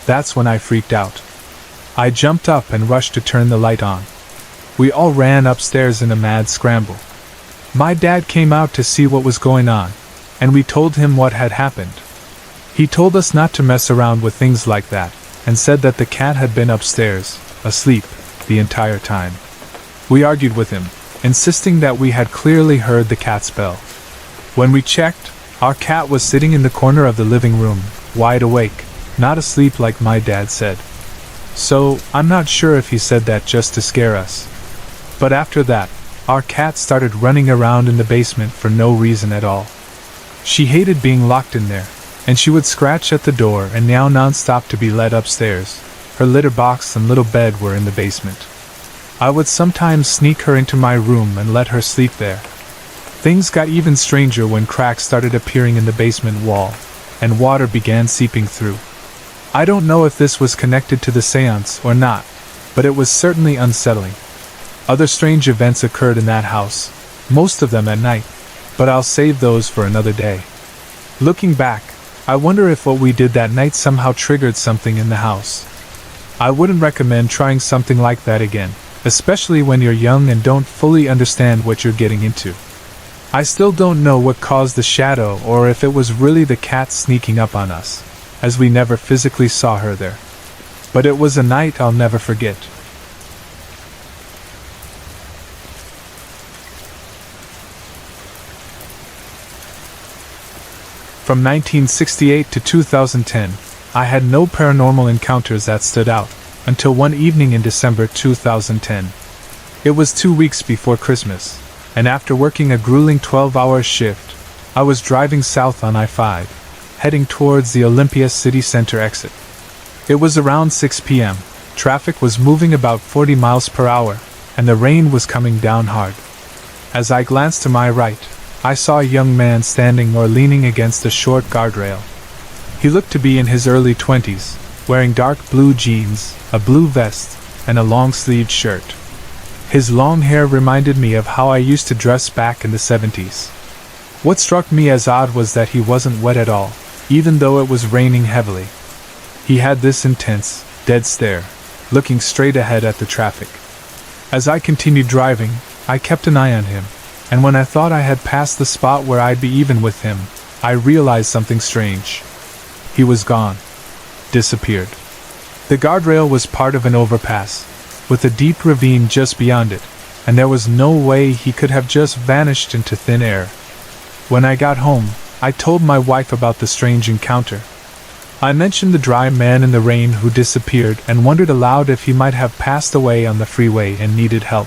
That's when I freaked out. I jumped up and rushed to turn the light on. We all ran upstairs in a mad scramble. My dad came out to see what was going on, and we told him what had happened. He told us not to mess around with things like that, and said that the cat had been upstairs, asleep, the entire time. We argued with him, insisting that we had clearly heard the cat's bell. When we checked, our cat was sitting in the corner of the living room, wide awake, not asleep like my dad said. So, I'm not sure if he said that just to scare us. But after that, our cat started running around in the basement for no reason at all. She hated being locked in there, and she would scratch at the door and meow non-stop to be led upstairs. Her litter box and little bed were in the basement. I would sometimes sneak her into my room and let her sleep there. Things got even stranger when cracks started appearing in the basement wall, and water began seeping through. I don't know if this was connected to the seance or not, but it was certainly unsettling. Other strange events occurred in that house, most of them at night, but I'll save those for another day. Looking back, I wonder if what we did that night somehow triggered something in the house. I wouldn't recommend trying something like that again, especially when you're young and don't fully understand what you're getting into. I still don't know what caused the shadow or if it was really the cat sneaking up on us, as we never physically saw her there. But it was a night I'll never forget. From 1968 to 2010, I had no paranormal encounters that stood out, until one evening in December 2010. It was 2 weeks before Christmas, and after working a grueling 12-hour shift, I was driving south on I-5, heading towards the Olympia City Center exit. It was around 6 p.m., traffic was moving about 40 miles per hour, and the rain was coming down hard. As I glanced to my right, I saw a young man standing or leaning against a short guardrail. He looked to be in his early 20s, wearing dark blue jeans, a blue vest, and a long-sleeved shirt. His long hair reminded me of how I used to dress back in the 70s. What struck me as odd was that he wasn't wet at all, even though it was raining heavily. He had this intense, dead stare, looking straight ahead at the traffic. As I continued driving, I kept an eye on him, and when I thought I had passed the spot where I'd be even with him, I realized something strange. He was gone. Disappeared. The guardrail was part of an overpass, with a deep ravine just beyond it, and there was no way he could have just vanished into thin air. When I got home, I told my wife about the strange encounter. I mentioned the dry man in the rain who disappeared and wondered aloud if he might have passed away on the freeway and needed help.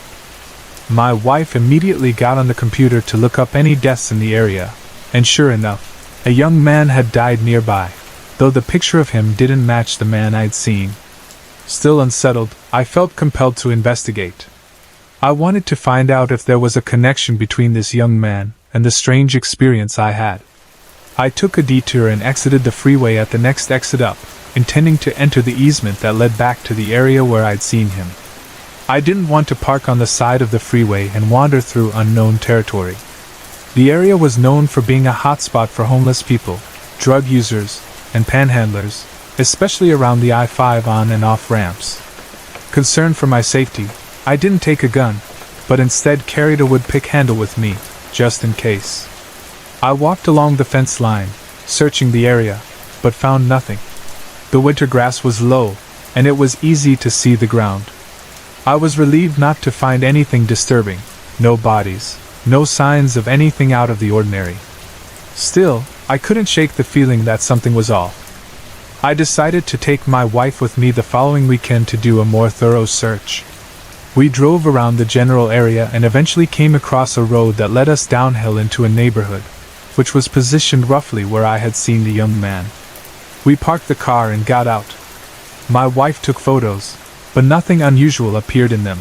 My wife immediately got on the computer to look up any deaths in the area, and sure enough, a young man had died nearby, though the picture of him didn't match the man I'd seen. Still unsettled, I felt compelled to investigate. I wanted to find out if there was a connection between this young man and the strange experience I had. I took a detour and exited the freeway at the next exit up, intending to enter the easement that led back to the area where I'd seen him. I didn't want to park on the side of the freeway and wander through unknown territory. The area was known for being a hotspot for homeless people, drug users, and panhandlers, especially around the I-5 on and off ramps. Concerned for my safety, I didn't take a gun, but instead carried a wood-pick handle with me, just in case. I walked along the fence line, searching the area, but found nothing. The winter grass was low, and it was easy to see the ground. I was relieved not to find anything disturbing, no bodies, no signs of anything out of the ordinary. Still, I couldn't shake the feeling that something was off. I decided to take my wife with me the following weekend to do a more thorough search. We drove around the general area and eventually came across a road that led us downhill into a neighborhood, which was positioned roughly where I had seen the young man. We parked the car and got out. My wife took photos, but nothing unusual appeared in them.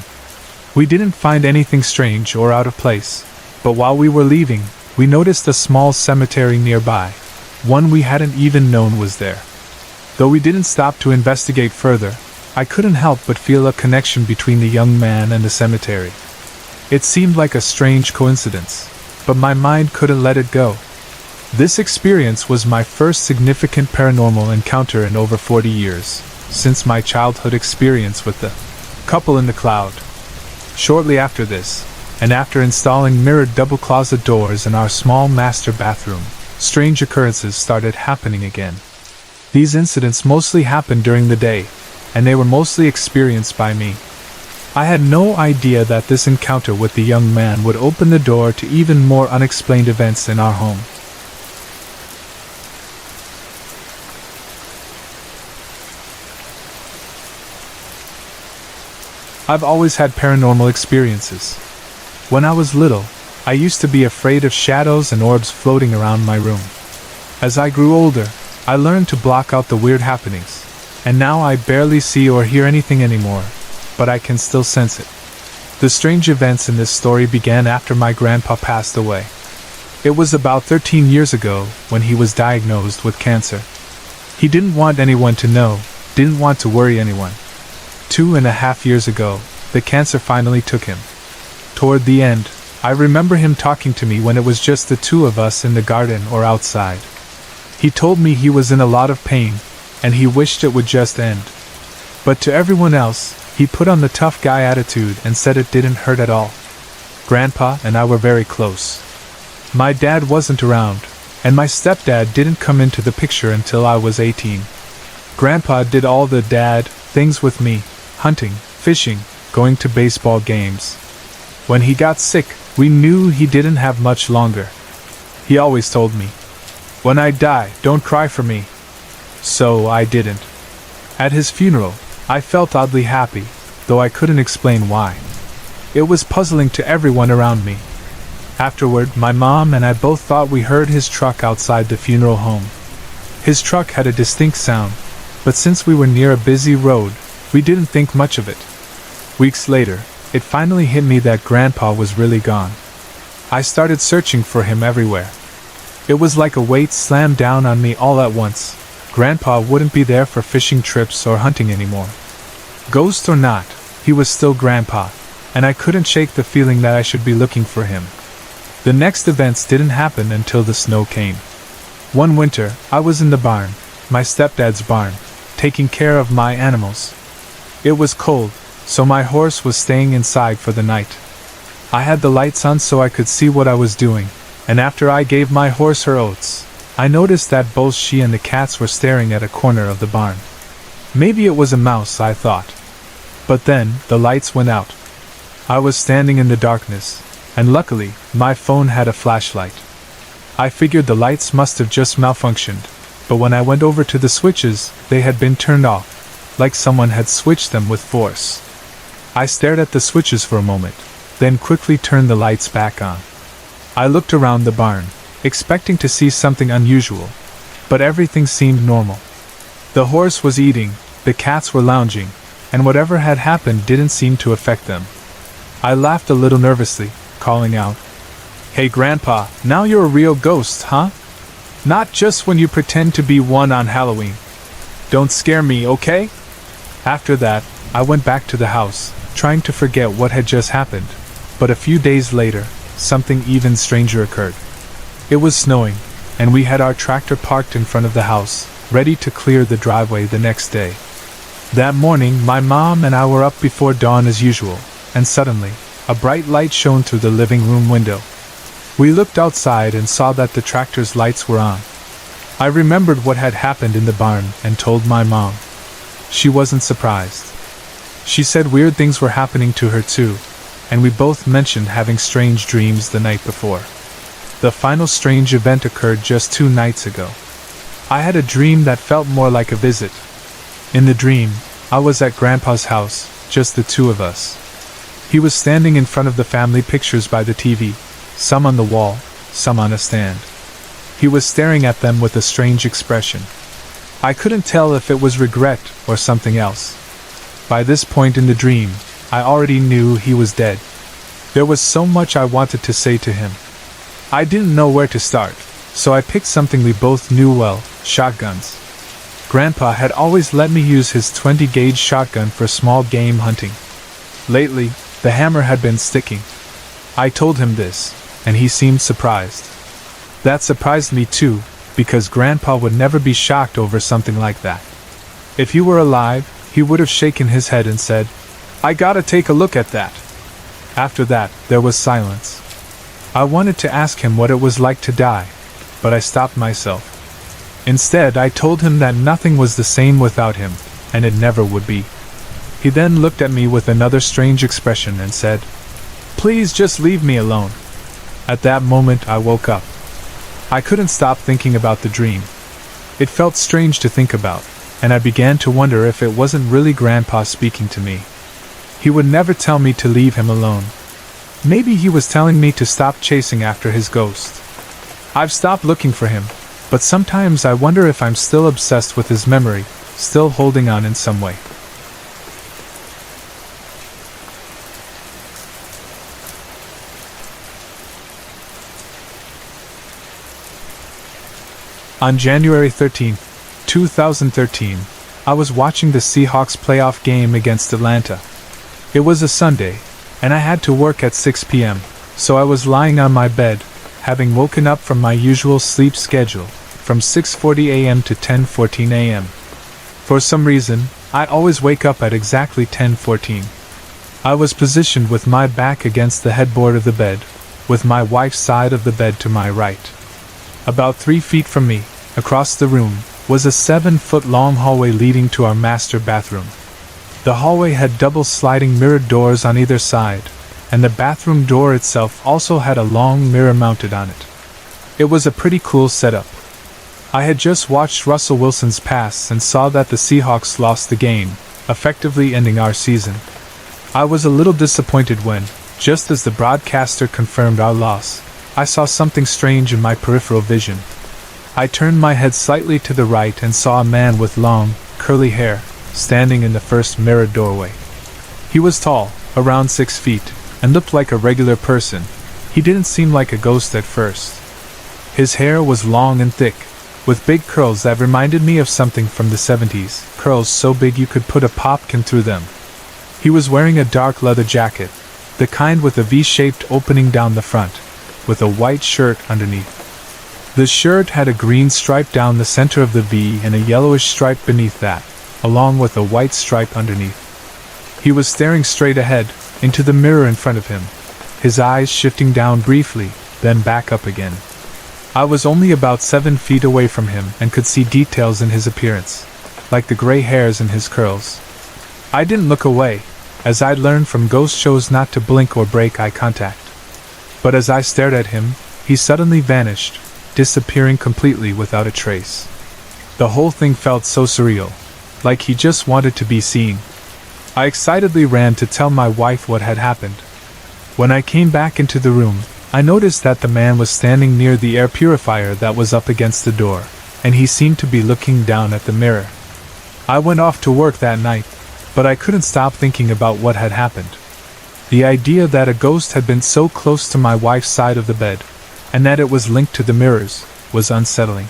We didn't find anything strange or out of place, but while we were leaving, we noticed a small cemetery nearby, one we hadn't even known was there. Though we didn't stop to investigate further, I couldn't help but feel a connection between the young man and the cemetery. It seemed like a strange coincidence, but my mind couldn't let it go. This experience was my first significant paranormal encounter in over 40 years, since my childhood experience with the couple in the cloud. Shortly after this, and after installing mirrored double closet doors in our small master bathroom, strange occurrences started happening again. These incidents mostly happened during the day, and they were mostly experienced by me. I had no idea that this encounter with the young man would open the door to even more unexplained events in our home. I've always had paranormal experiences. When I was little, I used to be afraid of shadows and orbs floating around my room. As I grew older, I learned to block out the weird happenings, and now I barely see or hear anything anymore, but I can still sense it. The strange events in this story began after my grandpa passed away. It was about 13 years ago when he was diagnosed with cancer. He didn't want anyone to know, didn't want to worry anyone. 2.5 years ago, the cancer finally took him. Toward the end, I remember him talking to me when it was just the two of us in the garden or outside. He told me he was in a lot of pain, and he wished it would just end. But to everyone else, he put on the tough guy attitude and said it didn't hurt at all. Grandpa and I were very close. My dad wasn't around, and my stepdad didn't come into the picture until I was 18. Grandpa did all the dad things with me, hunting, fishing, going to baseball games. When he got sick, we knew he didn't have much longer. He always told me, "When I die, don't cry for me." So I didn't. At his funeral, I felt oddly happy, though I couldn't explain why. It was puzzling to everyone around me. Afterward, my mom and I both thought we heard his truck outside the funeral home. His truck had a distinct sound, but since we were near a busy road, we didn't think much of it. Weeks later, it finally hit me that Grandpa was really gone. I started searching for him everywhere. It was like a weight slammed down on me all at once. Grandpa wouldn't be there for fishing trips or hunting anymore. Ghost or not, he was still Grandpa, and I couldn't shake the feeling that I should be looking for him. The next events didn't happen until the snow came. One winter, I was in the barn, my stepdad's barn, taking care of my animals. It was cold, so my horse was staying inside for the night. I had the lights on so I could see what I was doing, and after I gave my horse her oats, I noticed that both she and the cats were staring at a corner of the barn. Maybe it was a mouse, I thought. But then, the lights went out. I was standing in the darkness, and luckily, my phone had a flashlight. I figured the lights must have just malfunctioned, but when I went over to the switches, they had been turned off, like someone had switched them with force. I stared at the switches for a moment, then quickly turned the lights back on. I looked around the barn, expecting to see something unusual, but everything seemed normal. The horse was eating, the cats were lounging, and whatever had happened didn't seem to affect them. I laughed a little nervously, calling out, "Hey Grandpa, now you're a real ghost, huh? Not just when you pretend to be one on Halloween. Don't scare me, okay?" After that, I went back to the house, trying to forget what had just happened. But a few days later, something even stranger occurred. It was snowing, and we had our tractor parked in front of the house, ready to clear the driveway the next day. That morning, my mom and I were up before dawn as usual, and suddenly, a bright light shone through the living room window. We looked outside and saw that the tractor's lights were on. I remembered what had happened in the barn and told my mom. She wasn't surprised. She said weird things were happening to her too, and we both mentioned having strange dreams the night before. The final strange event occurred just 2 nights ago. I had a dream that felt more like a visit. In the dream, I was at Grandpa's house, just the two of us. He was standing in front of the family pictures by the TV, some on the wall, some on a stand. He was staring at them with a strange expression. I couldn't tell if it was regret or something else. By this point in the dream, I already knew he was dead. There was so much I wanted to say to him. I didn't know where to start, so I picked something we both knew well: shotguns. Grandpa had always let me use his 20-gauge shotgun for small game hunting. Lately, the hammer had been sticking. I told him this, and he seemed surprised. That surprised me too, because Grandpa would never be shocked over something like that. If he were alive, he would have shaken his head and said, "I gotta take a look at that." After that, there was silence. I wanted to ask him what it was like to die, but I stopped myself. Instead, I told him that nothing was the same without him, and it never would be. He then looked at me with another strange expression and said, "Please just leave me alone." At that moment, I woke up. I couldn't stop thinking about the dream. It felt strange to think about, and I began to wonder if it wasn't really Grandpa speaking to me. He would never tell me to leave him alone. Maybe he was telling me to stop chasing after his ghost. I've stopped looking for him, but sometimes I wonder if I'm still obsessed with his memory, still holding on in some way. On January 13, 2013, I was watching the Seahawks playoff game against Atlanta. It was a Sunday, and I had to work at 6 p.m., so I was lying on my bed, having woken up from my usual sleep schedule, from 6:40 a.m. to 10:14 a.m. For some reason, I always wake up at exactly 10:14. I was positioned with my back against the headboard of the bed, with my wife's side of the bed to my right. About 3 feet from me, across the room, was a 7-foot-long hallway leading to our master bathroom. The hallway had double sliding mirrored doors on either side, and the bathroom door itself also had a long mirror mounted on it. It was a pretty cool setup. I had just watched Russell Wilson's pass and saw that the Seahawks lost the game, effectively ending our season. I was a little disappointed when, just as the broadcaster confirmed our loss, I saw something strange in my peripheral vision. I turned my head slightly to the right and saw a man with long, curly hair, standing in the first mirrored doorway. He was tall, around 6 feet, and looked like a regular person. He didn't seem like a ghost at first. His hair was long and thick, with big curls that reminded me of something from the 70s, curls so big you could put a popkin through them. He was wearing a dark leather jacket, the kind with a V-shaped opening down the front, with a white shirt underneath. The shirt had a green stripe down the center of the V and a yellowish stripe beneath that, along with a white stripe underneath. He was staring straight ahead, into the mirror in front of him, his eyes shifting down briefly, then back up again. I was only about 7 feet away from him and could see details in his appearance, like the gray hairs in his curls. I didn't look away, as I'd learned from ghost shows not to blink or break eye contact. But as I stared at him, he suddenly vanished, disappearing completely without a trace. The whole thing felt so surreal, like he just wanted to be seen. I excitedly ran to tell my wife what had happened. When I came back into the room, I noticed that the man was standing near the air purifier that was up against the door, and he seemed to be looking down at the mirror. I went off to work that night, but I couldn't stop thinking about what had happened. The idea that a ghost had been so close to my wife's side of the bed, and that it was linked to the mirrors, was unsettling.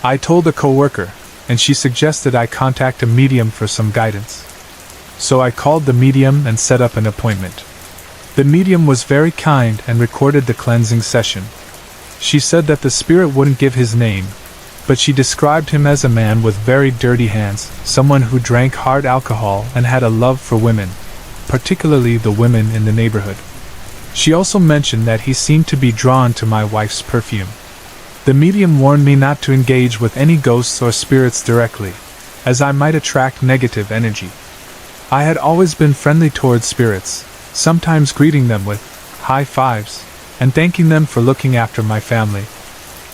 I told a coworker, and she suggested I contact a medium for some guidance. So I called the medium and set up an appointment. The medium was very kind and recorded the cleansing session. She said that the spirit wouldn't give his name, but she described him as a man with very dirty hands, someone who drank hard alcohol and had a love for women, particularly the women in the neighborhood. She also mentioned that he seemed to be drawn to my wife's perfume. The medium warned me not to engage with any ghosts or spirits directly, as I might attract negative energy. I had always been friendly towards spirits, sometimes greeting them with high fives and thanking them for looking after my family.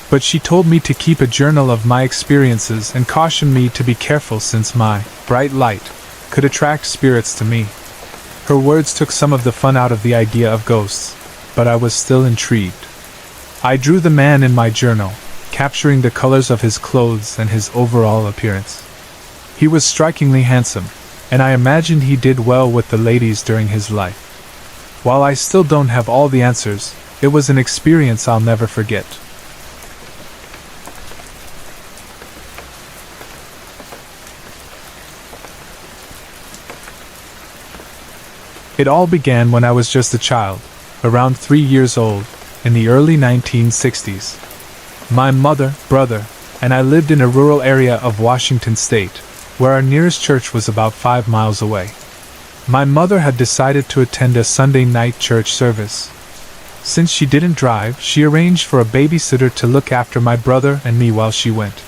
But she told me to keep a journal of my experiences and cautioned me to be careful since my bright light could attract spirits to me. Her words took some of the fun out of the idea of ghosts, but I was still intrigued. I drew the man in my journal, capturing the colors of his clothes and his overall appearance. He was strikingly handsome, and I imagined he did well with the ladies during his life. While I still don't have all the answers, it was an experience I'll never forget. It all began when I was just a child, around 3 years old, in the early 1960s. My mother, brother, and I lived in a rural area of Washington state, where our nearest church was about 5 miles away. My mother had decided to attend a Sunday night church service. Since she didn't drive, she arranged for a babysitter to look after my brother and me while she went.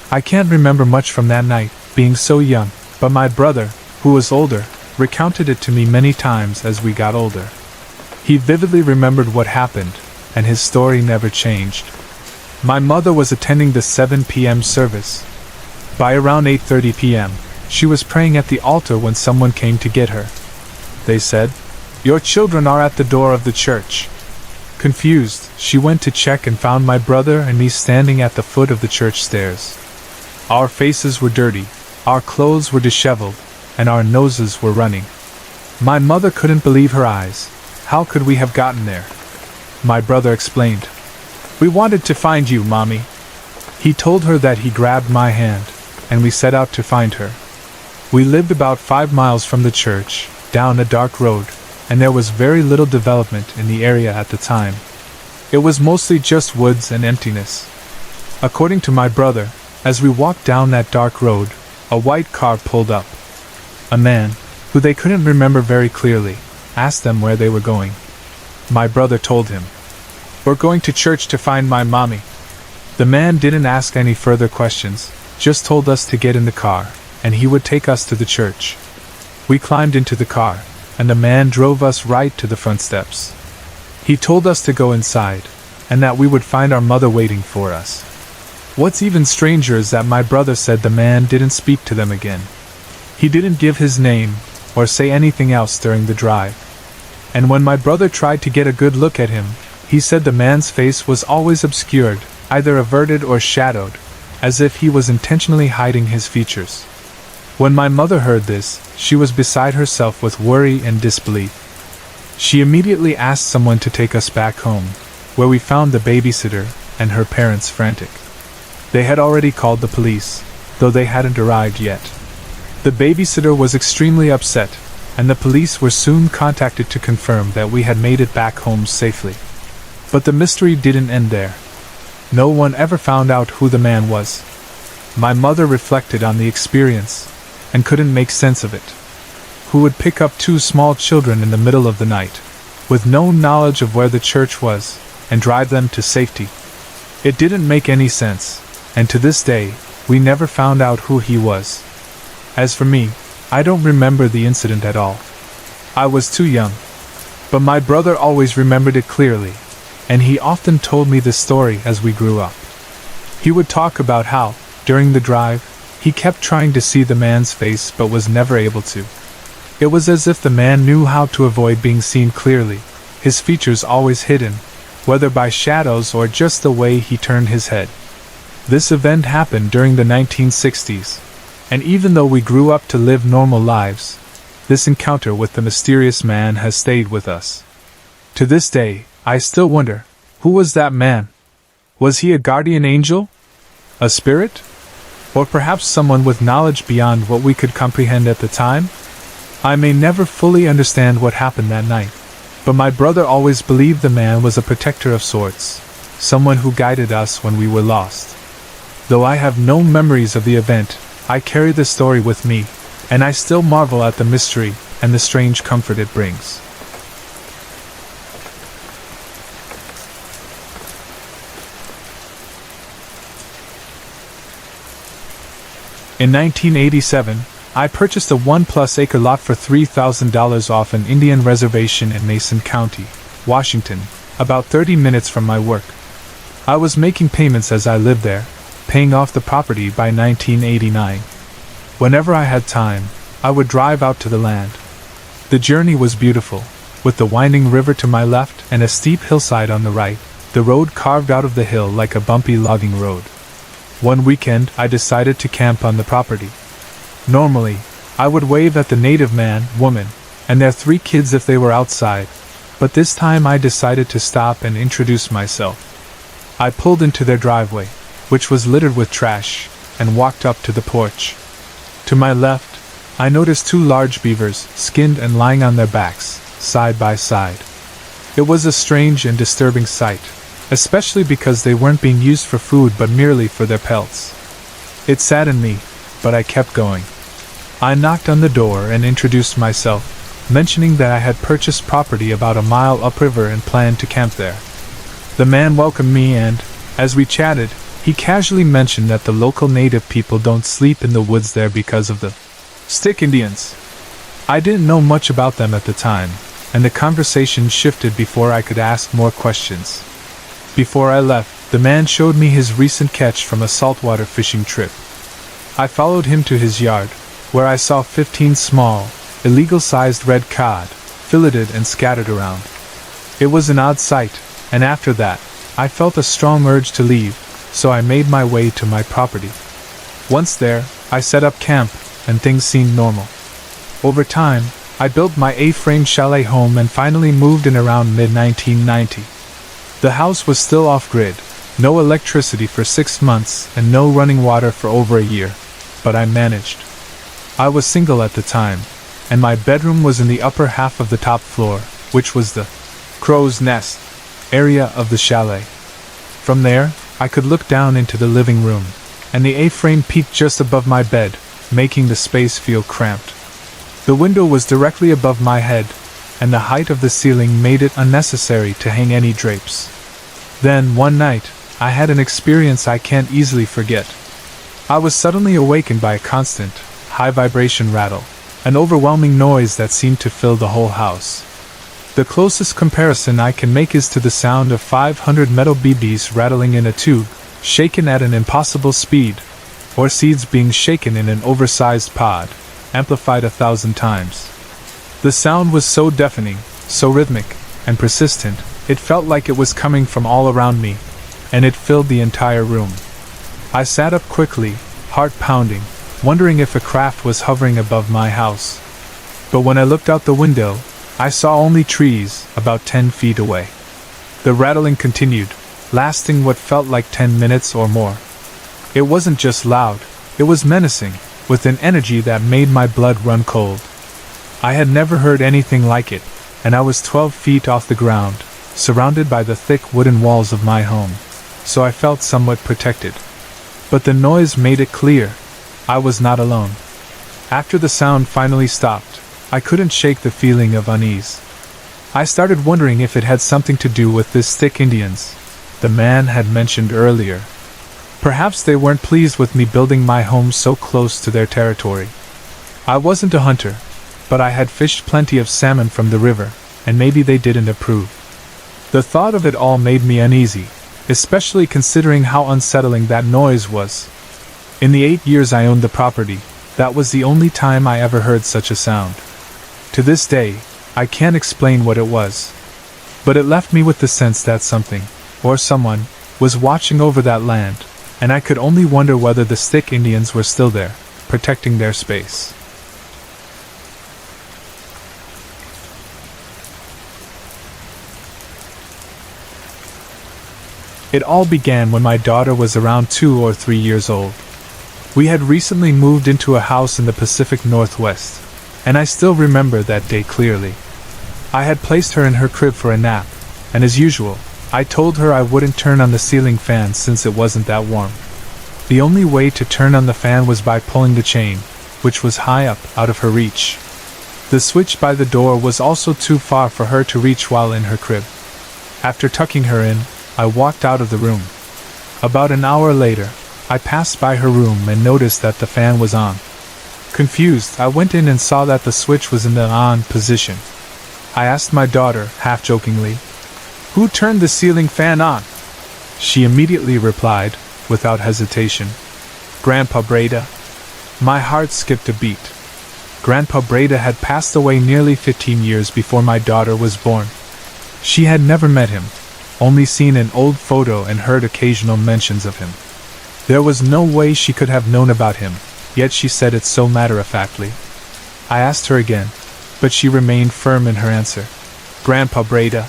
I can't remember much from that night, being so young, but my brother, who was older, recounted it to me many times as we got older. He vividly remembered what happened, and his story never changed. My mother was attending the 7 p.m. service. By around 8:30 p.m., she was praying at the altar when someone came to get her. They said, "Your children are at the door of the church." Confused, she went to check and found my brother and me standing at the foot of the church stairs. Our faces were dirty, our clothes were disheveled, and our noses were running. My mother couldn't believe her eyes. How could we have gotten there? My brother explained. "We wanted to find you, Mommy." He told her that he grabbed my hand, and we set out to find her. We lived about 5 miles from the church, down a dark road, and there was very little development in the area at the time. It was mostly just woods and emptiness. According to my brother, as we walked down that dark road, a white car pulled up. A man, who they couldn't remember very clearly, asked them where they were going. My brother told him, "We're going to church to find my mommy." The man didn't ask any further questions, just told us to get in the car, and he would take us to the church. We climbed into the car, and the man drove us right to the front steps. He told us to go inside, and that we would find our mother waiting for us. What's even stranger is that my brother said the man didn't speak to them again. He didn't give his name, or say anything else during the drive. And when my brother tried to get a good look at him, he said the man's face was always obscured, either averted or shadowed, as if he was intentionally hiding his features. When my mother heard this, she was beside herself with worry and disbelief. She immediately asked someone to take us back home, where we found the babysitter and her parents frantic. They had already called the police, though they hadn't arrived yet. The babysitter was extremely upset, and the police were soon contacted to confirm that we had made it back home safely. But the mystery didn't end there. No one ever found out who the man was. My mother reflected on the experience, and couldn't make sense of it. Who would pick up 2 small children in the middle of the night, with no knowledge of where the church was, and drive them to safety? It didn't make any sense, and to this day, we never found out who he was. As for me, I don't remember the incident at all. I was too young. But my brother always remembered it clearly, and he often told me the story as we grew up. He would talk about how, during the drive, he kept trying to see the man's face but was never able to. It was as if the man knew how to avoid being seen clearly, his features always hidden, whether by shadows or just the way he turned his head. This event happened during the 1960s. And even though we grew up to live normal lives, this encounter with the mysterious man has stayed with us. To this day, I still wonder, who was that man? Was he a guardian angel? A spirit? Or perhaps someone with knowledge beyond what we could comprehend at the time? I may never fully understand what happened that night, but my brother always believed the man was a protector of sorts, someone who guided us when we were lost. Though I have no memories of the event, I carry the story with me, and I still marvel at the mystery and the strange comfort it brings. In 1987, I purchased a 1-plus-acre lot for $3,000 off an Indian reservation in Mason County, Washington, about 30 minutes from my work. I was making payments as I lived there, paying off the property by 1989. Whenever I had time, I would drive out to the land. The journey was beautiful, with the winding river to my left and a steep hillside on the right, the road carved out of the hill like a bumpy logging road. One weekend, I decided to camp on the property. Normally, I would wave at the native man, woman, and their 3 kids if they were outside, but this time I decided to stop and introduce myself. I pulled into their driveway, which was littered with trash, and walked up to the porch. To my left, I noticed 2 large beavers, skinned and lying on their backs, side by side. It was a strange and disturbing sight, especially because they weren't being used for food but merely for their pelts. It saddened me, but I kept going. I knocked on the door and introduced myself, mentioning that I had purchased property about a mile upriver and planned to camp there. The man welcomed me and, as we chatted, he casually mentioned that the local native people don't sleep in the woods there because of the stick Indians. I didn't know much about them at the time, and the conversation shifted before I could ask more questions. Before I left, the man showed me his recent catch from a saltwater fishing trip. I followed him to his yard, where I saw 15 small, illegal-sized red cod, filleted and scattered around. It was an odd sight, and after that, I felt a strong urge to leave, so I made my way to my property. Once there, I set up camp, and things seemed normal. Over time, I built my A-frame chalet home and finally moved in around mid-1990. The house was still off-grid, no electricity for 6 months and no running water for over a year, but I managed. I was single at the time, and my bedroom was in the upper half of the top floor, which was the crow's nest area of the chalet. From there, I could look down into the living room, and the A-frame peaked just above my bed, making the space feel cramped. The window was directly above my head, and the height of the ceiling made it unnecessary to hang any drapes. Then, one night, I had an experience I can't easily forget. I was suddenly awakened by a constant, high-vibration rattle, an overwhelming noise that seemed to fill the whole house. The closest comparison I can make is to the sound of 500 metal BBs rattling in a tube, shaken at an impossible speed, or seeds being shaken in an oversized pod, amplified 1,000 times. The sound was so deafening, so rhythmic, and persistent, it felt like it was coming from all around me, and it filled the entire room. I sat up quickly, heart pounding, wondering if a craft was hovering above my house. But when I looked out the window, I saw only trees, about 10 feet away. The rattling continued, lasting what felt like 10 minutes or more. It wasn't just loud, it was menacing, with an energy that made my blood run cold. I had never heard anything like it, and I was 12 feet off the ground, surrounded by the thick wooden walls of my home, so I felt somewhat protected. But the noise made it clear, I was not alone. After the sound finally stopped, I couldn't shake the feeling of unease. I started wondering if it had something to do with the stick Indians the man had mentioned earlier. Perhaps they weren't pleased with me building my home so close to their territory. I wasn't a hunter, but I had fished plenty of salmon from the river, and maybe they didn't approve. The thought of it all made me uneasy, especially considering how unsettling that noise was. In the 8 years I owned the property, that was the only time I ever heard such a sound. To this day, I can't explain what it was, but it left me with the sense that something, or someone, was watching over that land, and I could only wonder whether the stick Indians were still there, protecting their space. It all began when my daughter was around 2 or 3 years old. We had recently moved into a house in the Pacific Northwest, and I still remember that day clearly. I had placed her in her crib for a nap, and as usual, I told her I wouldn't turn on the ceiling fan since it wasn't that warm. The only way to turn on the fan was by pulling the chain, which was high up, out of her reach. The switch by the door was also too far for her to reach while in her crib. After tucking her in, I walked out of the room. About an hour later, I passed by her room and noticed that the fan was on. Confused, I went in and saw that the switch was in the on position. I asked my daughter, half-jokingly, "Who turned the ceiling fan on?" She immediately replied, without hesitation, "Grandpa Breda." My heart skipped a beat. Grandpa Breda had passed away nearly 15 years before my daughter was born. She had never met him, only seen an old photo and heard occasional mentions of him. There was no way she could have known about him, yet she said it so matter-of-factly. I asked her again, but she remained firm in her answer, "Grandpa Breda."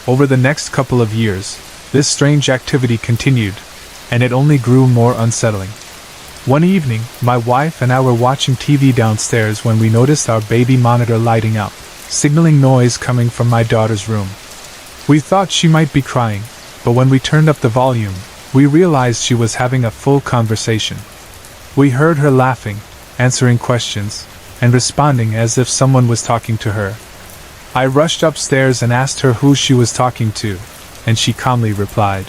Over the next couple of years, this strange activity continued, and it only grew more unsettling. One evening, my wife and I were watching TV downstairs when we noticed our baby monitor lighting up, signaling noise coming from my daughter's room. We thought she might be crying, but when we turned up the volume, we realized she was having a full conversation. We heard her laughing, answering questions, and responding as if someone was talking to her. I rushed upstairs and asked her who she was talking to, and she calmly replied,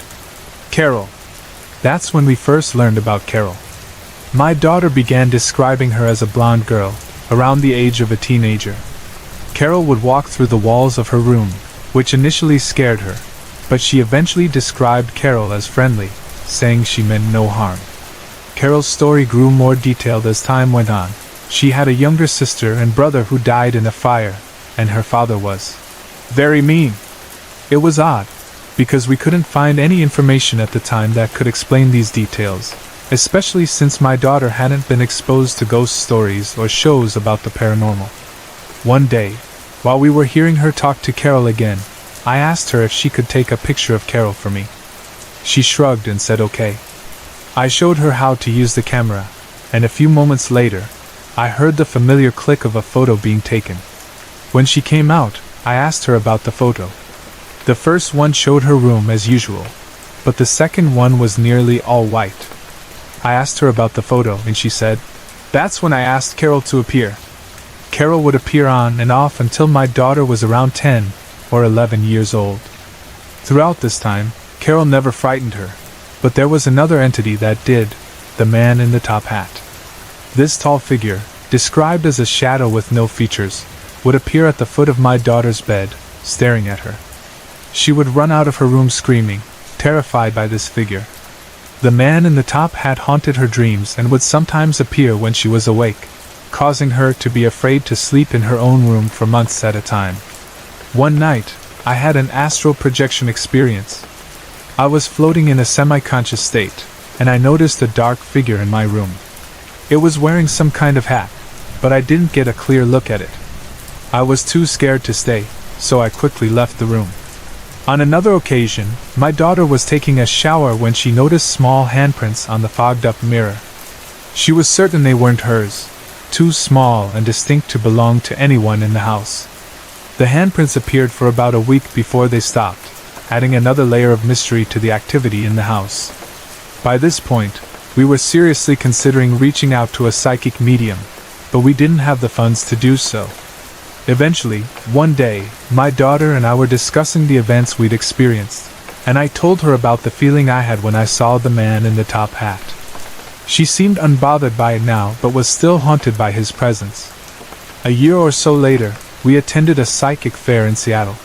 "Carol." That's when we first learned about Carol. My daughter began describing her as a blonde girl, around the age of a teenager. Carol would walk through the walls of her room, which initially scared her, but she eventually described Carol as friendly, saying she meant no harm. Carol's story grew more detailed as time went on. She had a younger sister and brother who died in a fire, and her father was very mean. It was odd, because we couldn't find any information at the time that could explain these details, especially since my daughter hadn't been exposed to ghost stories or shows about the paranormal. One day, while we were hearing her talk to Carol again, I asked her if she could take a picture of Carol for me. She shrugged and said okay. I showed her how to use the camera, and a few moments later, I heard the familiar click of a photo being taken. When she came out, I asked her about the photo. The first one showed her room as usual, but the second one was nearly all white. I asked her about the photo, and she said, "That's when I asked Carol to appear." Carol would appear on and off until my daughter was around 10 or 11 years old. Throughout this time, Carol never frightened her, but there was another entity that did, the man in the top hat. This tall figure, described as a shadow with no features, would appear at the foot of my daughter's bed, staring at her. She would run out of her room screaming, terrified by this figure. The man in the top hat haunted her dreams and would sometimes appear when she was awake, causing her to be afraid to sleep in her own room for months at a time. One night, I had an astral projection experience. I was floating in a semi-conscious state, and I noticed a dark figure in my room. It was wearing some kind of hat, but I didn't get a clear look at it. I was too scared to stay, so I quickly left the room. On another occasion, my daughter was taking a shower when she noticed small handprints on the fogged-up mirror. She was certain they weren't hers, too small and distinct to belong to anyone in the house. The handprints appeared for about a week before they stopped, adding another layer of mystery to the activity in the house. By this point, we were seriously considering reaching out to a psychic medium, but we didn't have the funds to do so. Eventually, one day, my daughter and I were discussing the events we'd experienced, and I told her about the feeling I had when I saw the man in the top hat. She seemed unbothered by it now, but was still haunted by his presence. A year or so later, we attended a psychic fair in Seattle.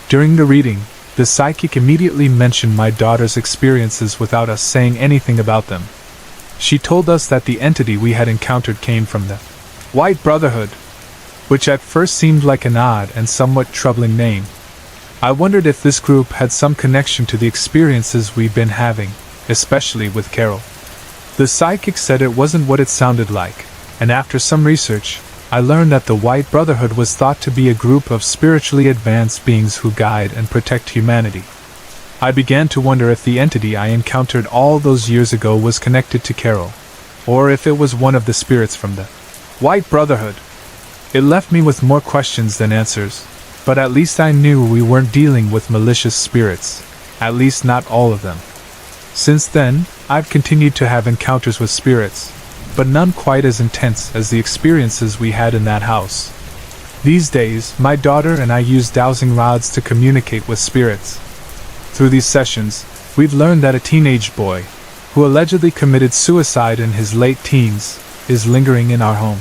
During the reading, the psychic immediately mentioned my daughter's experiences without us saying anything about them. She told us that the entity we had encountered came from the White Brotherhood, which at first seemed like an odd and somewhat troubling name. I wondered if this group had some connection to the experiences we'd been having, especially with Carol. The psychic said it wasn't what it sounded like, and after some research, I learned that the White Brotherhood was thought to be a group of spiritually advanced beings who guide and protect humanity. I began to wonder if the entity I encountered all those years ago was connected to Carol, or if it was one of the spirits from the White Brotherhood. It left me with more questions than answers, but at least I knew we weren't dealing with malicious spirits, at least not all of them. Since then, I've continued to have encounters with spirits, but none quite as intense as the experiences we had in that house. These days, my daughter and I use dowsing rods to communicate with spirits. Through these sessions, we've learned that a teenage boy, who allegedly committed suicide in his late teens, is lingering in our home.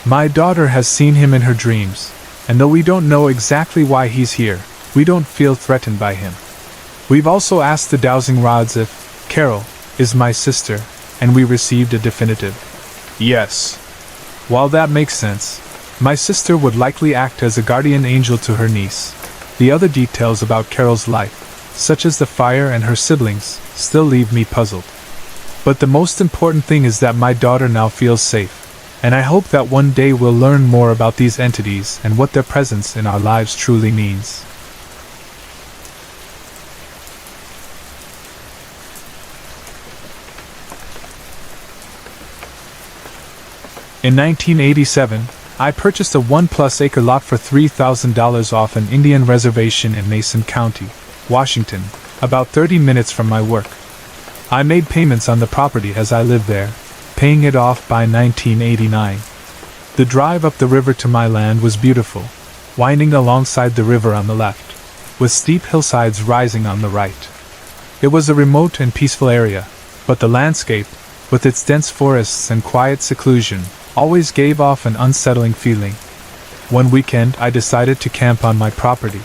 My daughter has seen him in her dreams, and though we don't know exactly why he's here, we don't feel threatened by him. We've also asked the dowsing rods if Carol is my sister, and we received a definitive yes. While that makes sense, my sister would likely act as a guardian angel to her niece. The other details about Carol's life, such as the fire and her siblings, still leave me puzzled. But the most important thing is that my daughter now feels safe, and I hope that one day we'll learn more about these entities and what their presence in our lives truly means. In 1987, I purchased a 1+ acre lot for $3,000 off an Indian reservation in Mason County, Washington, about 30 minutes from my work. I made payments on the property as I lived there, paying it off by 1989. The drive up the river to my land was beautiful, winding alongside the river on the left, with steep hillsides rising on the right. It was a remote and peaceful area, but the landscape, with its dense forests and quiet seclusion, always gave off an unsettling feeling. One weekend I decided to camp on my property.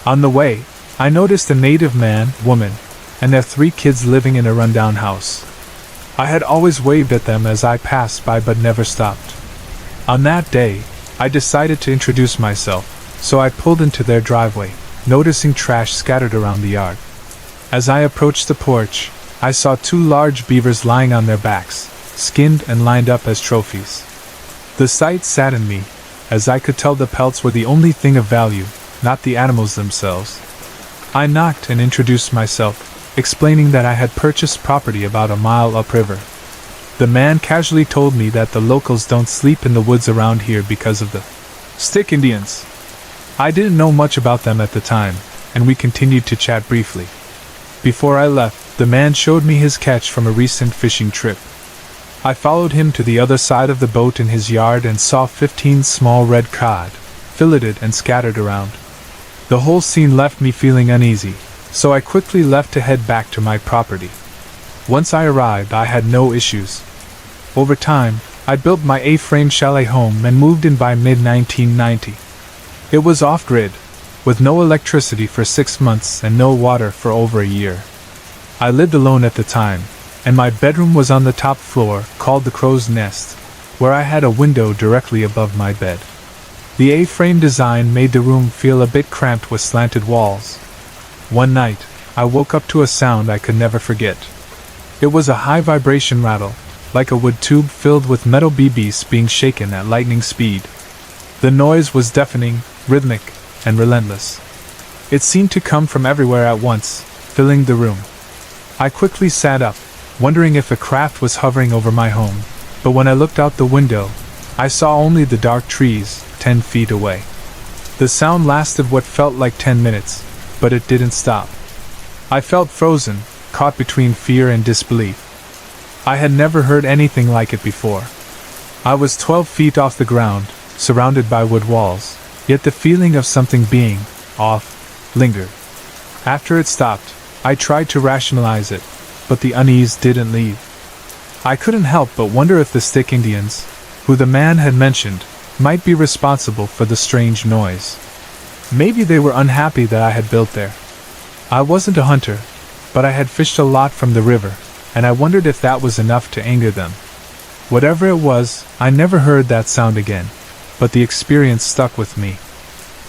On the way, I noticed a native man, woman, and their 3 kids living in a rundown house. I had always waved at them as I passed by but never stopped. On that day, I decided to introduce myself, so I pulled into their driveway, noticing trash scattered around the yard. As I approached the porch, I saw 2 large beavers lying on their backs, skinned and lined up as trophies. The sight saddened me, as I could tell the pelts were the only thing of value, not the animals themselves. I knocked and introduced myself, explaining that I had purchased property about a mile upriver. The man casually told me that the locals don't sleep in the woods around here because of the stick Indians. I didn't know much about them at the time, and we continued to chat briefly. Before I left, the man showed me his catch from a recent fishing trip. I followed him to the other side of the boat in his yard and saw 15 small red cod, filleted and scattered around. The whole scene left me feeling uneasy, so I quickly left to head back to my property. Once I arrived, I had no issues. Over time, I built my A-frame chalet home and moved in by mid-1990. It was off-grid, with no electricity for 6 months and no water for over a year. I lived alone at the time, and my bedroom was on the top floor, called the Crow's Nest, where I had a window directly above my bed. The A-frame design made the room feel a bit cramped with slanted walls. One night, I woke up to a sound I could never forget. It was a high vibration rattle, like a wood tube filled with metal BBs being shaken at lightning speed. The noise was deafening, rhythmic, and relentless. It seemed to come from everywhere at once, filling the room. I quickly sat up, wondering if a craft was hovering over my home, but when I looked out the window, I saw only the dark trees, 10 feet away. The sound lasted what felt like 10 minutes, but it didn't stop. I felt frozen, caught between fear and disbelief. I had never heard anything like it before. I was 12 feet off the ground, surrounded by wood walls, yet the feeling of something being off lingered. After it stopped, I tried to rationalize it, but the unease didn't leave. I couldn't help but wonder if the stick Indians, who the man had mentioned, might be responsible for the strange noise. Maybe they were unhappy that I had built there. I wasn't a hunter, but I had fished a lot from the river, and I wondered if that was enough to anger them. Whatever it was, I never heard that sound again, but the experience stuck with me.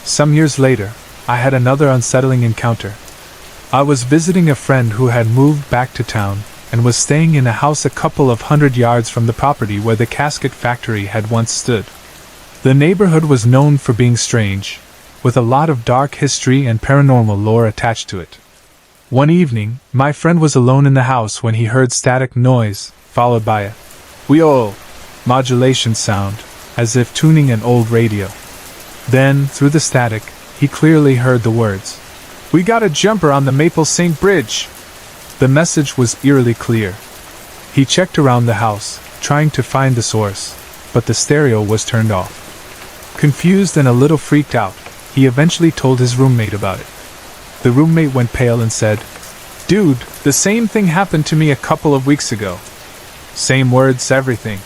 Some years later, I had another unsettling encounter. I was visiting a friend who had moved back to town, and was staying in a house a couple of 100 yards from the property where the casket factory had once stood. The neighborhood was known for being strange, with a lot of dark history and paranormal lore attached to it. One evening, my friend was alone in the house when he heard static noise, followed by a wheel modulation sound, as if tuning an old radio. Then, through the static, he clearly heard the words, "We got a jumper on the Maple St. Bridge." The message was eerily clear. He checked around the house, trying to find the source, but the stereo was turned off. Confused and a little freaked out, he eventually told his roommate about it. The roommate went pale and said, "Dude, the same thing happened to me a couple of weeks ago. Same words, everything."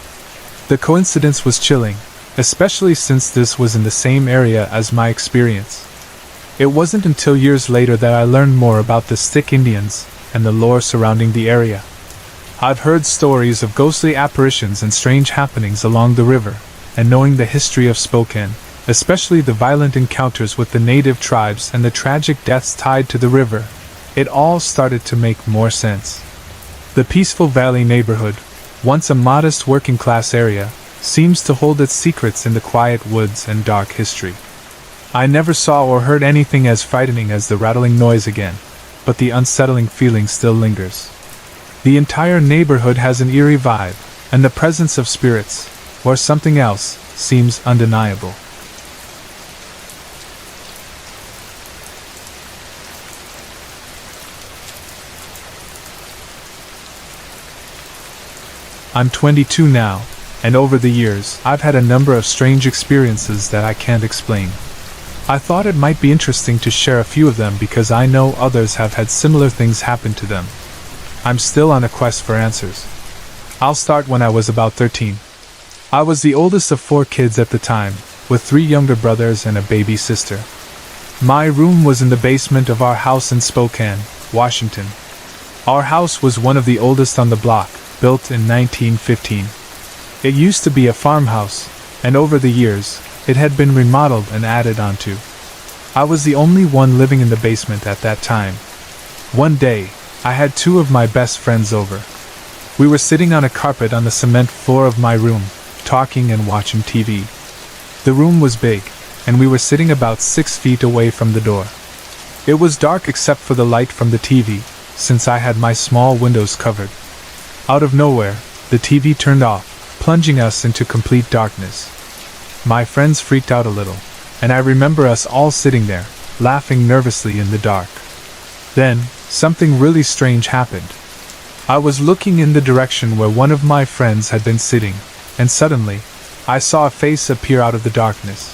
The coincidence was chilling, especially since this was in the same area as my experience. It wasn't until years later that I learned more about the Stick Indians and the lore surrounding the area. I've heard stories of ghostly apparitions and strange happenings along the river, and knowing the history of Spokane, especially the violent encounters with the native tribes and the tragic deaths tied to the river, it all started to make more sense. The peaceful valley neighborhood, once a modest working-class area, seems to hold its secrets in the quiet woods and dark history. I never saw or heard anything as frightening as the rattling noise again, but the unsettling feeling still lingers. The entire neighborhood has an eerie vibe, and the presence of spirits, or something else, seems undeniable. I'm 22 now, and over the years, I've had a number of strange experiences that I can't explain. I thought it might be interesting to share a few of them because I know others have had similar things happen to them. I'm still on a quest for answers. I'll start when I was about 13. I was the oldest of 4 kids at the time, with 3 younger brothers and a baby sister. My room was in the basement of our house in Spokane, Washington. Our house was one of the oldest on the block, built in 1915. It used to be a farmhouse, and over the years, it had been remodeled and added onto. I was the only one living in the basement at that time. One day, I had 2 of my best friends over. We were sitting on a carpet on the cement floor of my room, talking and watching TV. The room was big, and we were sitting about 6 feet away from the door. It was dark except for the light from the TV, since I had my small windows covered. Out of nowhere, the TV turned off, plunging us into complete darkness. My friends freaked out a little, and I remember us all sitting there, laughing nervously in the dark. Then, something really strange happened. I was looking in the direction where one of my friends had been sitting, and suddenly, I saw a face appear out of the darkness.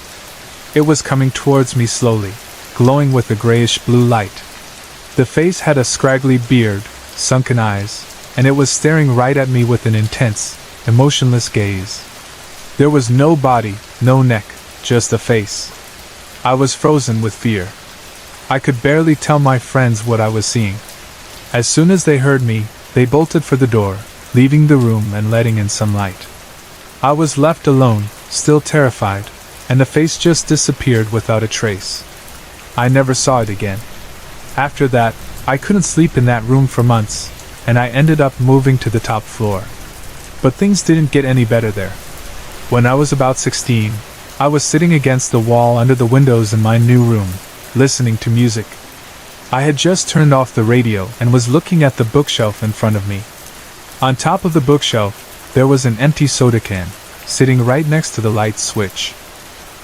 It was coming towards me slowly, glowing with a grayish-blue light. The face had a scraggly beard, sunken eyes, and it was staring right at me with an intense, emotionless gaze. There was no body, no neck, just a face. I was frozen with fear. I could barely tell my friends what I was seeing. As soon as they heard me, they bolted for the door, leaving the room and letting in some light. I was left alone, still terrified, and the face just disappeared without a trace. I never saw it again. After that, I couldn't sleep in that room for months, and I ended up moving to the top floor. But things didn't get any better there. When I was about 16, I was sitting against the wall under the windows in my new room, listening to music. I had just turned off the radio and was looking at the bookshelf in front of me. On top of the bookshelf, there was an empty soda can, sitting right next to the light switch.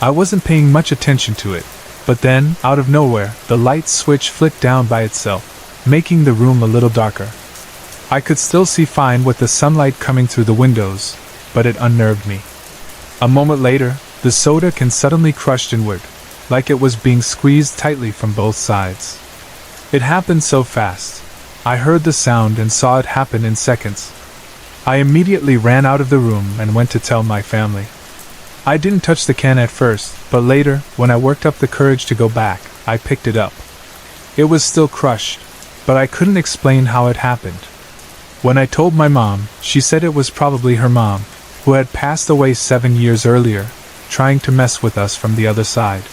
I wasn't paying much attention to it, but then, out of nowhere, the light switch flicked down by itself, making the room a little darker. I could still see fine with the sunlight coming through the windows, but it unnerved me. A moment later, the soda can suddenly crushed inward, like it was being squeezed tightly from both sides. It happened so fast. I heard the sound and saw it happen in seconds. I immediately ran out of the room and went to tell my family. I didn't touch the can at first, but later, when I worked up the courage to go back, I picked it up. It was still crushed, but I couldn't explain how it happened. When I told my mom, she said it was probably her mom, who had passed away 7 years earlier, trying to mess with us from the other side.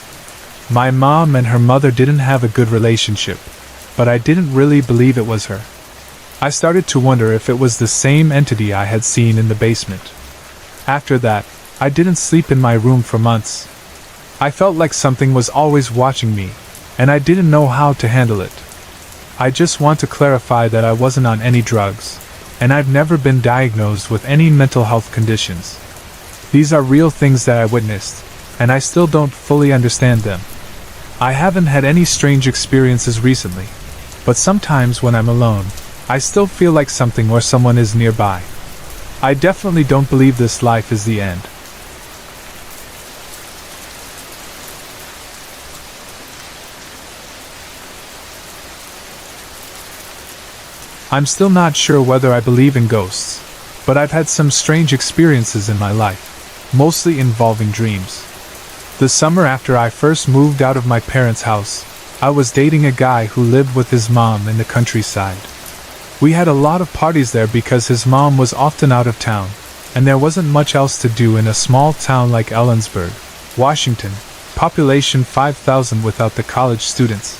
My mom and her mother didn't have a good relationship, but I didn't really believe it was her. I started to wonder if it was the same entity I had seen in the basement. After that, I didn't sleep in my room for months. I felt like something was always watching me, and I didn't know how to handle it. I just want to clarify that I wasn't on any drugs, and I've never been diagnosed with any mental health conditions. These are real things that I witnessed, and I still don't fully understand them. I haven't had any strange experiences recently, but sometimes when I'm alone, I still feel like something or someone is nearby. I definitely don't believe this life is the end. I'm still not sure whether I believe in ghosts, but I've had some strange experiences in my life, mostly involving dreams. The summer after I first moved out of my parents' house, I was dating a guy who lived with his mom in the countryside. We had a lot of parties there because his mom was often out of town, and there wasn't much else to do in a small town like Ellensburg, Washington, population 5,000 without the college students.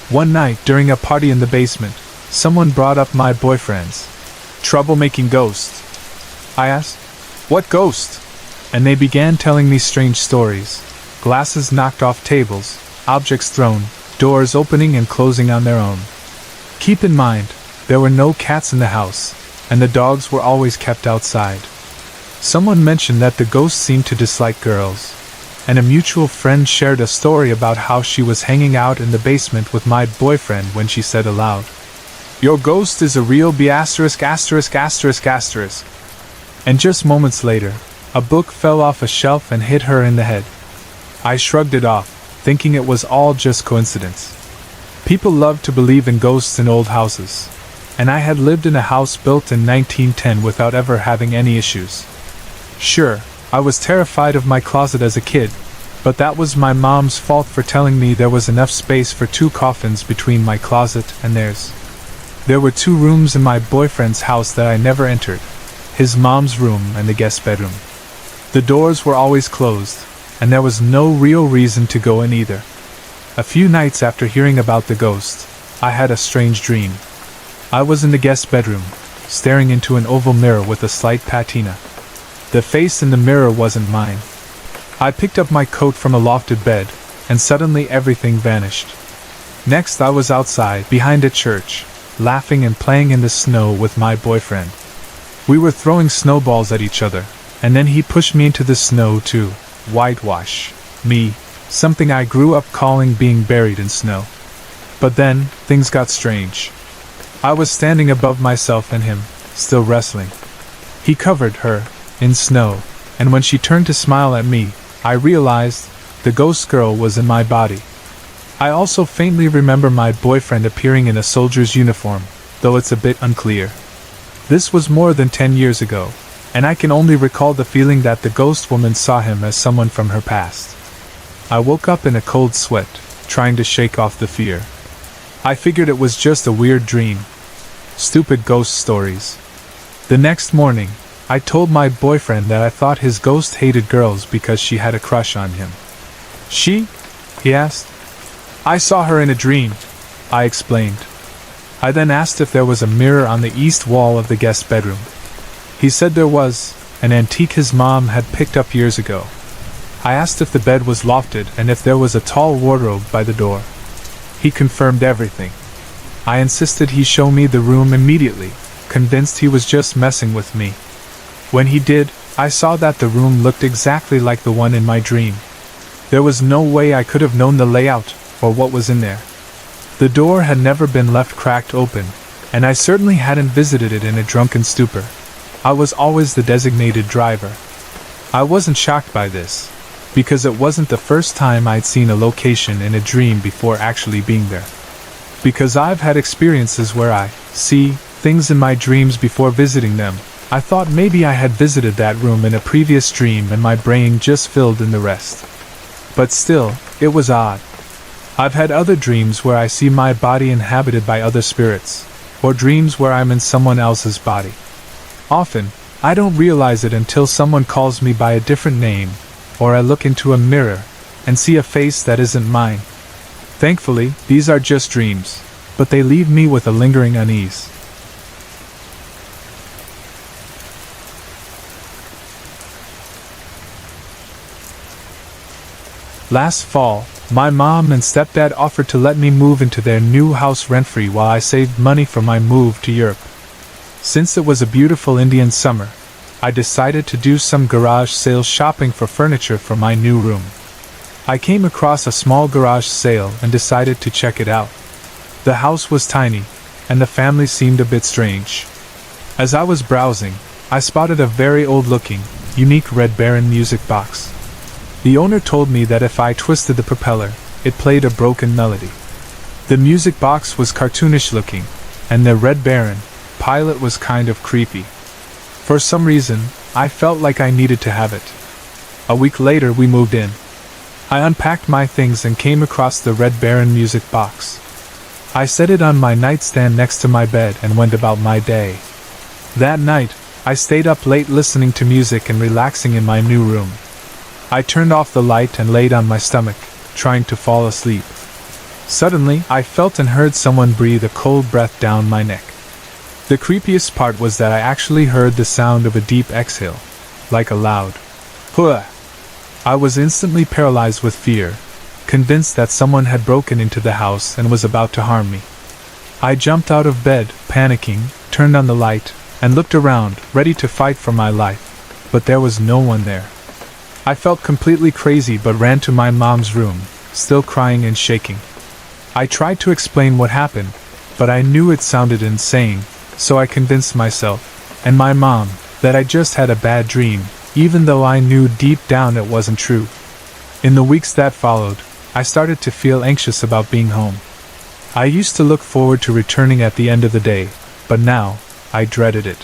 One night during a party in the basement, someone brought up my boyfriend's troublemaking ghost. I asked, "What ghost?" And they began telling me strange stories: glasses knocked off tables, objects thrown, doors opening and closing on their own. Keep in mind, there were no cats in the house, and the dogs were always kept outside. Someone mentioned that the ghost seemed to dislike girls, and a mutual friend shared a story about how she was hanging out in the basement with my boyfriend when she said aloud, "Your ghost is a real B***********." And just moments later, a book fell off a shelf and hit her in the head. I shrugged it off, thinking it was all just coincidence. People love to believe in ghosts in old houses, and I had lived in a house built in 1910 without ever having any issues. Sure, I was terrified of my closet as a kid, but that was my mom's fault for telling me there was enough space for 2 coffins between my closet and theirs. There were 2 rooms in my boyfriend's house that I never entered: his mom's room and the guest bedroom. The doors were always closed, and there was no real reason to go in either. A few nights after hearing about the ghost, I had a strange dream. I was in the guest bedroom, staring into an oval mirror with a slight patina. The face in the mirror wasn't mine. I picked up my coat from a lofted bed, and suddenly everything vanished. Next I was outside, behind a church, laughing and playing in the snow with my boyfriend. We were throwing snowballs at each other, and then he pushed me into the snow to whitewash me, something I grew up calling being buried in snow. But then, things got strange. I was standing above myself and him, still wrestling. He covered her in snow, and when she turned to smile at me, I realized the ghost girl was in my body. I also faintly remember my boyfriend appearing in a soldier's uniform, though it's a bit unclear. This was more than 10 years ago, and I can only recall the feeling that the ghost woman saw him as someone from her past. I woke up in a cold sweat, trying to shake off the fear. I figured it was just a weird dream. Stupid ghost stories. The next morning, I told my boyfriend that I thought his ghost hated girls because she had a crush on him. "She?" he asked. "I saw her in a dream," I explained. I then asked if there was a mirror on the east wall of the guest bedroom. He said there was, an antique his mom had picked up years ago. I asked if the bed was lofted and if there was a tall wardrobe by the door. He confirmed everything. I insisted he show me the room immediately, convinced he was just messing with me. When he did, I saw that the room looked exactly like the one in my dream. There was no way I could have known the layout or what was in there. The door had never been left cracked open, and I certainly hadn't visited it in a drunken stupor. I was always the designated driver. I wasn't shocked by this, because it wasn't the first time I'd seen a location in a dream before actually being there. Because I've had experiences where I see things in my dreams before visiting them, I thought maybe I had visited that room in a previous dream and my brain just filled in the rest. But still, it was odd. I've had other dreams where I see my body inhabited by other spirits, or dreams where I'm in someone else's body. Often, I don't realize it until someone calls me by a different name, or I look into a mirror and see a face that isn't mine. Thankfully, these are just dreams, but they leave me with a lingering unease. Last fall, my mom and stepdad offered to let me move into their new house rent-free while I saved money for my move to Europe. Since it was a beautiful Indian summer, I decided to do some garage sale shopping for furniture for my new room. I came across a small garage sale and decided to check it out. The house was tiny, and the family seemed a bit strange. As I was browsing, I spotted a very old-looking, unique Red Baron music box. The owner told me that if I twisted the propeller, it played a broken melody. The music box was cartoonish-looking, and the Red Baron pilot was kind of creepy. For some reason, I felt like I needed to have it. A week later we moved in. I unpacked my things and came across the Red Baron music box. I set it on my nightstand next to my bed and went about my day. That night, I stayed up late listening to music and relaxing in my new room. I turned off the light and laid on my stomach, trying to fall asleep. Suddenly, I felt and heard someone breathe a cold breath down my neck. The creepiest part was that I actually heard the sound of a deep exhale, like a loud "Huh." I was instantly paralyzed with fear, convinced that someone had broken into the house and was about to harm me. I jumped out of bed, panicking, turned on the light, and looked around, ready to fight for my life, but there was no one there. I felt completely crazy but ran to my mom's room, still crying and shaking. I tried to explain what happened, but I knew it sounded insane, so I convinced myself, and my mom, that I just had a bad dream, even though I knew deep down it wasn't true. In the weeks that followed, I started to feel anxious about being home. I used to look forward to returning at the end of the day, but now, I dreaded it.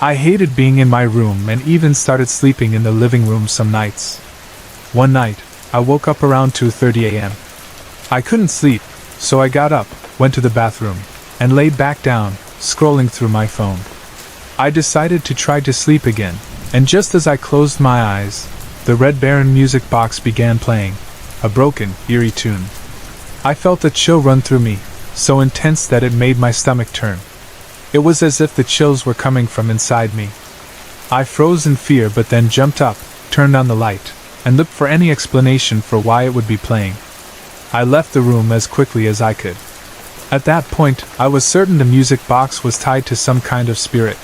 I hated being in my room and even started sleeping in the living room some nights. One night, I woke up around 2:30 a.m. I couldn't sleep, so I got up, went to the bathroom, and laid back down, scrolling through my phone. I decided to try to sleep again, and just as I closed my eyes, the Red Baron music box began playing, a broken, eerie tune. I felt a chill run through me, so intense that it made my stomach turn. It was as if the chills were coming from inside me. I froze in fear but then jumped up, turned on the light, and looked for any explanation for why it would be playing. I left the room as quickly as I could. At that point, I was certain the music box was tied to some kind of spirit.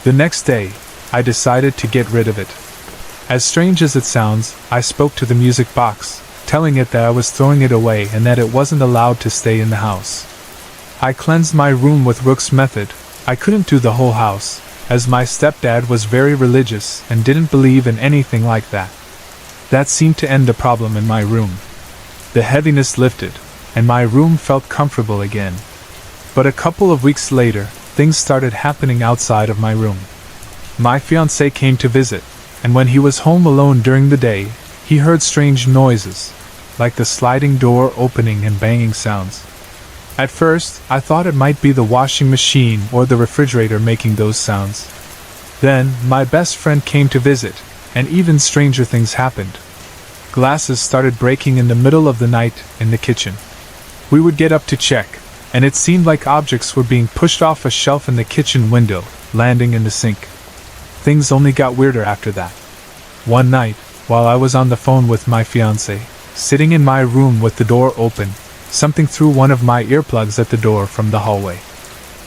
The next day, I decided to get rid of it. As strange as it sounds, I spoke to the music box, telling it that I was throwing it away and that it wasn't allowed to stay in the house. I cleansed my room with Rook's method. I couldn't do the whole house, as my stepdad was very religious and didn't believe in anything like that. That seemed to end the problem in my room. The heaviness lifted, and my room felt comfortable again. But a couple of weeks later, things started happening outside of my room. My fiancé came to visit, and when he was home alone during the day, he heard strange noises, like the sliding door opening and banging sounds. At first, I thought it might be the washing machine or the refrigerator making those sounds. Then, my best friend came to visit, and even stranger things happened. Glasses started breaking in the middle of the night in the kitchen. We would get up to check, and it seemed like objects were being pushed off a shelf in the kitchen window, landing in the sink. Things only got weirder after that. One night, while I was on the phone with my fiancé, sitting in my room with the door open, something threw one of my earplugs at the door from the hallway.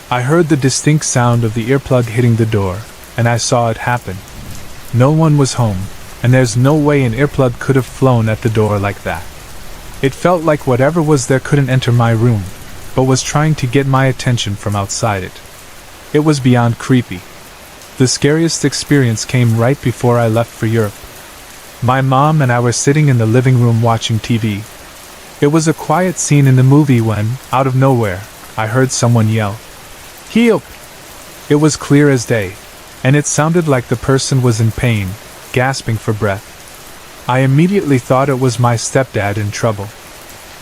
I heard the distinct sound of the earplug hitting the door, and I saw it happen. No one was home, and there's no way an earplug could have flown at the door like that. It felt like whatever was there couldn't enter my room, but was trying to get my attention from outside it. It was beyond creepy. The scariest experience came right before I left for Europe. My mom and I were sitting in the living room watching TV. It was a quiet scene in the movie when, out of nowhere, I heard someone yell, "Help!" It was clear as day, and it sounded like the person was in pain, gasping for breath. I immediately thought it was my stepdad in trouble.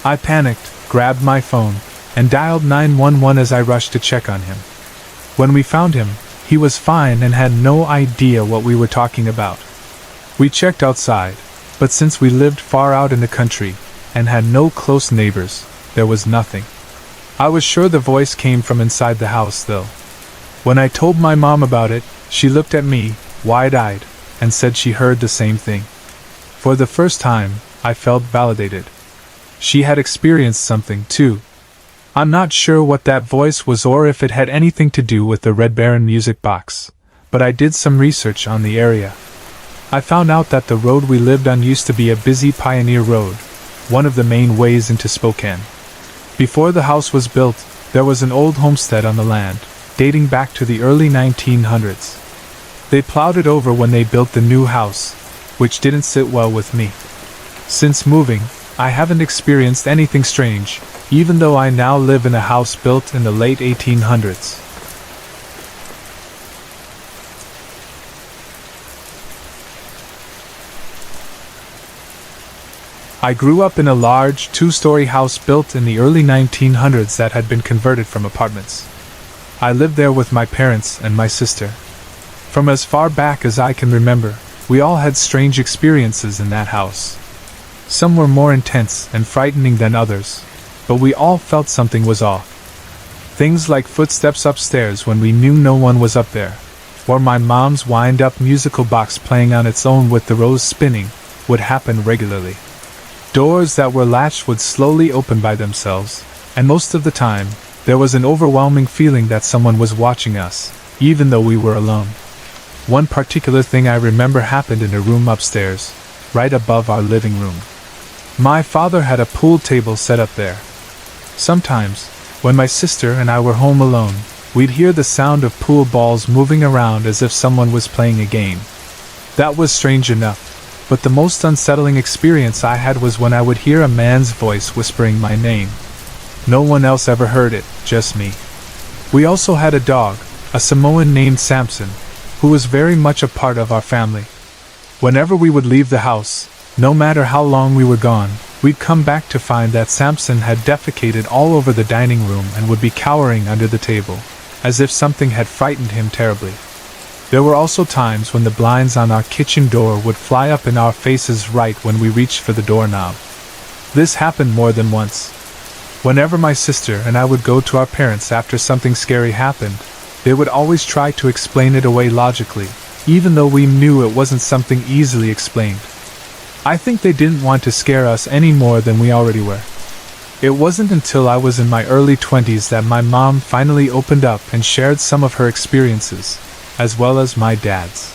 I panicked, grabbed my phone, and dialed 911 as I rushed to check on him. When we found him, he was fine and had no idea what we were talking about. We checked outside, but since we lived far out in the country, and had no close neighbors, there was nothing. I was sure the voice came from inside the house, though. When I told my mom about it, she looked at me, wide-eyed, and said she heard the same thing. For the first time, I felt validated. She had experienced something, too. I'm not sure what that voice was or if it had anything to do with the Red Baron music box, but I did some research on the area. I found out that the road we lived on used to be a busy pioneer road, one of the main ways into Spokane. Before the house was built, there was an old homestead on the land, dating back to the early 1900s. They plowed it over when they built the new house, which didn't sit well with me. Since moving, I haven't experienced anything strange, even though I now live in a house built in the late 1800s. I grew up in a large, two-story house built in the early 1900s that had been converted from apartments. I lived there with my parents and my sister. From as far back as I can remember, we all had strange experiences in that house. Some were more intense and frightening than others, but we all felt something was off. Things like footsteps upstairs when we knew no one was up there, or my mom's wind-up musical box playing on its own with the rows spinning, would happen regularly. Doors that were latched would slowly open by themselves, and most of the time, there was an overwhelming feeling that someone was watching us, even though we were alone. One particular thing I remember happened in a room upstairs, right above our living room. My father had a pool table set up there. Sometimes, when my sister and I were home alone, we'd hear the sound of pool balls moving around as if someone was playing a game. That was strange enough. But the most unsettling experience I had was when I would hear a man's voice whispering my name. No one else ever heard it, just me. We also had a dog, a Samoan named Samson, who was very much a part of our family. Whenever we would leave the house, no matter how long we were gone, we'd come back to find that Samson had defecated all over the dining room and would be cowering under the table, as if something had frightened him terribly. There were also times when the blinds on our kitchen door would fly up in our faces right when we reached for the doorknob. This happened more than once. Whenever my sister and I would go to our parents after something scary happened, they would always try to explain it away logically, even though we knew it wasn't something easily explained. I think they didn't want to scare us any more than we already were. It wasn't until I was in my early 20s that my mom finally opened up and shared some of her experiences, as well as my dad's.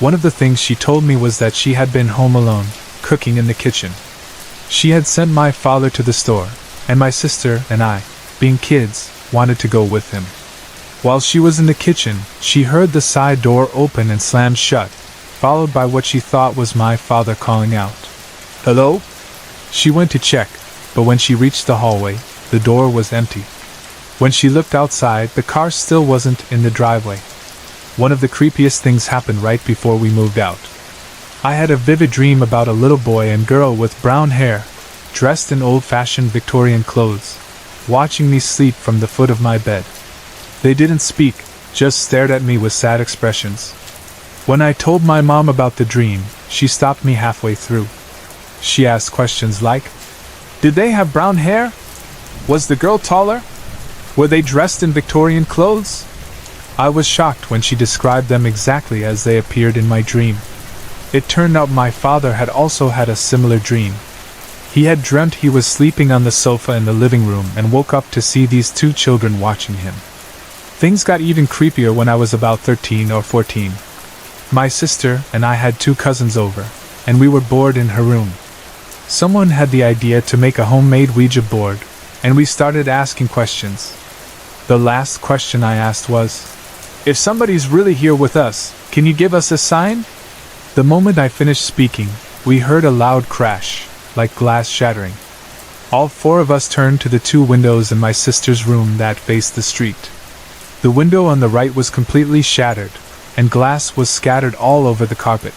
One of the things she told me was that she had been home alone, cooking in the kitchen. She had sent my father to the store, and my sister and I, being kids, wanted to go with him. While she was in the kitchen, she heard the side door open and slam shut, followed by what she thought was my father calling out, "Hello?" She went to check, but when she reached the hallway, the door was empty. When she looked outside, the car still wasn't in the driveway. One of the creepiest things happened right before we moved out. I had a vivid dream about a little boy and girl with brown hair, dressed in old-fashioned Victorian clothes, watching me sleep from the foot of my bed. They didn't speak, just stared at me with sad expressions. When I told my mom about the dream, she stopped me halfway through. She asked questions like, "Did they have brown hair? Was the girl taller? Were they dressed in Victorian clothes?" I was shocked when she described them exactly as they appeared in my dream. It turned out my father had also had a similar dream. He had dreamt he was sleeping on the sofa in the living room and woke up to see these two children watching him. Things got even creepier when I was about 13 or 14. My sister and I had two cousins over, and we were bored in her room. Someone had the idea to make a homemade Ouija board, and we started asking questions. The last question I asked was, "If somebody's really here with us, can you give us a sign?" The moment I finished speaking, we heard a loud crash, like glass shattering. All four of us turned to the two windows in my sister's room that faced the street. The window on the right was completely shattered, and glass was scattered all over the carpet.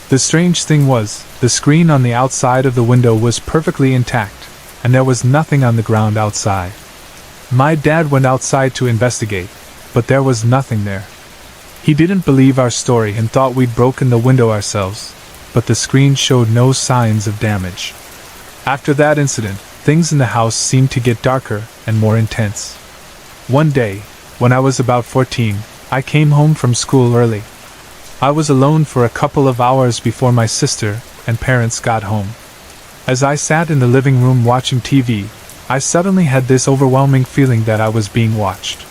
The strange thing was, the screen on the outside of the window was perfectly intact, and there was nothing on the ground outside. My dad went outside to investigate, but there was nothing there. He didn't believe our story and thought we'd broken the window ourselves, but the screen showed no signs of damage. After that incident, things in the house seemed to get darker and more intense. One day, when I was about 14, I came home from school early. I was alone for a couple of hours before my sister and parents got home. As I sat in the living room watching TV, I suddenly had this overwhelming feeling that I was being watched.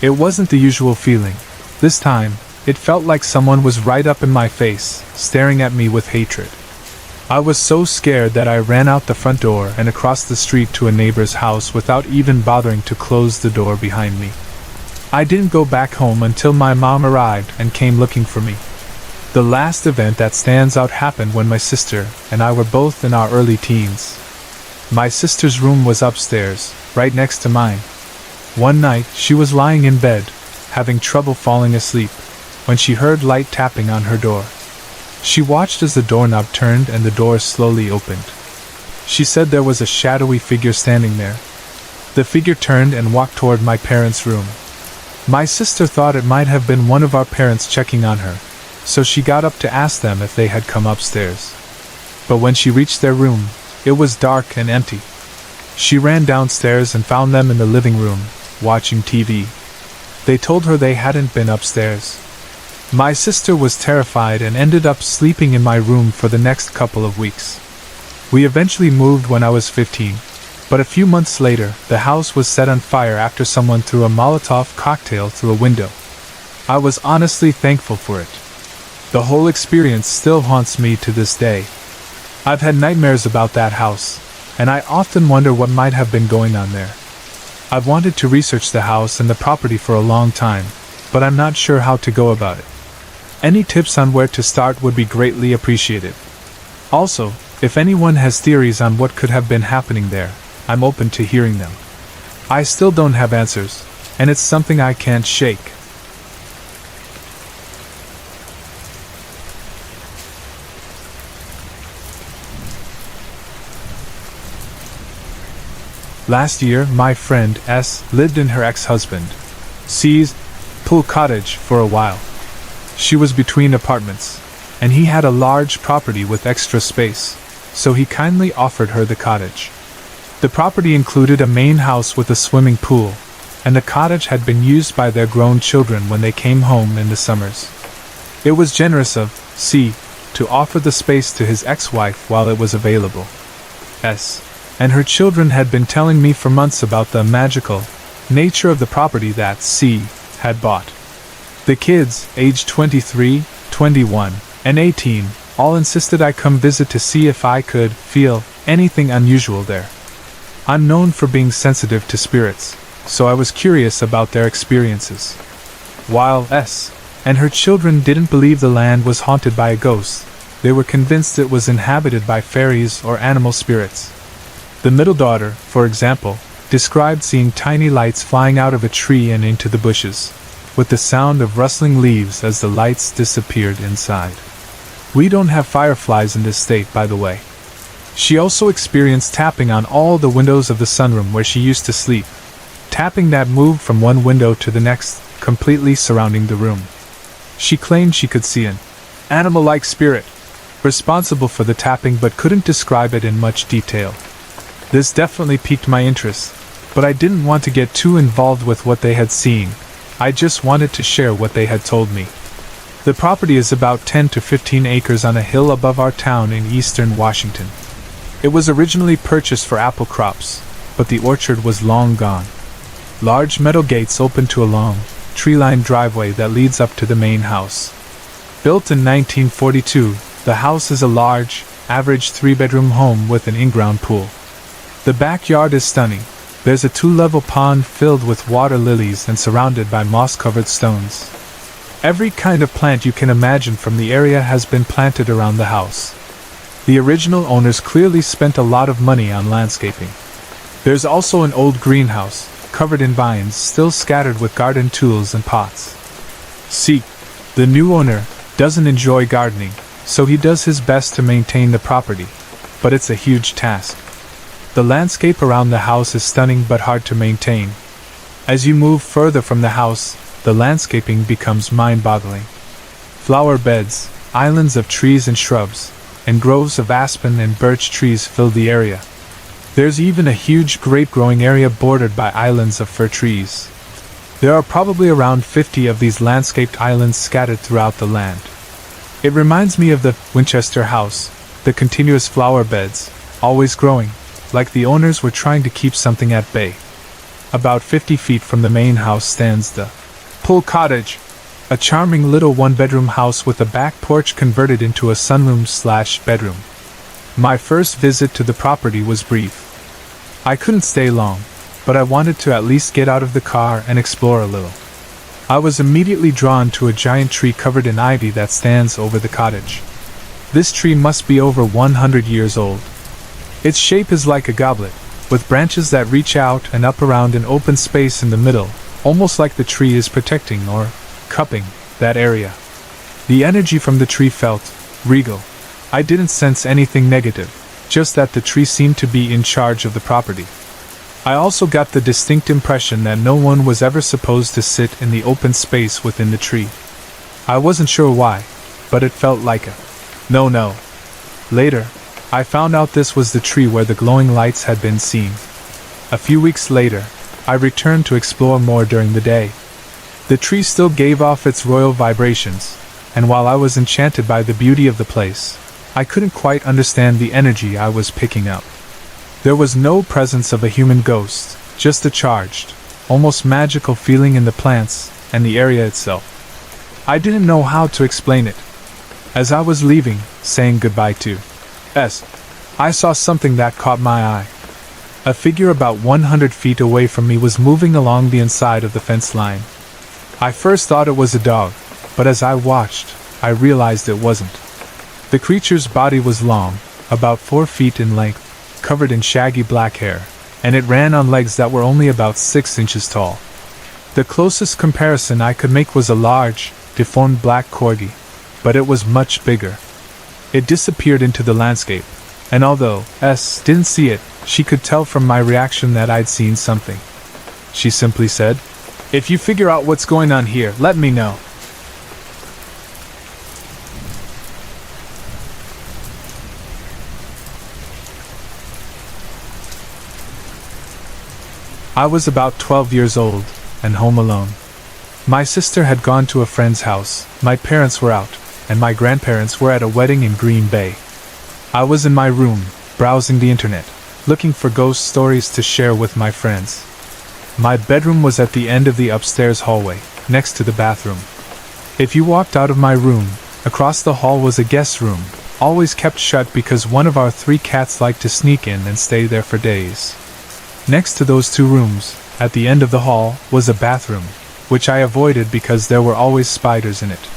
It wasn't the usual feeling. This time, it felt like someone was right up in my face, staring at me with hatred. I was so scared that I ran out the front door and across the street to a neighbor's house without even bothering to close the door behind me. I didn't go back home until my mom arrived and came looking for me. The last event that stands out happened when my sister and I were both in our early teens. My sister's room was upstairs, right next to mine. One night, she was lying in bed, having trouble falling asleep, when she heard light tapping on her door. She watched as the doorknob turned and the door slowly opened. She said there was a shadowy figure standing there. The figure turned and walked toward my parents' room. My sister thought it might have been one of our parents checking on her, so she got up to ask them if they had come upstairs. But when she reached their room, it was dark and empty. She ran downstairs and found them in the living room, watching TV. They told her they hadn't been upstairs. My sister was terrified and ended up sleeping in my room for the next couple of weeks. We eventually moved when I was 15, but a few months later, the house was set on fire after someone threw a Molotov cocktail through a window. I was honestly thankful for it. The whole experience still haunts me to this day. I've had nightmares about that house, and I often wonder what might have been going on there. I've wanted to research the house and the property for a long time, but I'm not sure how to go about it. Any tips on where to start would be greatly appreciated. Also, if anyone has theories on what could have been happening there, I'm open to hearing them. I still don't have answers, and it's something I can't shake. Last year, my friend S lived in her ex-husband C's pool cottage for a while. She was between apartments, and he had a large property with extra space, so he kindly offered her the cottage. The property included a main house with a swimming pool, and the cottage had been used by their grown children when they came home in the summers. It was generous of C to offer the space to his ex-wife while it was available. S and her children had been telling me for months about the magical nature of the property that C had bought. The kids, aged 23, 21, and 18, all insisted I come visit to see if I could feel anything unusual there. I'm known for being sensitive to spirits, so I was curious about their experiences. While S and her children didn't believe the land was haunted by a ghost, they were convinced it was inhabited by fairies or animal spirits. The middle daughter, for example, described seeing tiny lights flying out of a tree and into the bushes, with the sound of rustling leaves as the lights disappeared inside. We don't have fireflies in this state, by the way. She also experienced tapping on all the windows of the sunroom where she used to sleep, tapping that moved from one window to the next, completely surrounding the room. She claimed she could see an animal-like spirit responsible for the tapping but couldn't describe it in much detail. This definitely piqued my interest, but I didn't want to get too involved with what they had seen. I just wanted to share what they had told me. The property is about 10 to 15 acres on a hill above our town in eastern Washington. It was originally purchased for apple crops, but the orchard was long gone. Large metal gates open to a long, tree-lined driveway that leads up to the main house. Built in 1942, the house is a large, average 3-bedroom home with an in-ground pool. The backyard is stunning. There's a 2-level pond filled with water lilies and surrounded by moss-covered stones. Every kind of plant you can imagine from the area has been planted around the house. The original owners clearly spent a lot of money on landscaping. There's also an old greenhouse, covered in vines still scattered with garden tools and pots. See, the new owner doesn't enjoy gardening, so he does his best to maintain the property, but it's a huge task. The landscape around the house is stunning but hard to maintain. As you move further from the house, the landscaping becomes mind-boggling. Flower beds, islands of trees and shrubs, and groves of aspen and birch trees fill the area. There's even a huge grape-growing area bordered by islands of fir trees. There are probably around 50 of these landscaped islands scattered throughout the land. It reminds me of the Winchester house, the continuous flower beds, always growing, like the owners were trying to keep something at bay. About 50 feet from the main house stands the Pull Cottage, a charming little one-bedroom house with a back porch converted into a sunroom/bedroom. My first visit to the property was brief. I couldn't stay long, but I wanted to at least get out of the car and explore a little. I was immediately drawn to a giant tree covered in ivy that stands over the cottage. This tree must be over 100 years old. Its shape is like a goblet, with branches that reach out and up around an open space in the middle, almost like the tree is protecting or cupping that area. The energy from the tree felt regal. I didn't sense anything negative, just that the tree seemed to be in charge of the property. I also got the distinct impression that no one was ever supposed to sit in the open space within the tree. I wasn't sure why, but it felt like a no. Later, I found out this was the tree where the glowing lights had been seen. A few weeks later, I returned to explore more during the day. The tree still gave off its royal vibrations, and while I was enchanted by the beauty of the place, I couldn't quite understand the energy I was picking up. There was no presence of a human ghost, just a charged, almost magical feeling in the plants and the area itself. I didn't know how to explain it. As I was leaving, saying goodbye to I saw something that caught my eye. A figure about 100 feet away from me was moving along the inside of the fence line. I first thought it was a dog, but as I watched, I realized it wasn't. The creature's body was long, about 4 feet in length, covered in shaggy black hair, and it ran on legs that were only about 6 inches tall. The closest comparison I could make was a large, deformed black corgi, but it was much bigger. It disappeared into the landscape, and although didn't see it, she could tell from my reaction that I'd seen something. She simply said, "If you figure out what's going on here, let me know." I was about 12 years old, and home alone. My sister had gone to a friend's house, my parents were out, and my grandparents were at a wedding in Green Bay. I was in my room, browsing the internet, looking for ghost stories to share with my friends. My bedroom was at the end of the upstairs hallway, next to the bathroom. If you walked out of my room, across the hall was a guest room, always kept shut because one of our 3 cats liked to sneak in and stay there for days. Next to those 2 rooms, at the end of the hall, was a bathroom, which I avoided because there were always spiders in it.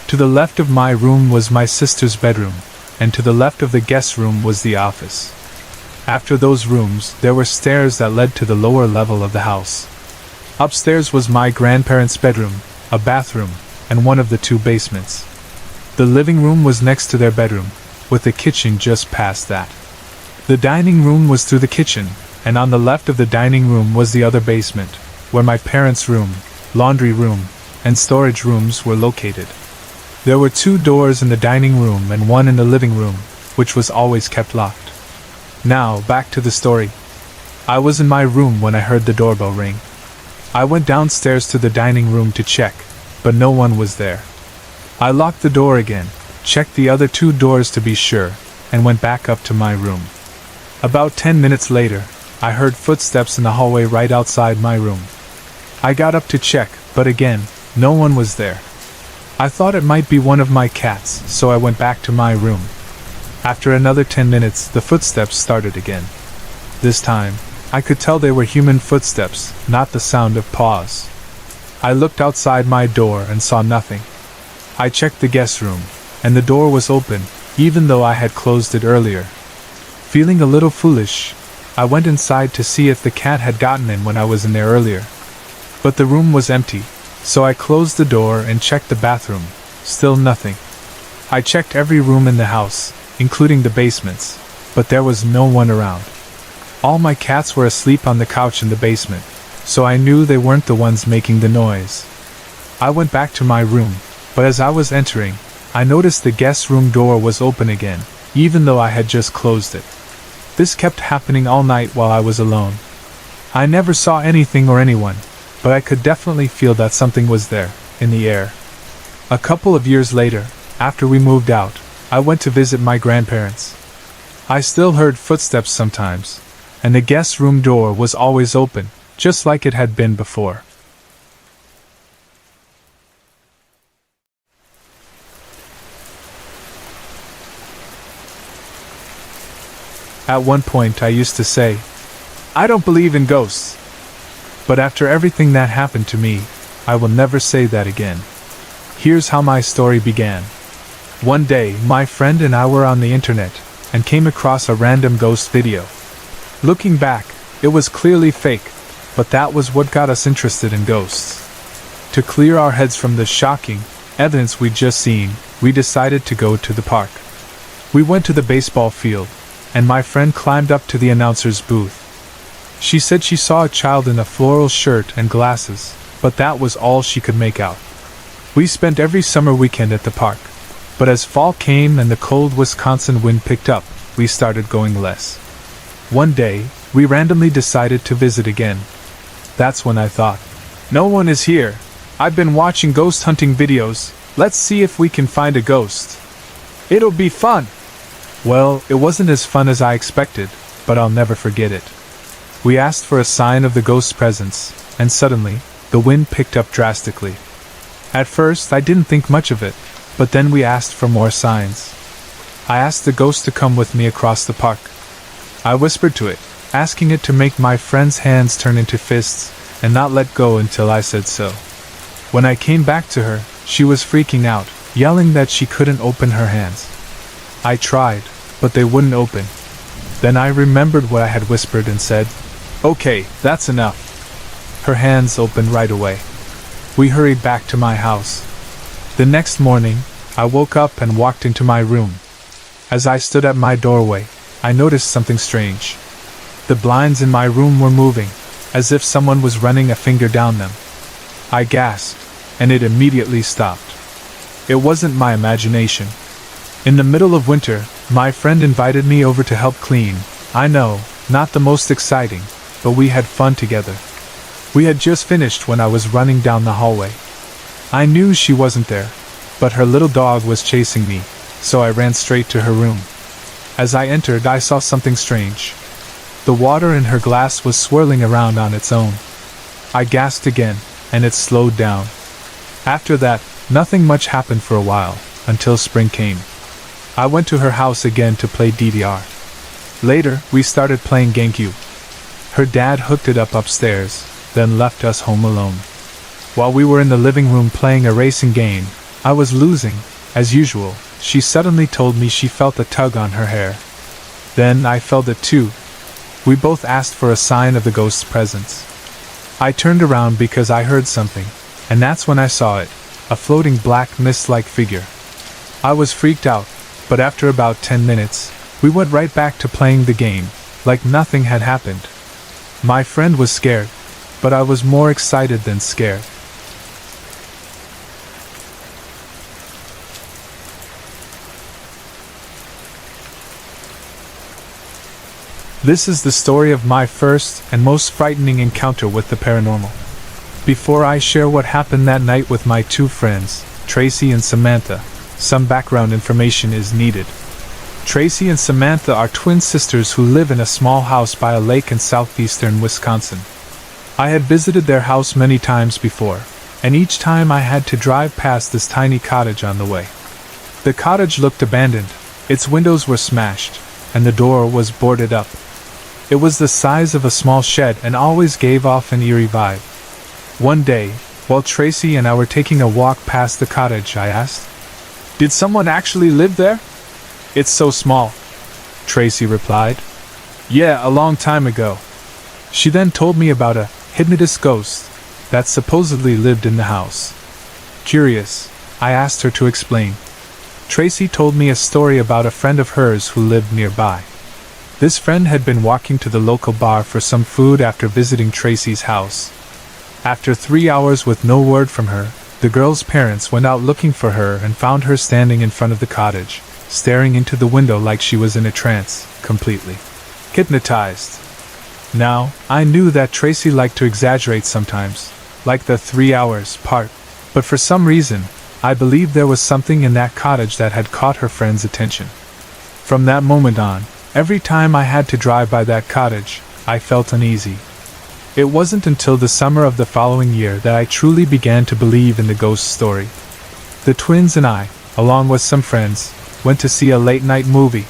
To the left of my room was my sister's bedroom, and to the left of the guest room was the office. After those rooms, there were stairs that led to the lower level of the house. Upstairs was my grandparents' bedroom, a bathroom, and one of the 2 basements. The living room was next to their bedroom, with the kitchen just past that. The dining room was through the kitchen, and on the left of the dining room was the other basement, where my parents' room, laundry room, and storage rooms were located. There were 2 doors in the dining room and 1 in the living room, which was always kept locked. Now, back to the story. I was in my room when I heard the doorbell ring. I went downstairs to the dining room to check, but no one was there. I locked the door again, checked the other 2 doors to be sure, and went back up to my room. About 10 minutes later, I heard footsteps in the hallway right outside my room. I got up to check, but again, no one was there. I thought it might be one of my cats, so I went back to my room. After another 10 minutes, the footsteps started again. This time, I could tell they were human footsteps, not the sound of paws. I looked outside my door and saw nothing. I checked the guest room, and the door was open, even though I had closed it earlier. Feeling a little foolish, I went inside to see if the cat had gotten in when I was in there earlier. But the room was empty, so I closed the door and checked the bathroom. Still nothing. I checked every room in the house, including the basements, but there was no one around. All my cats were asleep on the couch in the basement, so I knew they weren't the ones making the noise. I went back to my room, but as I was entering, I noticed the guest room door was open again, even though I had just closed it. This kept happening all night while I was alone. I never saw anything or anyone, but I could definitely feel that something was there, in the air. A couple of years later, after we moved out, I went to visit my grandparents. I still heard footsteps sometimes, and the guest room door was always open, just like it had been before. At one point I used to say, "I don't believe in ghosts." But after everything that happened to me, I will never say that again. Here's how my story began. One day, my friend and I were on the internet, and came across a random ghost video. Looking back, it was clearly fake, but that was what got us interested in ghosts. To clear our heads from the shocking evidence we'd just seen, we decided to go to the park. We went to the baseball field, and my friend climbed up to the announcer's booth. She said she saw a child in a floral shirt and glasses, but that was all she could make out. We spent every summer weekend at the park, but as fall came and the cold Wisconsin wind picked up, we started going less. One day, we randomly decided to visit again. That's when I thought, no one is here. I've been watching ghost hunting videos, let's see if we can find a ghost. It'll be fun! Well, it wasn't as fun as I expected, but I'll never forget it. We asked for a sign of the ghost's presence, and suddenly, the wind picked up drastically. At first, I didn't think much of it, but then we asked for more signs. I asked the ghost to come with me across the park. I whispered to it, asking it to make my friend's hands turn into fists, and not let go until I said so. When I came back to her, she was freaking out, yelling that she couldn't open her hands. I tried, but they wouldn't open. Then I remembered what I had whispered and said, "Okay, that's enough." Her hands opened right away. We hurried back to my house. The next morning, I woke up and walked into my room. As I stood at my doorway, I noticed something strange. The blinds in my room were moving, as if someone was running a finger down them. I gasped, and it immediately stopped. It wasn't my imagination. In the middle of winter, my friend invited me over to help clean. I know, not the most exciting, but we had fun together. We had just finished when I was running down the hallway. I knew she wasn't there, but her little dog was chasing me, so I ran straight to her room. As I entered, I saw something strange. The water in her glass was swirling around on its own. I gasped again, and it slowed down. After that, nothing much happened for a while, until spring came. I went to her house again to play DDR. Later, we started playing GameCube. Her dad hooked it up upstairs, then left us home alone. While we were in the living room playing a racing game, I was losing. As usual, she suddenly told me she felt a tug on her hair. Then I felt it too. We both asked for a sign of the ghost's presence. I turned around because I heard something, and that's when I saw it, a floating black mist-like figure. I was freaked out, but after about 10 minutes, we went right back to playing the game, like nothing had happened. My friend was scared, but I was more excited than scared. This is the story of my first and most frightening encounter with the paranormal. Before I share what happened that night with my two friends, Tracy and Samantha, some background information is needed. Tracy and Samantha are twin sisters who live in a small house by a lake in southeastern Wisconsin. I had visited their house many times before, and each time I had to drive past this tiny cottage on the way. The cottage looked abandoned, its windows were smashed, and the door was boarded up. It was the size of a small shed and always gave off an eerie vibe. One day, while Tracy and I were taking a walk past the cottage, I asked, "Did someone actually live there?" "It's so small," Tracy replied. "Yeah, a long time ago." She then told me about a hypnotist ghost that supposedly lived in the house. Curious, I asked her to explain. Tracy told me a story about a friend of hers who lived nearby. This friend had been walking to the local bar for some food after visiting Tracy's house. After 3 hours with no word from her, the girl's parents went out looking for her and found her standing in front of the cottage, staring into the window like she was in a trance, completely hypnotized. Now, I knew that Tracy liked to exaggerate sometimes, like the 3 hours part, but for some reason, I believed there was something in that cottage that had caught her friend's attention. From that moment on, Every time I had to drive by that cottage, I felt uneasy. It wasn't until the summer of the following year that I truly began to believe in the ghost story. The twins and I, along with some friends, went to see a late-night movie.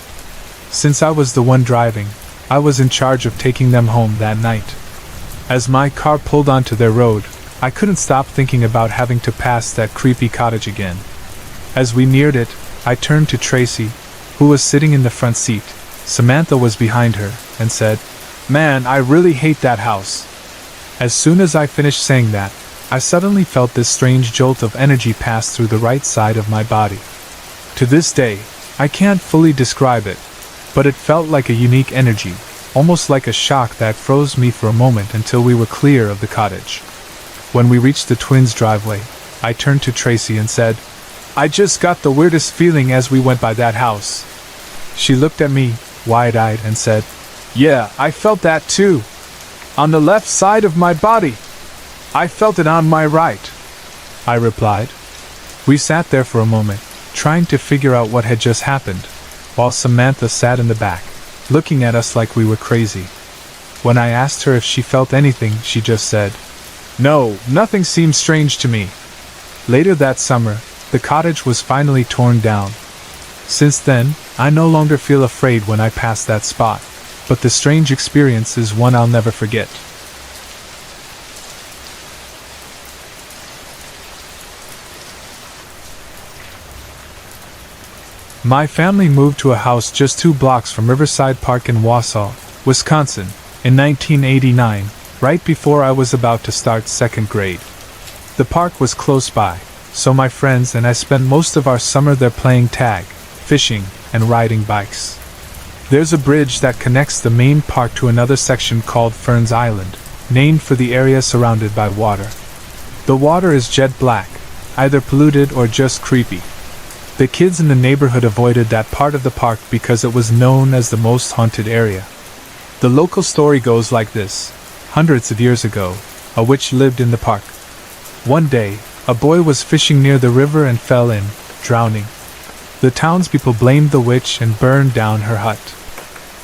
Since I was the one driving, I was in charge of taking them home that night. As my car pulled onto their road, I couldn't stop thinking about having to pass that creepy cottage again. As we neared it, I turned to Tracy, who was sitting in the front seat. Samantha was behind her, and said, "Man, I really hate that house." As soon as I finished saying that, I suddenly felt this strange jolt of energy pass through the right side of my body. To this day, I can't fully describe it, but it felt like a unique energy, almost like a shock that froze me for a moment until we were clear of the cottage. When we reached the twins' driveway, I turned to Tracy and said, "I just got the weirdest feeling as we went by that house." She looked at me, wide-eyed, and said, "Yeah, I felt that too. On the left side of my body. I felt it on my right," I replied. We sat there for a moment, trying to figure out what had just happened, while Samantha sat in the back, looking at us like we were crazy. When I asked her if she felt anything, she just said, "No, nothing seems strange to me." Later that summer, the cottage was finally torn down. Since then, I no longer feel afraid when I pass that spot, but the strange experience is one I'll never forget. My family moved to a house just 2 blocks from Riverside Park in Wausau, Wisconsin, in 1989, right before I was about to start 2nd grade. The park was close by, so my friends and I spent most of our summer there playing tag, fishing, and riding bikes. There's a bridge that connects the main park to another section called Fern's Island, named for the area surrounded by water. The water is jet black, either polluted or just creepy. The kids in the neighborhood avoided that part of the park because it was known as the most haunted area. The local story goes like this. Hundreds of years ago, a witch lived in the park. One day, a boy was fishing near the river and fell in, drowning. The townspeople blamed the witch and burned down her hut.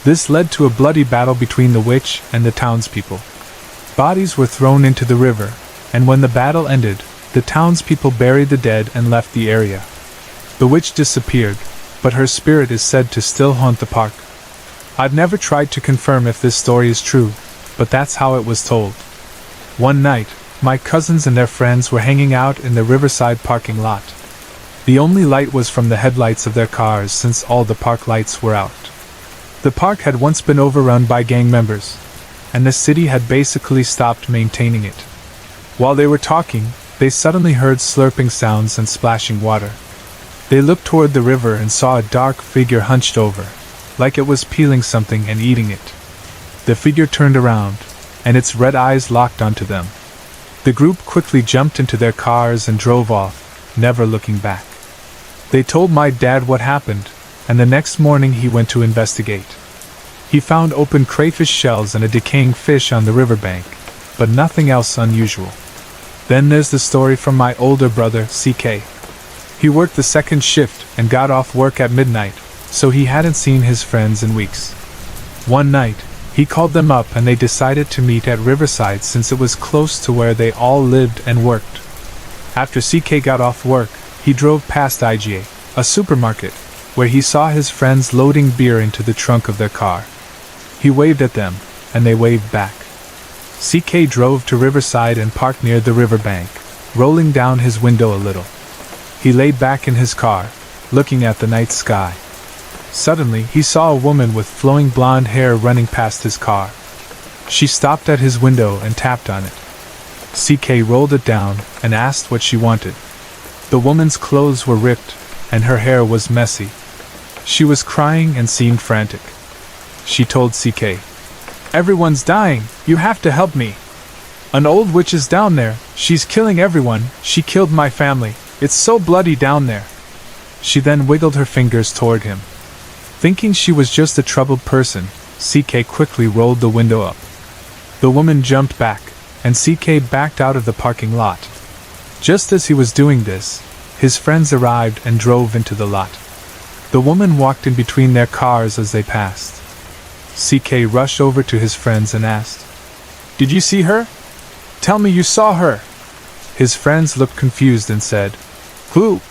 This led to a bloody battle between the witch and the townspeople. Bodies were thrown into the river, and when the battle ended, the townspeople buried the dead and left the area. The witch disappeared, but her spirit is said to still haunt the park. I've never tried to confirm if this story is true, but that's how it was told. One night, my cousins and their friends were hanging out in the Riverside parking lot. The only light was from the headlights of their cars since all the park lights were out. The park had once been overrun by gang members, and the city had basically stopped maintaining it. While they were talking, they suddenly heard slurping sounds and splashing water. They looked toward the river and saw a dark figure hunched over, like it was peeling something and eating it. The figure turned around, and its red eyes locked onto them. The group quickly jumped into their cars and drove off, never looking back. They told my dad what happened, and the next morning he went to investigate. He found open crayfish shells and a decaying fish on the riverbank, but nothing else unusual. Then there's the story from my older brother, CK. He worked the 2nd shift and got off work at midnight, so he hadn't seen his friends in weeks. One night, he called them up and they decided to meet at Riverside since it was close to where they all lived and worked. After CK got off work, he drove past IGA, a supermarket, where he saw his friends loading beer into the trunk of their car. He waved at them, and they waved back. CK drove to Riverside and parked near the riverbank, rolling down his window a little. He laid back in his car, looking at the night sky. Suddenly, he saw a woman with flowing blonde hair running past his car. She stopped at his window and tapped on it. CK rolled it down and asked what she wanted. The woman's clothes were ripped, and her hair was messy. She was crying and seemed frantic. She told CK, "Everyone's dying, you have to help me. An old witch is down there, she's killing everyone, she killed my family, it's so bloody down there." She then wiggled her fingers toward him. Thinking she was just a troubled person, CK quickly rolled the window up. The woman jumped back, and CK backed out of the parking lot. Just as he was doing this, his friends arrived and drove into the lot. The woman walked in between their cars as they passed. CK rushed over to his friends and asked, "Did you see her? Tell me you saw her." His friends looked confused and said, "Who?"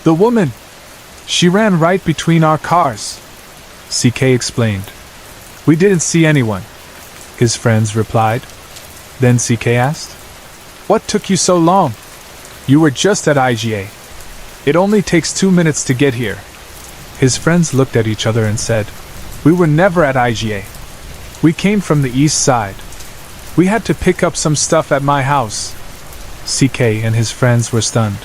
"The woman. She ran right between our cars," CK explained. "We didn't see anyone," his friends replied. Then CK asked, "What took you so long? You were just at IGA. It only takes 2 minutes to get here." His friends looked at each other and said, "We were never at IGA. We came from the east side. We had to pick up some stuff at my house." CK and his friends were stunned.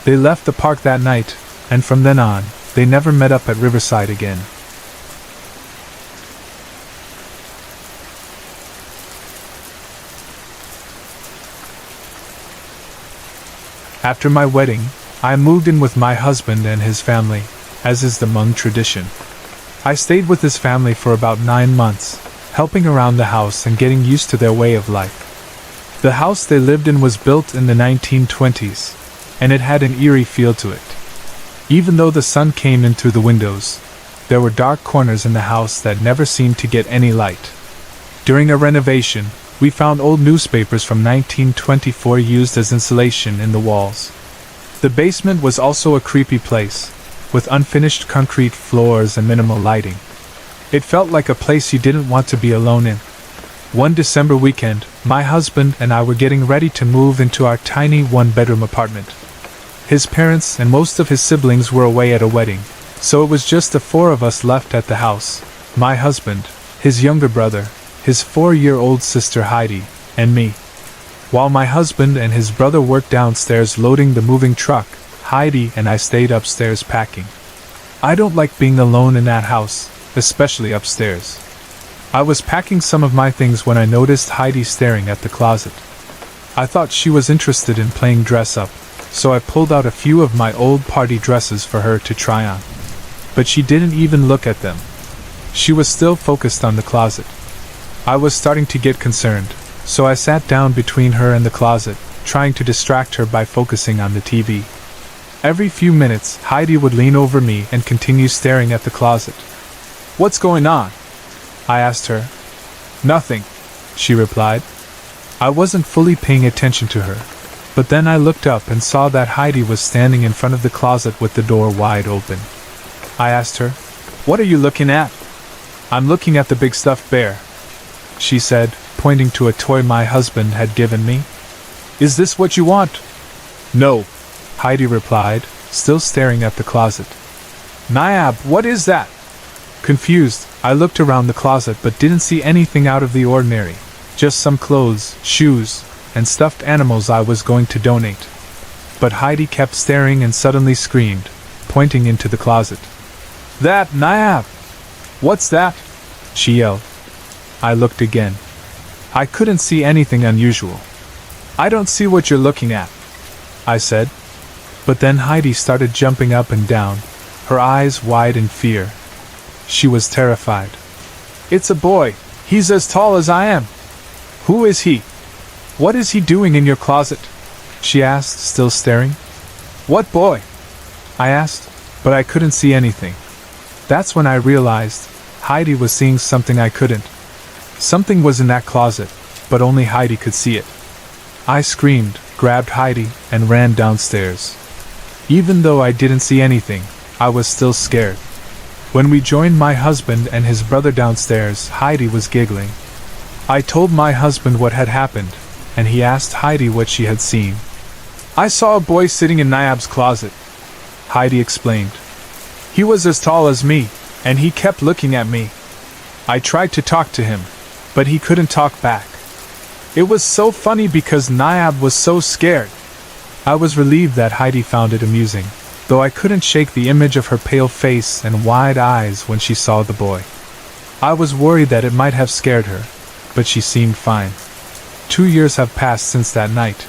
They left the park that night, and from then on, they never met up at Riverside again. After my wedding, I moved in with my husband and his family, as is the Hmong tradition. I stayed with his family for about 9 months, helping around the house and getting used to their way of life. The house they lived in was built in the 1920s, and it had an eerie feel to it. Even though the sun came in through the windows, there were dark corners in the house that never seemed to get any light. During a renovation, we found old newspapers from 1924 used as insulation in the walls. The basement was also a creepy place, with unfinished concrete floors and minimal lighting. It felt like a place you didn't want to be alone in. One December weekend, my husband and I were getting ready to move into our tiny one-bedroom apartment. His parents and most of his siblings were away at a wedding, so it was just the 4 of us left at the house: my husband, his younger brother, his 4-year-old sister Heidi, and me. While my husband and his brother worked downstairs loading the moving truck, Heidi and I stayed upstairs packing. I don't like being alone in that house, especially upstairs. I was packing some of my things when I noticed Heidi staring at the closet. I thought she was interested in playing dress-up, so I pulled out a few of my old party dresses for her to try on. But she didn't even look at them. She was still focused on the closet. I was starting to get concerned, so I sat down between her and the closet, trying to distract her by focusing on the TV. Every few minutes, Heidi would lean over me and continue staring at the closet. "What's going on?" I asked her. "Nothing," she replied. I wasn't fully paying attention to her, but then I looked up and saw that Heidi was standing in front of the closet with the door wide open. I asked her, "What are you looking at?" "I'm looking at the big stuffed bear," she said, pointing to a toy my husband had given me. "Is this what you want?" "No," Heidi replied, still staring at the closet. "Niab, what is that?" Confused, I looked around the closet but didn't see anything out of the ordinary, just some clothes, shoes, and stuffed animals I was going to donate. But Heidi kept staring and suddenly screamed, pointing into the closet. "That, Niab! What's that?" she yelled. I looked again. I couldn't see anything unusual. "I don't see what you're looking at," I said. But then Heidi started jumping up and down, her eyes wide in fear. She was terrified. "It's a boy. He's as tall as I am." "Who is he? What is he doing in your closet?" she asked, still staring. "What boy?" I asked, but I couldn't see anything. That's when I realized Heidi was seeing something I couldn't. Something was in that closet, but only Heidi could see it. I screamed, grabbed Heidi, and ran downstairs. Even though I didn't see anything, I was still scared. When we joined my husband and his brother downstairs, Heidi was giggling. I told my husband what had happened, and he asked Heidi what she had seen. "I saw a boy sitting in Niab's closet," Heidi explained. "He was as tall as me, and he kept looking at me. I tried to talk to him, but he couldn't talk back. It was so funny because Niab was so scared." I was relieved that Heidi found it amusing, though I couldn't shake the image of her pale face and wide eyes when she saw the boy. I was worried that it might have scared her, but she seemed fine. 2 years have passed since that night.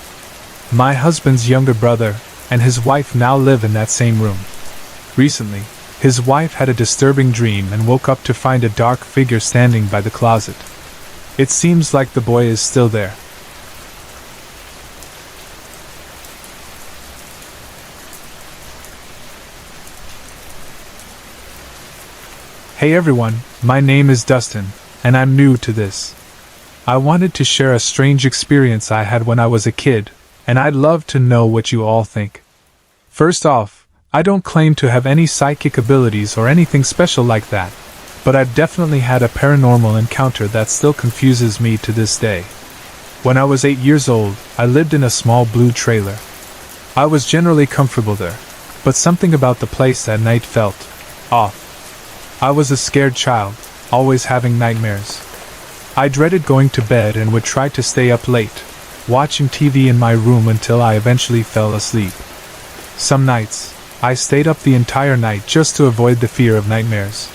My husband's younger brother and his wife now live in that same room. Recently, his wife had a disturbing dream and woke up to find a dark figure standing by the closet. It seems like the boy is still there. Hey everyone, my name is Dustin, and I'm new to this. I wanted to share a strange experience I had when I was a kid, and I'd love to know what you all think. First off, I don't claim to have any psychic abilities or anything special like that, but I've definitely had a paranormal encounter that still confuses me to this day. When I was 8 years old, I lived in a small blue trailer. I was generally comfortable there, but something about the place at night felt off. I was a scared child, always having nightmares. I dreaded going to bed and would try to stay up late, watching TV in my room until I eventually fell asleep. Some nights, I stayed up the entire night just to avoid the fear of nightmares.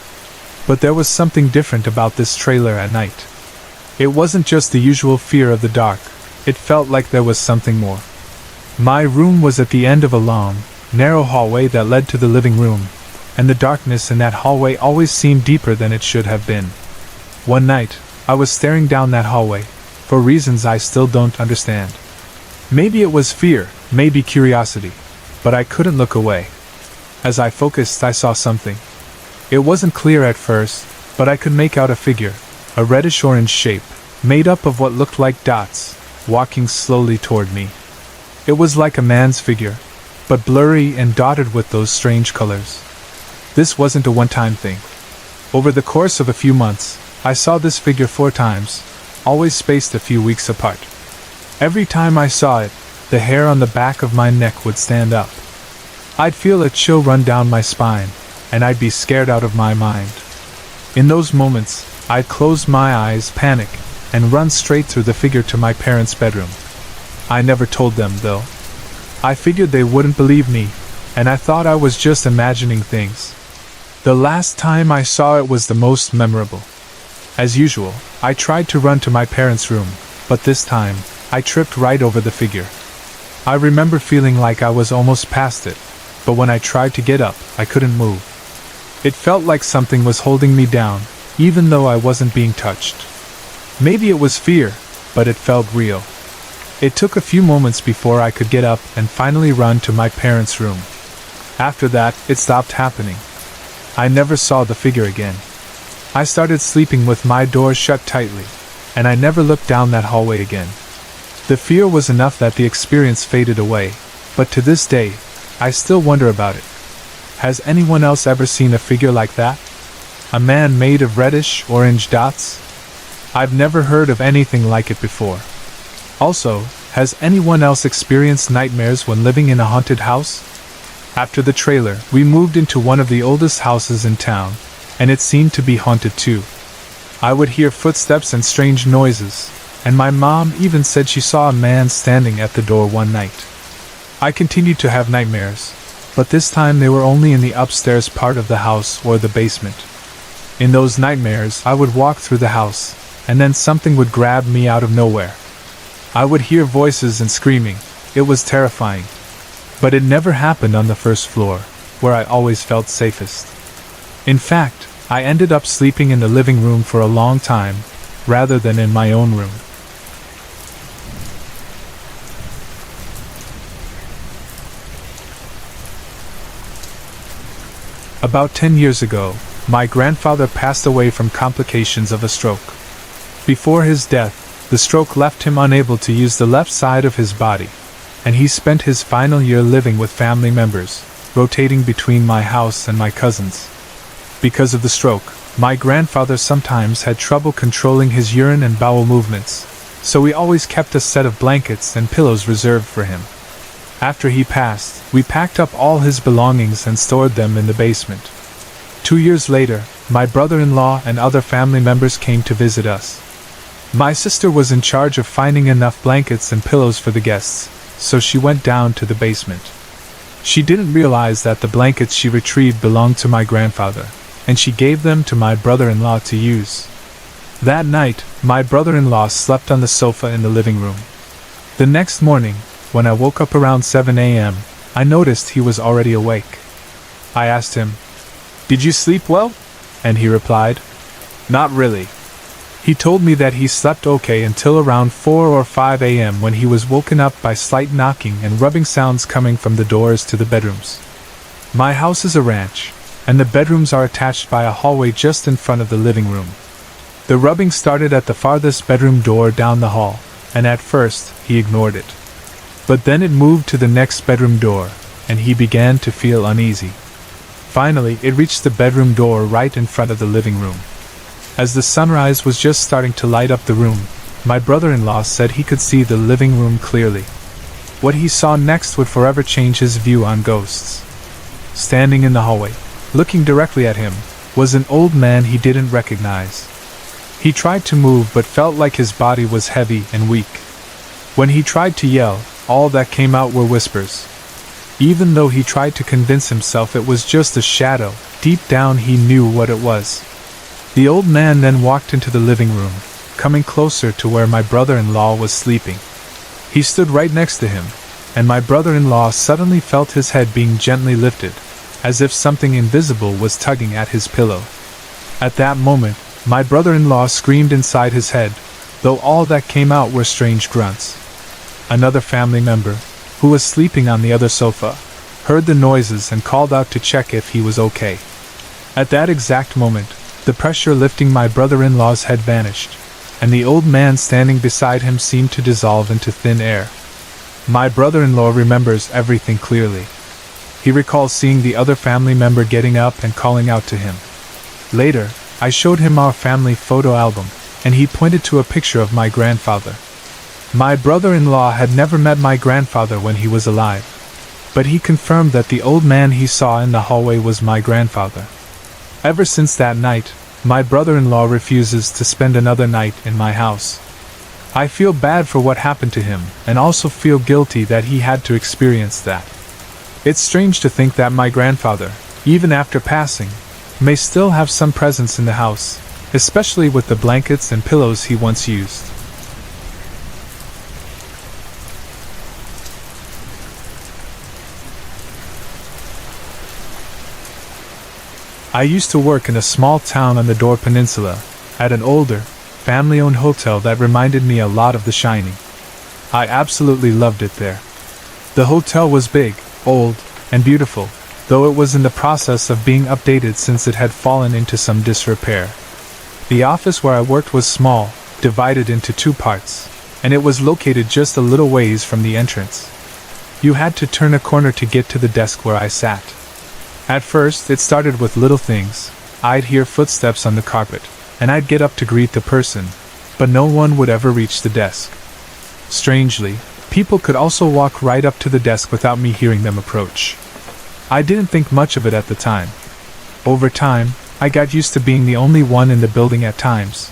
But there was something different about this trailer at night. It wasn't just the usual fear of the dark, it felt like there was something more. My room was at the end of a long, narrow hallway that led to the living room, and the darkness in that hallway always seemed deeper than it should have been. One night, I was staring down that hallway, for reasons I still don't understand. Maybe it was fear, maybe curiosity, but I couldn't look away. As I focused, I saw something. It wasn't clear at first, but I could make out a figure, a reddish-orange shape, made up of what looked like dots, walking slowly toward me. It was like a man's figure, but blurry and dotted with those strange colors. This wasn't a one-time thing. Over the course of a few months, I saw this figure 4 times, always spaced a few weeks apart. Every time I saw it, the hair on the back of my neck would stand up. I'd feel a chill run down my spine, and I'd be scared out of my mind. In those moments, I'd close my eyes, panic, and run straight through the figure to my parents' bedroom. I never told them, though. I figured they wouldn't believe me, and I thought I was just imagining things. The last time I saw it was the most memorable. As usual, I tried to run to my parents' room, but this time, I tripped right over the figure. I remember feeling like I was almost past it, but when I tried to get up, I couldn't move. It felt like something was holding me down, even though I wasn't being touched. Maybe it was fear, but it felt real. It took a few moments before I could get up and finally run to my parents' room. After that, it stopped happening. I never saw the figure again. I started sleeping with my door shut tightly, and I never looked down that hallway again. The fear was enough that the experience faded away, but to this day, I still wonder about it. Has anyone else ever seen a figure like that? A man made of reddish-orange dots? I've never heard of anything like it before. Also, has anyone else experienced nightmares when living in a haunted house? After the trailer, we moved into one of the oldest houses in town, and it seemed to be haunted too. I would hear footsteps and strange noises, and my mom even said she saw a man standing at the door one night. I continued to have nightmares, but this time they were only in the upstairs part of the house or the basement. In those nightmares, I would walk through the house, and then something would grab me out of nowhere. I would hear voices and screaming. It was terrifying. But it never happened on the first floor, where I always felt safest. In fact, I ended up sleeping in the living room for a long time, rather than in my own room. About 10 years ago, my grandfather passed away from complications of a stroke. Before his death, the stroke left him unable to use the left side of his body, and he spent his final year living with family members, rotating between my house and my cousins. Because of the stroke, my grandfather sometimes had trouble controlling his urine and bowel movements, so we always kept a set of blankets and pillows reserved for him. After he passed, we packed up all his belongings and stored them in the basement. 2 years later, my brother-in-law and other family members came to visit us. My sister was in charge of finding enough blankets and pillows for the guests, so she went down to the basement. She didn't realize that the blankets she retrieved belonged to my grandfather, and she gave them to my brother-in-law to use. That night, my brother-in-law slept on the sofa in the living room. The next morning, when I woke up around 7 a.m., I noticed he was already awake. I asked him, "Did you sleep well?" And he replied, "Not really." He told me that he slept okay until around 4 or 5 a.m. when he was woken up by slight knocking and rubbing sounds coming from the doors to the bedrooms. My house is a ranch, and the bedrooms are attached by a hallway just in front of the living room. The rubbing started at the farthest bedroom door down the hall, and at first, he ignored it. But then it moved to the next bedroom door, and he began to feel uneasy. Finally, it reached the bedroom door right in front of the living room. As the sunrise was just starting to light up the room, my brother-in-law said he could see the living room clearly. What he saw next would forever change his view on ghosts. Standing in the hallway, looking directly at him, was an old man he didn't recognize. He tried to move but felt like his body was heavy and weak. When he tried to yell, all that came out were whispers. Even though he tried to convince himself it was just a shadow, deep down he knew what it was. The old man then walked into the living room, coming closer to where my brother-in-law was sleeping. He stood right next to him, and my brother-in-law suddenly felt his head being gently lifted, as if something invisible was tugging at his pillow. At that moment, my brother-in-law screamed inside his head, though all that came out were strange grunts. Another family member, who was sleeping on the other sofa, heard the noises and called out to check if he was okay. At that exact moment, the pressure lifting my brother-in-law's head vanished, and the old man standing beside him seemed to dissolve into thin air. My brother-in-law remembers everything clearly. He recalls seeing the other family member getting up and calling out to him. Later, I showed him our family photo album, and he pointed to a picture of my grandfather. My brother-in-law had never met my grandfather when he was alive, but he confirmed that the old man he saw in the hallway was my grandfather. Ever since that night, my brother-in-law refuses to spend another night in my house. I feel bad for what happened to him, and also feel guilty that he had to experience that. It's strange to think that my grandfather, even after passing, may still have some presence in the house, especially with the blankets and pillows he once used. I used to work in a small town on the Dore Peninsula, at an older, family-owned hotel that reminded me a lot of The Shining. I absolutely loved it there. The hotel was big, old, and beautiful, though it was in the process of being updated since it had fallen into some disrepair. The office where I worked was small, divided into two parts, and it was located just a little ways from the entrance. You had to turn a corner to get to the desk where I sat. At first, it started with little things. I'd hear footsteps on the carpet, and I'd get up to greet the person, but no one would ever reach the desk. Strangely, people could also walk right up to the desk without me hearing them approach. I didn't think much of it at the time. Over time, I got used to being the only one in the building at times.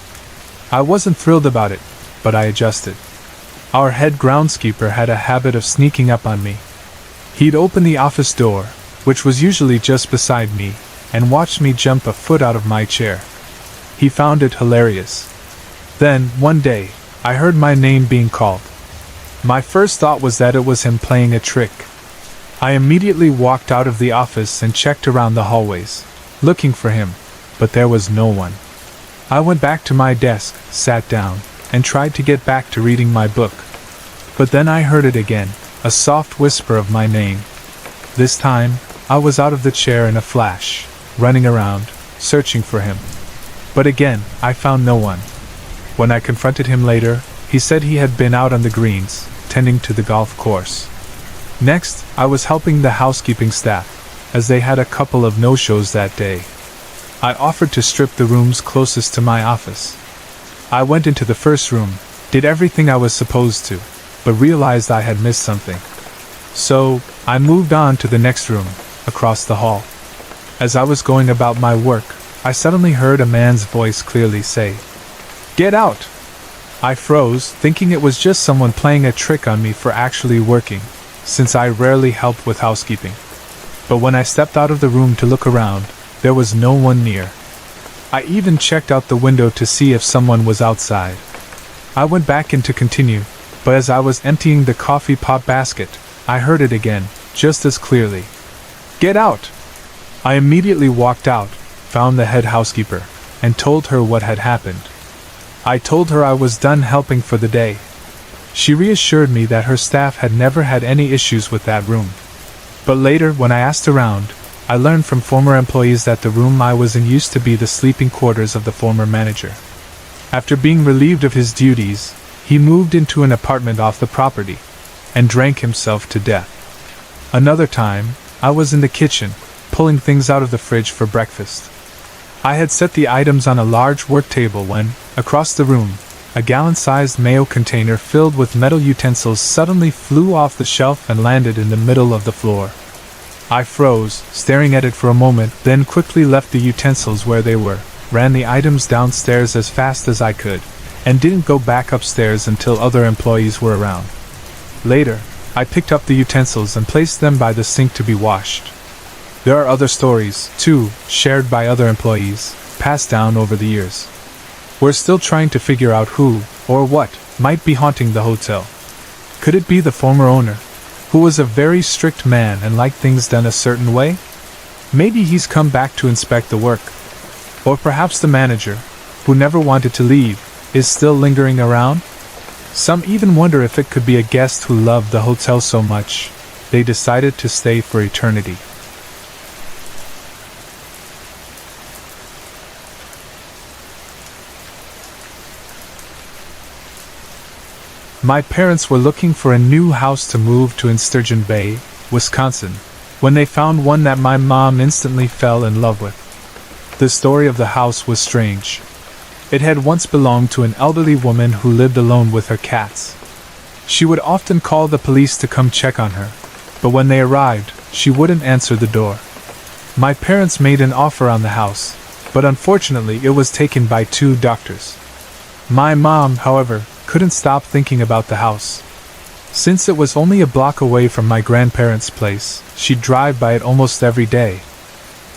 I wasn't thrilled about it, but I adjusted. Our head groundskeeper had a habit of sneaking up on me. He'd open the office door, which was usually just beside me, and watched me jump a foot out of my chair. He found it hilarious. Then, one day, I heard my name being called. My first thought was that it was him playing a trick. I immediately walked out of the office and checked around the hallways, looking for him, but there was no one. I went back to my desk, sat down, and tried to get back to reading my book. But then I heard it again, a soft whisper of my name. This time, I was out of the chair in a flash, running around, searching for him. But again, I found no one. When I confronted him later, he said he had been out on the greens, tending to the golf course. Next, I was helping the housekeeping staff, as they had a couple of no-shows that day. I offered to strip the rooms closest to my office. I went into the first room, did everything I was supposed to, but realized I had missed something. So, I moved on to the next room, across the hall. As I was going about my work, I suddenly heard a man's voice clearly say, "Get out!" I froze, thinking it was just someone playing a trick on me for actually working, since I rarely helped with housekeeping. But when I stepped out of the room to look around, there was no one near. I even checked out the window to see if someone was outside. I went back in to continue, but as I was emptying the coffee pot basket, I heard it again, just as clearly. "Get out!" I immediately walked out, found the head housekeeper, and told her what had happened. I told her I was done helping for the day. She reassured me that her staff had never had any issues with that room. But later, when I asked around, I learned from former employees that the room I was in used to be the sleeping quarters of the former manager. After being relieved of his duties, he moved into an apartment off the property and drank himself to death. Another time, I was in the kitchen, pulling things out of the fridge for breakfast. I had set the items on a large work table when, across the room, a gallon-sized mayo container filled with metal utensils suddenly flew off the shelf and landed in the middle of the floor. I froze, staring at it for a moment, then quickly left the utensils where they were, ran the items downstairs as fast as I could, and didn't go back upstairs until other employees were around. Later, I picked up the utensils and placed them by the sink to be washed. There are other stories, too, shared by other employees, passed down over the years. We're still trying to figure out who, or what, might be haunting the hotel. Could it be the former owner, who was a very strict man and liked things done a certain way? Maybe he's come back to inspect the work. Or perhaps the manager, who never wanted to leave, is still lingering around? Some even wonder if it could be a guest who loved the hotel so much, they decided to stay for eternity. My parents were looking for a new house to move to in Sturgeon Bay, Wisconsin, when they found one that my mom instantly fell in love with. The story of the house was strange. It had once belonged to an elderly woman who lived alone with her cats. She would often call the police to come check on her, but when they arrived, she wouldn't answer the door. My parents made an offer on the house, but unfortunately it was taken by 2 doctors. My mom, however, couldn't stop thinking about the house. Since it was only a block away from my grandparents' place, she'd drive by it almost every day.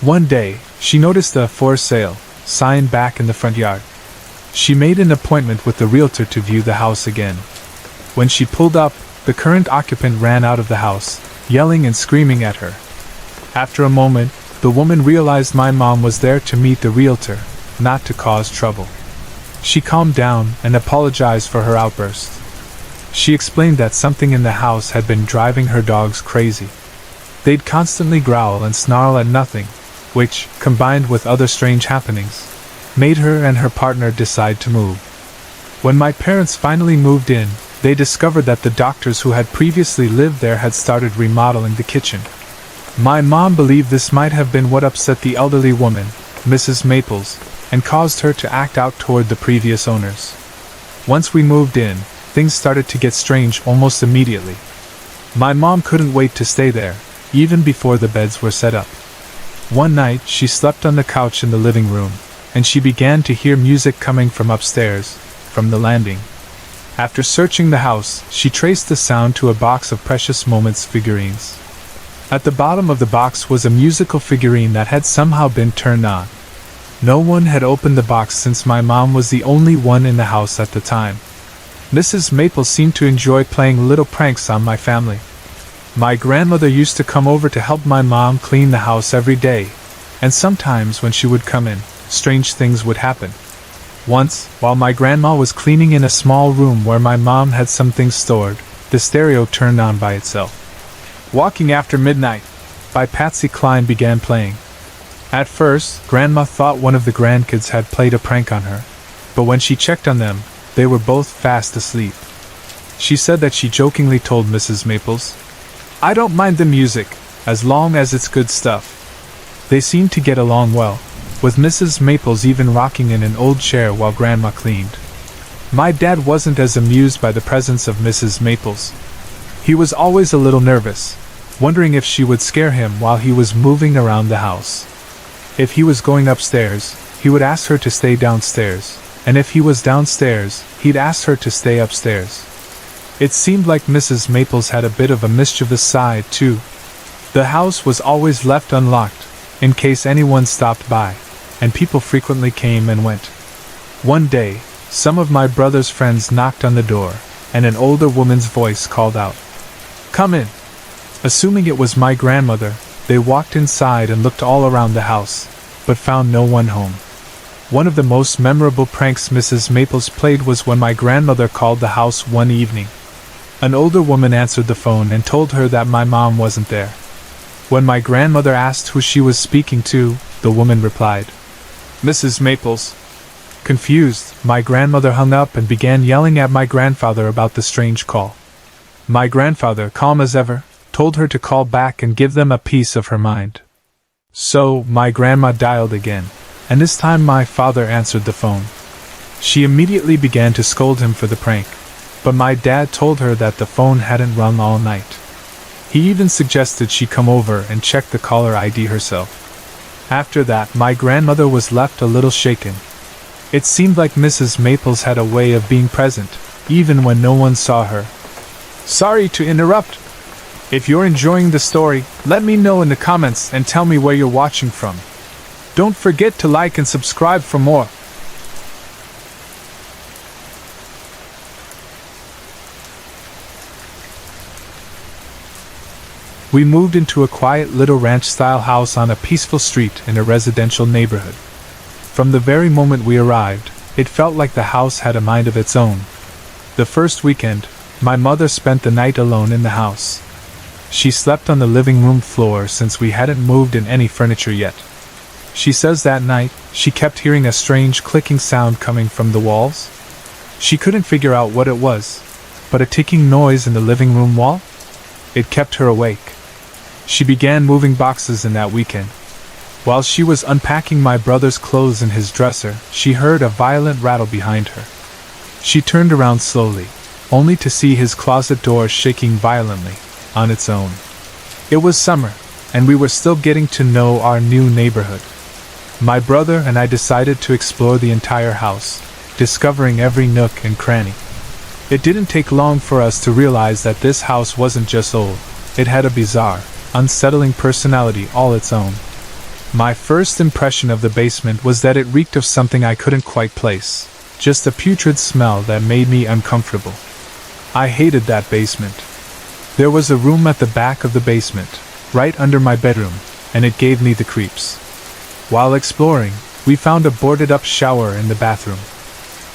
One day, she noticed a "for sale" sign back in the front yard. She made an appointment with the realtor to view the house again. When she pulled up, the current occupant ran out of the house, yelling and screaming at her. After a moment, the woman realized my mom was there to meet the realtor, not to cause trouble. She calmed down and apologized for her outburst. She explained that something in the house had been driving her dogs crazy. They'd constantly growl and snarl at nothing, which, combined with other strange happenings, made her and her partner decide to move. When my parents finally moved in, they discovered that the doctors who had previously lived there had started remodeling the kitchen. My mom believed this might have been what upset the elderly woman, Mrs. Maples, and caused her to act out toward the previous owners. Once we moved in, things started to get strange almost immediately. My mom couldn't wait to stay there, even before the beds were set up. One night, she slept on the couch in the living room, and she began to hear music coming from upstairs, from the landing. After searching the house, she traced the sound to a box of Precious Moments figurines. At the bottom of the box was a musical figurine that had somehow been turned on. No one had opened the box since my mom was the only one in the house at the time. Mrs. Maple seemed to enjoy playing little pranks on my family. My grandmother used to come over to help my mom clean the house every day, and sometimes when she would come in, strange things would happen. Once, while my grandma was cleaning in a small room where my mom had some things stored, the stereo turned on by itself. "Walking After Midnight" by Patsy Cline began playing. At first, Grandma thought one of the grandkids had played a prank on her, but when she checked on them, they were both fast asleep. She said that she jokingly told Mrs. Maples, "I don't mind the music, as long as it's good stuff." They seemed to get along well, with Mrs. Maples even rocking in an old chair while Grandma cleaned. My dad wasn't as amused by the presence of Mrs. Maples. He was always a little nervous, wondering if she would scare him while he was moving around the house. If he was going upstairs, he would ask her to stay downstairs, and if he was downstairs, he'd ask her to stay upstairs. It seemed like Mrs. Maples had a bit of a mischievous side, too. The house was always left unlocked, in case anyone stopped by, and people frequently came and went. One day, some of my brother's friends knocked on the door, and an older woman's voice called out, "Come in." Assuming it was my grandmother, they walked inside and looked all around the house, but found no one home. One of the most memorable pranks Mrs. Maples played was when my grandmother called the house one evening. An older woman answered the phone and told her that my mom wasn't there. When my grandmother asked who she was speaking to, the woman replied, "Mrs. Maples." Confused, my grandmother hung up and began yelling at my grandfather about the strange call. My grandfather, calm as ever, told her to call back and give them a piece of her mind. So, my grandma dialed again, and this time my father answered the phone. She immediately began to scold him for the prank, but my dad told her that the phone hadn't rung all night. He even suggested she come over and check the caller ID herself. After that, my grandmother was left a little shaken. It seemed like Mrs. Maples had a way of being present, even when no one saw her. Sorry to interrupt. If you're enjoying the story, let me know in the comments and tell me where you're watching from. Don't forget to like and subscribe for more. We moved into a quiet little ranch-style house on a peaceful street in a residential neighborhood. From the very moment we arrived, it felt like the house had a mind of its own. The first weekend, my mother spent the night alone in the house. She slept on the living room floor since we hadn't moved in any furniture yet. She says that night, she kept hearing a strange clicking sound coming from the walls. She couldn't figure out what it was, but a ticking noise in the living room wall? It kept her awake. She began moving boxes in that weekend. While she was unpacking my brother's clothes in his dresser, she heard a violent rattle behind her. She turned around slowly, only to see his closet door shaking violently, on its own. It was summer, and we were still getting to know our new neighborhood. My brother and I decided to explore the entire house, discovering every nook and cranny. It didn't take long for us to realize that this house wasn't just old, it had a bizarre, unsettling personality all its own. My first impression of the basement was that it reeked of something I couldn't quite place, just a putrid smell that made me uncomfortable. I hated that basement. There was a room at the back of the basement, right under my bedroom, and it gave me the creeps. While exploring, we found a boarded-up shower in the bathroom.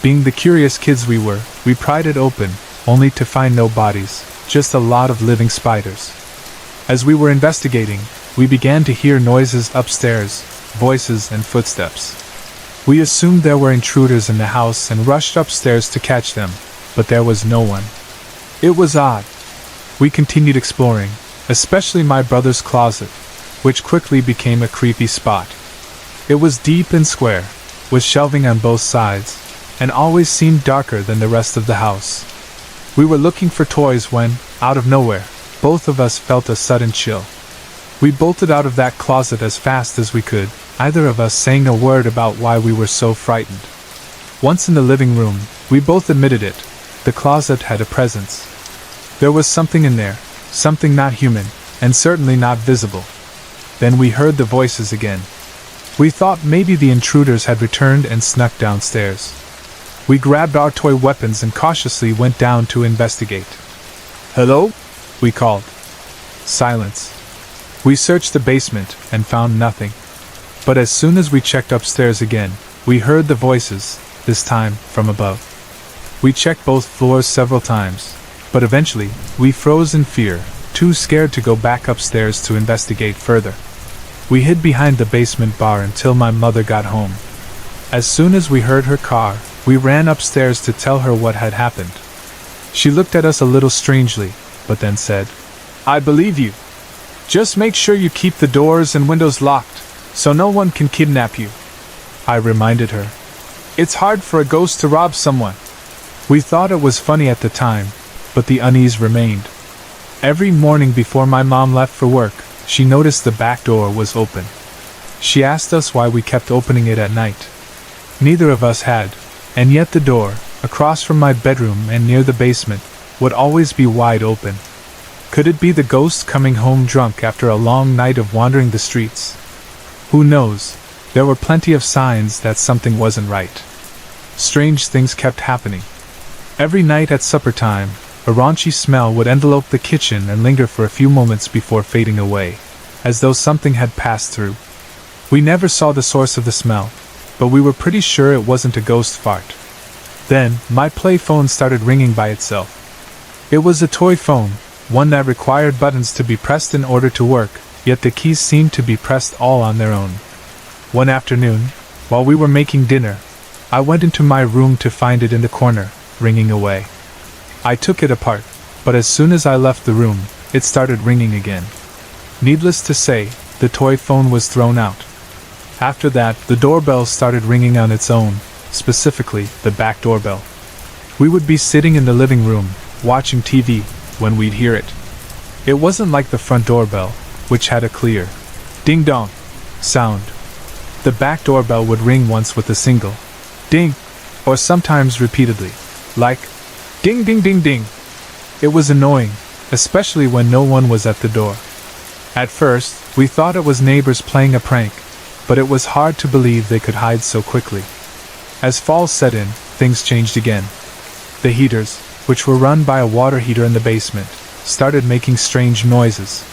Being the curious kids we were, we pried it open, only to find no bodies, just a lot of living spiders. As we were investigating, we began to hear noises upstairs, voices and footsteps. We assumed there were intruders in the house and rushed upstairs to catch them, but there was no one. It was odd. We continued exploring, especially my brother's closet, which quickly became a creepy spot. It was deep and square, with shelving on both sides, and always seemed darker than the rest of the house. We were looking for toys when, out of nowhere, both of us felt a sudden chill. We bolted out of that closet as fast as we could, either of us saying a word about why we were so frightened. Once in the living room, we both admitted it. The closet had a presence. There was something in there, something not human, and certainly not visible. Then we heard the voices again. We thought maybe the intruders had returned and snuck downstairs. We grabbed our toy weapons and cautiously went down to investigate. "Hello?" we called. Silence. We searched the basement and found nothing. But as soon as we checked upstairs again, we heard the voices, this time from above. We checked both floors several times, but eventually, we froze in fear, too scared to go back upstairs to investigate further. We hid behind the basement bar until my mother got home. As soon as we heard her car, we ran upstairs to tell her what had happened. She looked at us a little strangely, but then said, "I believe you. Just make sure you keep the doors and windows locked, so no one can kidnap you." I reminded her. "It's hard for a ghost to rob someone." We thought it was funny at the time, but the unease remained. Every morning before my mom left for work, she noticed the back door was open. She asked us why we kept opening it at night. Neither of us had, and yet the door, across from my bedroom and near the basement, would always be wide open. Could it be the ghost coming home drunk after a long night of wandering the streets? Who knows? There were plenty of signs that something wasn't right. Strange things kept happening. Every night at supper time, a raunchy smell would envelope the kitchen and linger for a few moments before fading away, as though something had passed through. We never saw the source of the smell, but we were pretty sure it wasn't a ghost fart. Then, my play phone started ringing by itself. It was a toy phone, one that required buttons to be pressed in order to work, yet the keys seemed to be pressed all on their own. One afternoon, while we were making dinner, I went into my room to find it in the corner, ringing away. I took it apart, but as soon as I left the room, it started ringing again. Needless to say, the toy phone was thrown out. After that, the doorbell started ringing on its own, specifically the back doorbell. We would be sitting in the living room, watching TV, when we'd hear it. It wasn't like the front doorbell, which had a clear ding-dong sound. The back doorbell would ring once with a single ding, or sometimes repeatedly, like ding ding ding ding. It was annoying, especially when no one was at the door. At first, we thought it was neighbors playing a prank, but it was hard to believe they could hide so quickly. As fall set in, things changed again. The heaters, which were run by a water heater in the basement, started making strange noises.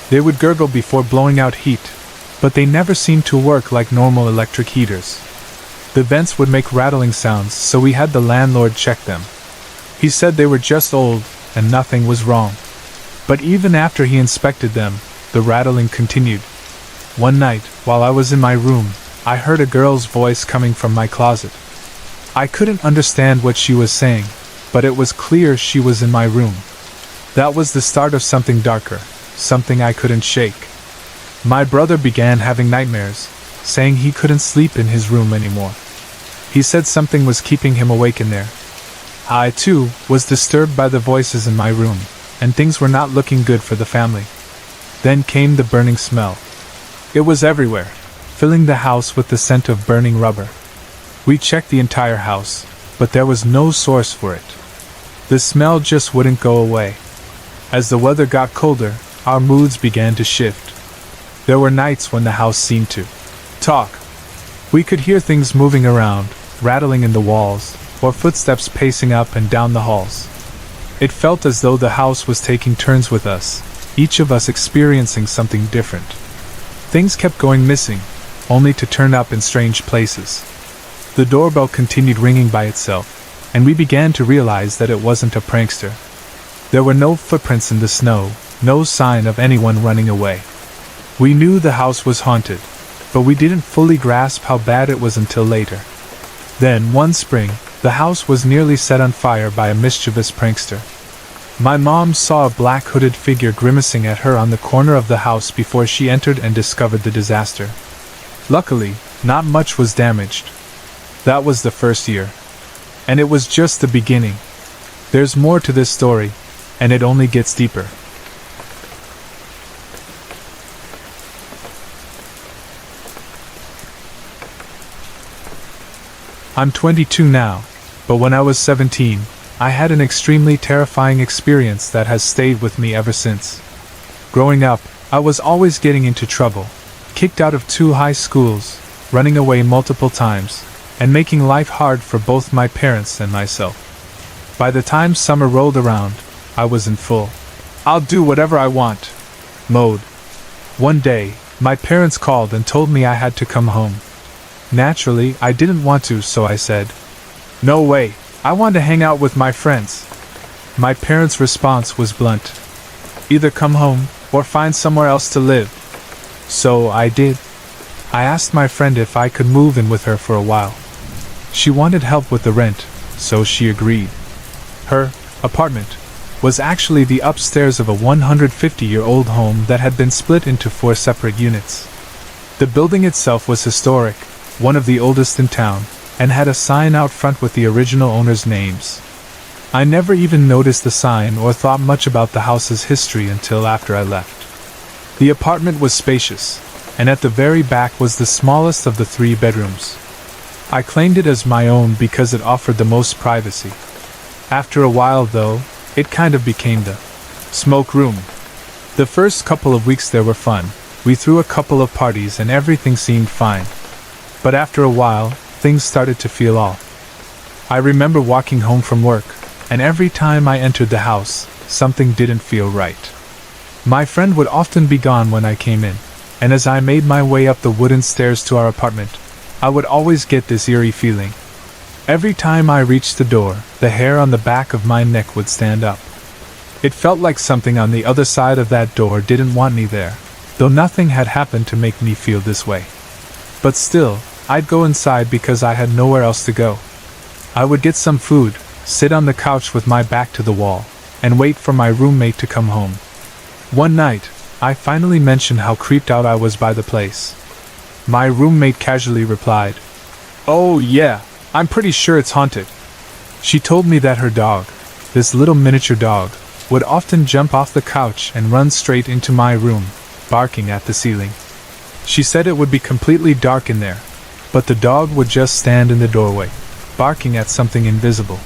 They would gurgle before blowing out heat, but they never seemed to work like normal electric heaters. The vents would make rattling sounds, so we had the landlord check them. He said they were just old, and nothing was wrong. But even after he inspected them, the rattling continued. One night, while I was in my room, I heard a girl's voice coming from my closet. I couldn't understand what she was saying, but it was clear she was in my room. That was the start of something darker, something I couldn't shake. My brother began having nightmares, saying he couldn't sleep in his room anymore. He said something was keeping him awake in there. I, too, was disturbed by the voices in my room, and things were not looking good for the family. Then came the burning smell. It was everywhere, filling the house with the scent of burning rubber. We checked the entire house, but there was no source for it. The smell just wouldn't go away. As the weather got colder, our moods began to shift. There were nights when the house seemed to talk. We could hear things moving around, rattling in the walls, or footsteps pacing up and down the halls. It felt as though the house was taking turns with us, each of us experiencing something different. Things kept going missing, only to turn up in strange places. The doorbell continued ringing by itself, and we began to realize that it wasn't a prankster. There were no footprints in the snow, no sign of anyone running away. We knew the house was haunted, but we didn't fully grasp how bad it was until later. Then, one spring, the house was nearly set on fire by a mischievous prankster. My mom saw a black hooded figure grimacing at her on the corner of the house before she entered and discovered the disaster. Luckily, not much was damaged. That was the first year. And it was just the beginning. There's more to this story, and it only gets deeper. I'm 22 now, but when I was 17, I had an extremely terrifying experience that has stayed with me ever since. Growing up, I was always getting into trouble, kicked out of 2 high schools, running away multiple times, and making life hard for both my parents and myself. By the time summer rolled around, I was in full "I'll do whatever I want" mode. One day, my parents called and told me I had to come home. Naturally, I didn't want to, so I said, "No way, I want to hang out with my friends." My parents' response was blunt. Either come home, or find somewhere else to live. So I did. I asked my friend if I could move in with her for a while. She wanted help with the rent, so she agreed. Her apartment was actually the upstairs of a 150-year-old home that had been split into 4 separate units. The building itself was historic, one of the oldest in town, and had a sign out front with the original owners' names. I never even noticed the sign or thought much about the house's history until after I left. The apartment was spacious, and at the very back was the smallest of the 3 bedrooms. I claimed it as my own because it offered the most privacy. After a while, though, it kind of became the smoke room. The first couple of weeks there were fun. We threw a couple of parties and everything seemed fine. But after a while, things started to feel off. I remember walking home from work, and every time I entered the house, something didn't feel right. My friend would often be gone when I came in, and as I made my way up the wooden stairs to our apartment, I would always get this eerie feeling. Every time I reached the door, the hair on the back of my neck would stand up. It felt like something on the other side of that door didn't want me there. though nothing had happened to make me feel this way. But still, I'd go inside because I had nowhere else to go. I would get some food, sit on the couch with my back to the wall, and wait for my roommate to come home. One night, I finally mentioned how creeped out I was by the place. My roommate casually replied, "Oh yeah, I'm pretty sure it's haunted." She told me that her dog, this little miniature dog, would often jump off the couch and run straight into my room, barking at the ceiling. She said it would be completely dark in there, but the dog would just stand in the doorway, barking at something invisible.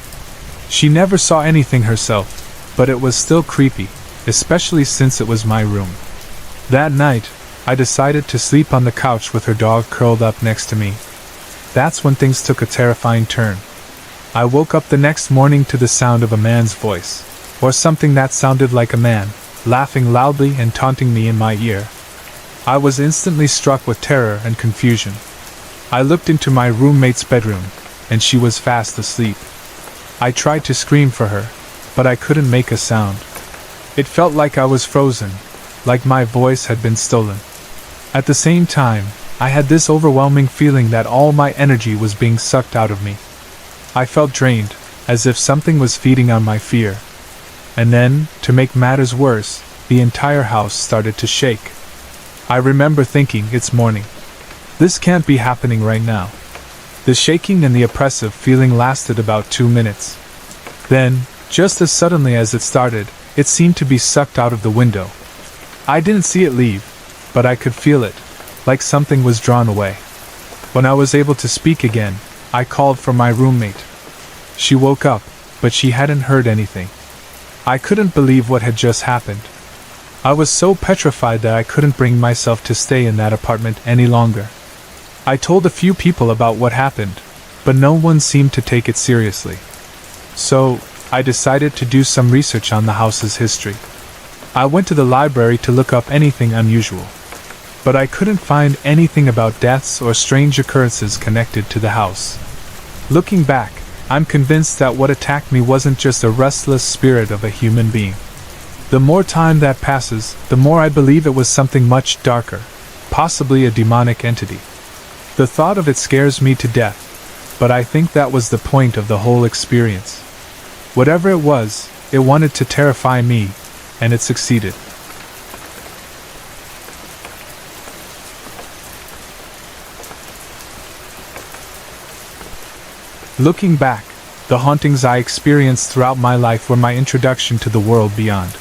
She never saw anything herself, but it was still creepy, especially since it was my room. That night, I decided to sleep on the couch with her dog curled up next to me. That's when things took a terrifying turn. I woke up the next morning to the sound of a man's voice, or something that sounded like a man, laughing loudly and taunting me in my ear. I was instantly struck with terror and confusion. I looked into my roommate's bedroom, and she was fast asleep. I tried to scream for her, but I couldn't make a sound. It felt like I was frozen, like my voice had been stolen. At the same time, I had this overwhelming feeling that all my energy was being sucked out of me. I felt drained, as if something was feeding on my fear. And then, to make matters worse, the entire house started to shake. I remember thinking, it's morning. This can't be happening right now. The shaking and the oppressive feeling lasted about 2 minutes. Then, just as suddenly as it started, it seemed to be sucked out of the window. I didn't see it leave, but I could feel it, like something was drawn away. When I was able to speak again, I called for my roommate. She woke up, but she hadn't heard anything. I couldn't believe what had just happened. I was so petrified that I couldn't bring myself to stay in that apartment any longer. I told a few people about what happened, but no one seemed to take it seriously. So, I decided to do some research on the house's history. I went to the library to look up anything unusual, but I couldn't find anything about deaths or strange occurrences connected to the house. Looking back, I'm convinced that what attacked me wasn't just a restless spirit of a human being. The more time that passes, the more I believe it was something much darker, possibly a demonic entity. The thought of it scares me to death, but I think that was the point of the whole experience. Whatever it was, it wanted to terrify me, and it succeeded. Looking back, the hauntings I experienced throughout my life were my introduction to the world beyond.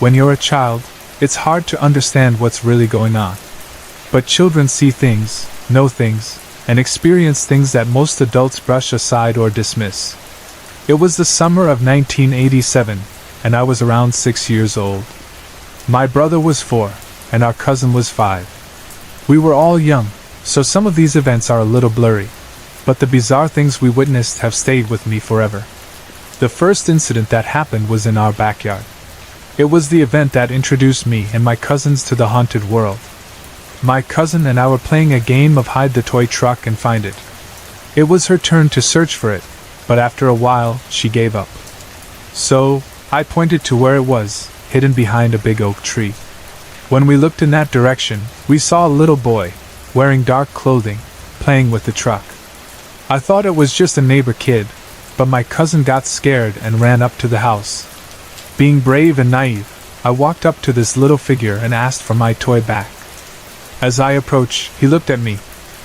When you're a child, it's hard to understand what's really going on. But children see things, know things, and experience things that most adults brush aside or dismiss. It was the summer of 1987, and I was around 6 years old. My brother was 4, and our cousin was 5. We were all young, so some of these events are a little blurry, but the bizarre things we witnessed have stayed with me forever. The first incident that happened was in our backyard. It was the event that introduced me and my cousins to the haunted world. My cousin and I were playing a game of hide the toy truck and find it. It was her turn to search for it, but after a while, she gave up. So, I pointed to where it was, hidden behind a big oak tree. When we looked in that direction, we saw a little boy, wearing dark clothing, playing with the truck. I thought it was just a neighbor kid, but my cousin got scared and ran up to the house. Being brave and naive, I walked up to this little figure and asked for my toy back. As I approached, he looked at me.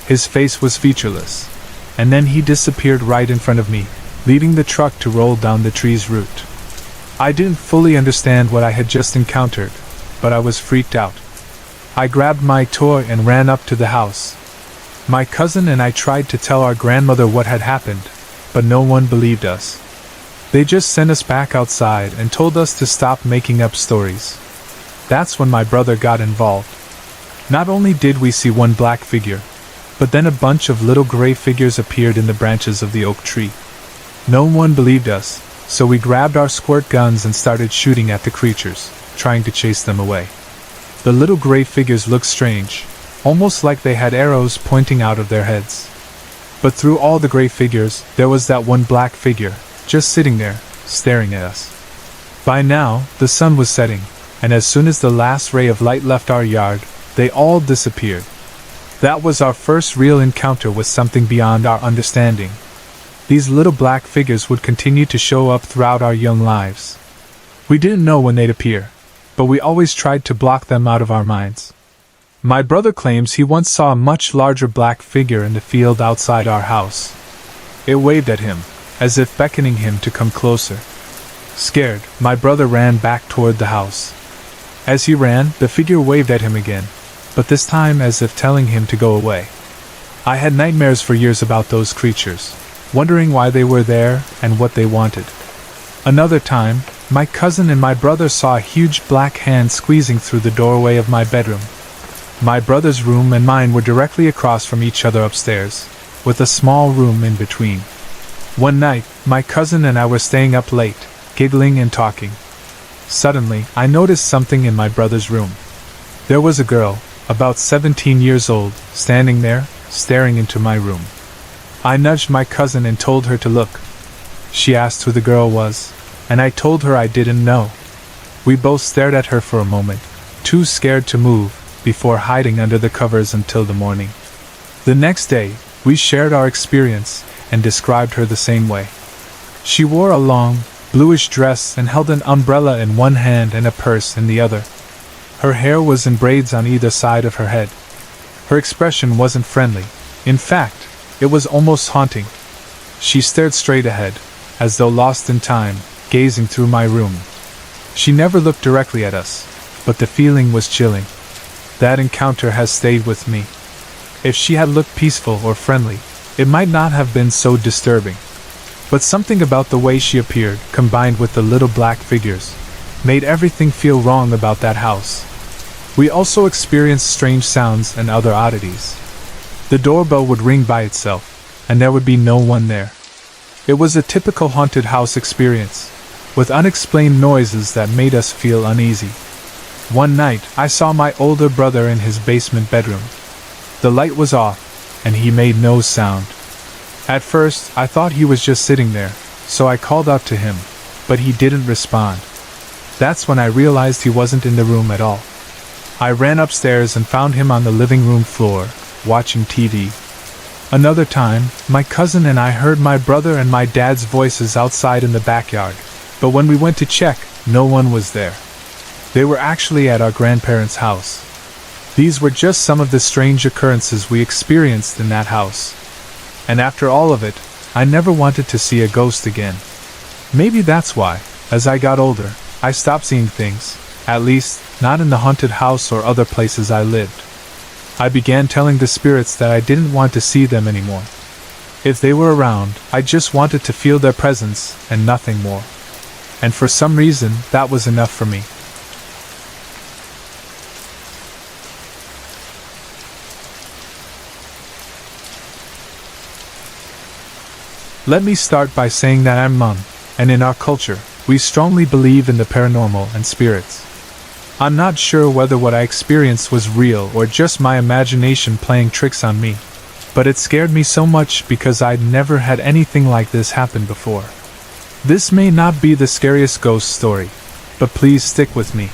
His face was featureless, and then he disappeared right in front of me, leaving the truck to roll down the tree's route. I didn't fully understand what I had just encountered, but I was freaked out. I grabbed my toy and ran up to the house. My cousin and I tried to tell our grandmother what had happened, but no one believed us. They just sent us back outside and told us to stop making up stories. That's when my brother got involved. Not only did we see one black figure, but then a bunch of little gray figures appeared in the branches of the oak tree. No one believed us, so we grabbed our squirt guns and started shooting at the creatures, trying to chase them away. The little gray figures looked strange, almost like they had arrows pointing out of their heads. But through all the gray figures, there was that one black figure, just sitting there, staring at us. By now, the sun was setting, and as soon as the last ray of light left our yard, they all disappeared. That was our first real encounter with something beyond our understanding. These little black figures would continue to show up throughout our young lives. We didn't know when they'd appear, but we always tried to block them out of our minds. My brother claims he once saw a much larger black figure in the field outside our house. It waved at him, as if beckoning him to come closer. Scared, my brother ran back toward the house. As he ran, the figure waved at him again, but this time as if telling him to go away. I had nightmares for years about those creatures, wondering why they were there and what they wanted. Another time, my cousin and my brother saw a huge black hand squeezing through the doorway of my bedroom. My brother's room and mine were directly across from each other upstairs, with a small room in between. One night, my cousin and I were staying up late, giggling and talking. Suddenly, I noticed something in my brother's room. There was a girl, about 17 years old, standing there, staring into my room. I nudged my cousin and told her to look. She asked who the girl was, and I told her I didn't know. We both stared at her for a moment, too scared to move, before hiding under the covers until the morning. The next day, we shared our experience and described her the same way. She wore a long, bluish dress and held an umbrella in one hand and a purse in the other. Her hair was in braids on either side of her head. Her expression wasn't friendly. In fact, it was almost haunting. She stared straight ahead, as though lost in time, gazing through my room. She never looked directly at us, but the feeling was chilling. That encounter has stayed with me. If she had looked peaceful or friendly, it might not have been so disturbing. But something about the way she appeared, combined with the little black figures, made everything feel wrong about that house. We also experienced strange sounds and other oddities. The doorbell would ring by itself, and there would be no one there. It was a typical haunted house experience, with unexplained noises that made us feel uneasy. One night, I saw my older brother in his basement bedroom. The light was off, and he made no sound. At first, I thought he was just sitting there, so I called out to him, but he didn't respond. That's when I realized he wasn't in the room at all. I ran upstairs and found him on the living room floor, watching TV. Another time, my cousin and I heard my brother and my dad's voices outside in the backyard, but when we went to check, no one was there. They were actually at our grandparents' house. These were just some of the strange occurrences we experienced in that house. And after all of it, I never wanted to see a ghost again. Maybe that's why, as I got older, I stopped seeing things, at least, not in the haunted house or other places I lived. I began telling the spirits that I didn't want to see them anymore. If they were around, I just wanted to feel their presence, and nothing more. And for some reason, that was enough for me. Let me start by saying that I'm Hmong, and in our culture, we strongly believe in the paranormal and spirits. I'm not sure whether what I experienced was real or just my imagination playing tricks on me, but it scared me so much because I'd never had anything like this happen before. This may not be the scariest ghost story, but please stick with me.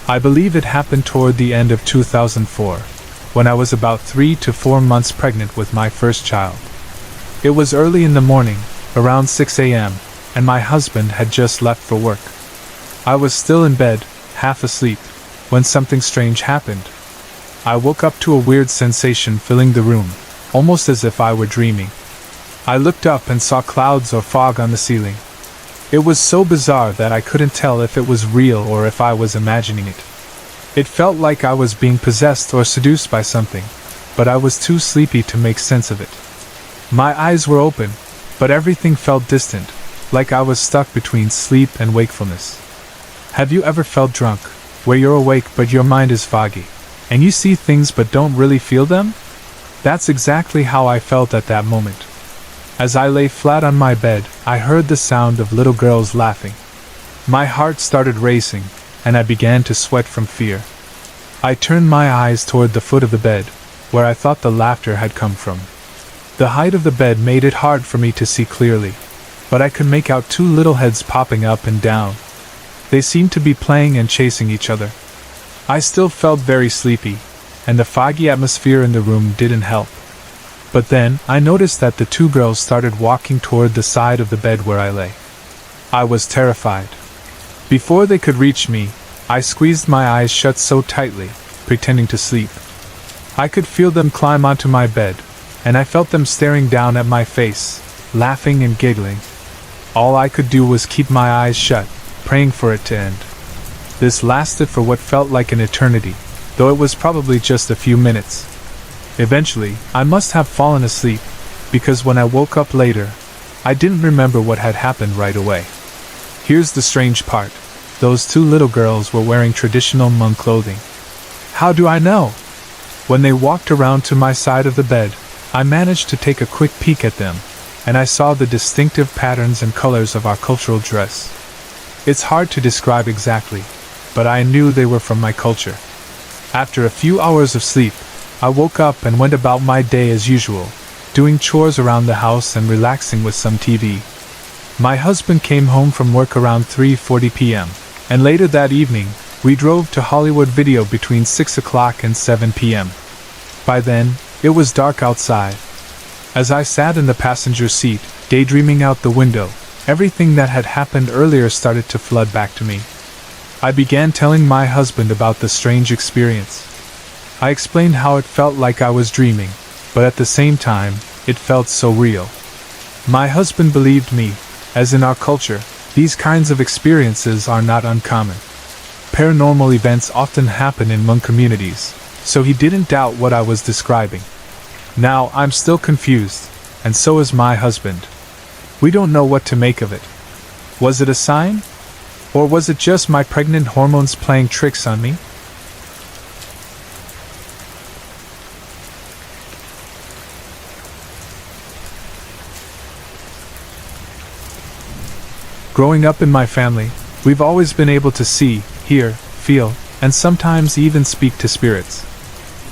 I believe it happened toward the end of 2004, when I was about 3 to 4 months pregnant with my first child. It was early in the morning, around 6 a.m., and my husband had just left for work. I was still in bed, half asleep, when something strange happened. I woke up to a weird sensation filling the room, almost as if I were dreaming. I looked up and saw clouds or fog on the ceiling. It was so bizarre that I couldn't tell if it was real or if I was imagining it. It felt like I was being possessed or seduced by something, but I was too sleepy to make sense of it. My eyes were open, but everything felt distant, like I was stuck between sleep and wakefulness. Have you ever felt drunk, where you're awake but your mind is foggy, and you see things but don't really feel them? That's exactly how I felt at that moment. As I lay flat on my bed, I heard the sound of little girls laughing. My heart started racing, and I began to sweat from fear. I turned my eyes toward the foot of the bed, where I thought the laughter had come from. The height of the bed made it hard for me to see clearly, but I could make out two little heads popping up and down. They seemed to be playing and chasing each other. I still felt very sleepy, and the foggy atmosphere in the room didn't help. But then, I noticed that the two girls started walking toward the side of the bed where I lay. I was terrified. Before they could reach me, I squeezed my eyes shut so tightly, pretending to sleep. I could feel them climb onto my bed, and I felt them staring down at my face, laughing and giggling. All I could do was keep my eyes shut, praying for it to end. This lasted for what felt like an eternity, though it was probably just a few minutes. Eventually, I must have fallen asleep, because when I woke up later, I didn't remember what had happened right away. Here's the strange part. Those two little girls were wearing traditional Hmong clothing. How do I know? When they walked around to my side of the bed, I managed to take a quick peek at them, and I saw the distinctive patterns and colors of our cultural dress. It's hard to describe exactly, but I knew they were from my culture. After a few hours of sleep, I woke up and went about my day as usual, doing chores around the house and relaxing with some TV. My husband came home from work around 3:40 p.m., and later that evening, we drove to Hollywood Video between 6 o'clock and 7 p.m. By then, it was dark outside. As I sat in the passenger seat, daydreaming out the window, everything that had happened earlier started to flood back to me. I began telling my husband about the strange experience. I explained how it felt like I was dreaming, but at the same time, it felt so real. My husband believed me, as in our culture, these kinds of experiences are not uncommon. Paranormal events often happen in Hmong communities, so he didn't doubt what I was describing. Now, I'm still confused, and so is my husband. We don't know what to make of it. Was it a sign? Or was it just my pregnant hormones playing tricks on me? Growing up in my family, we've always been able to see, hear, feel, and sometimes even speak to spirits.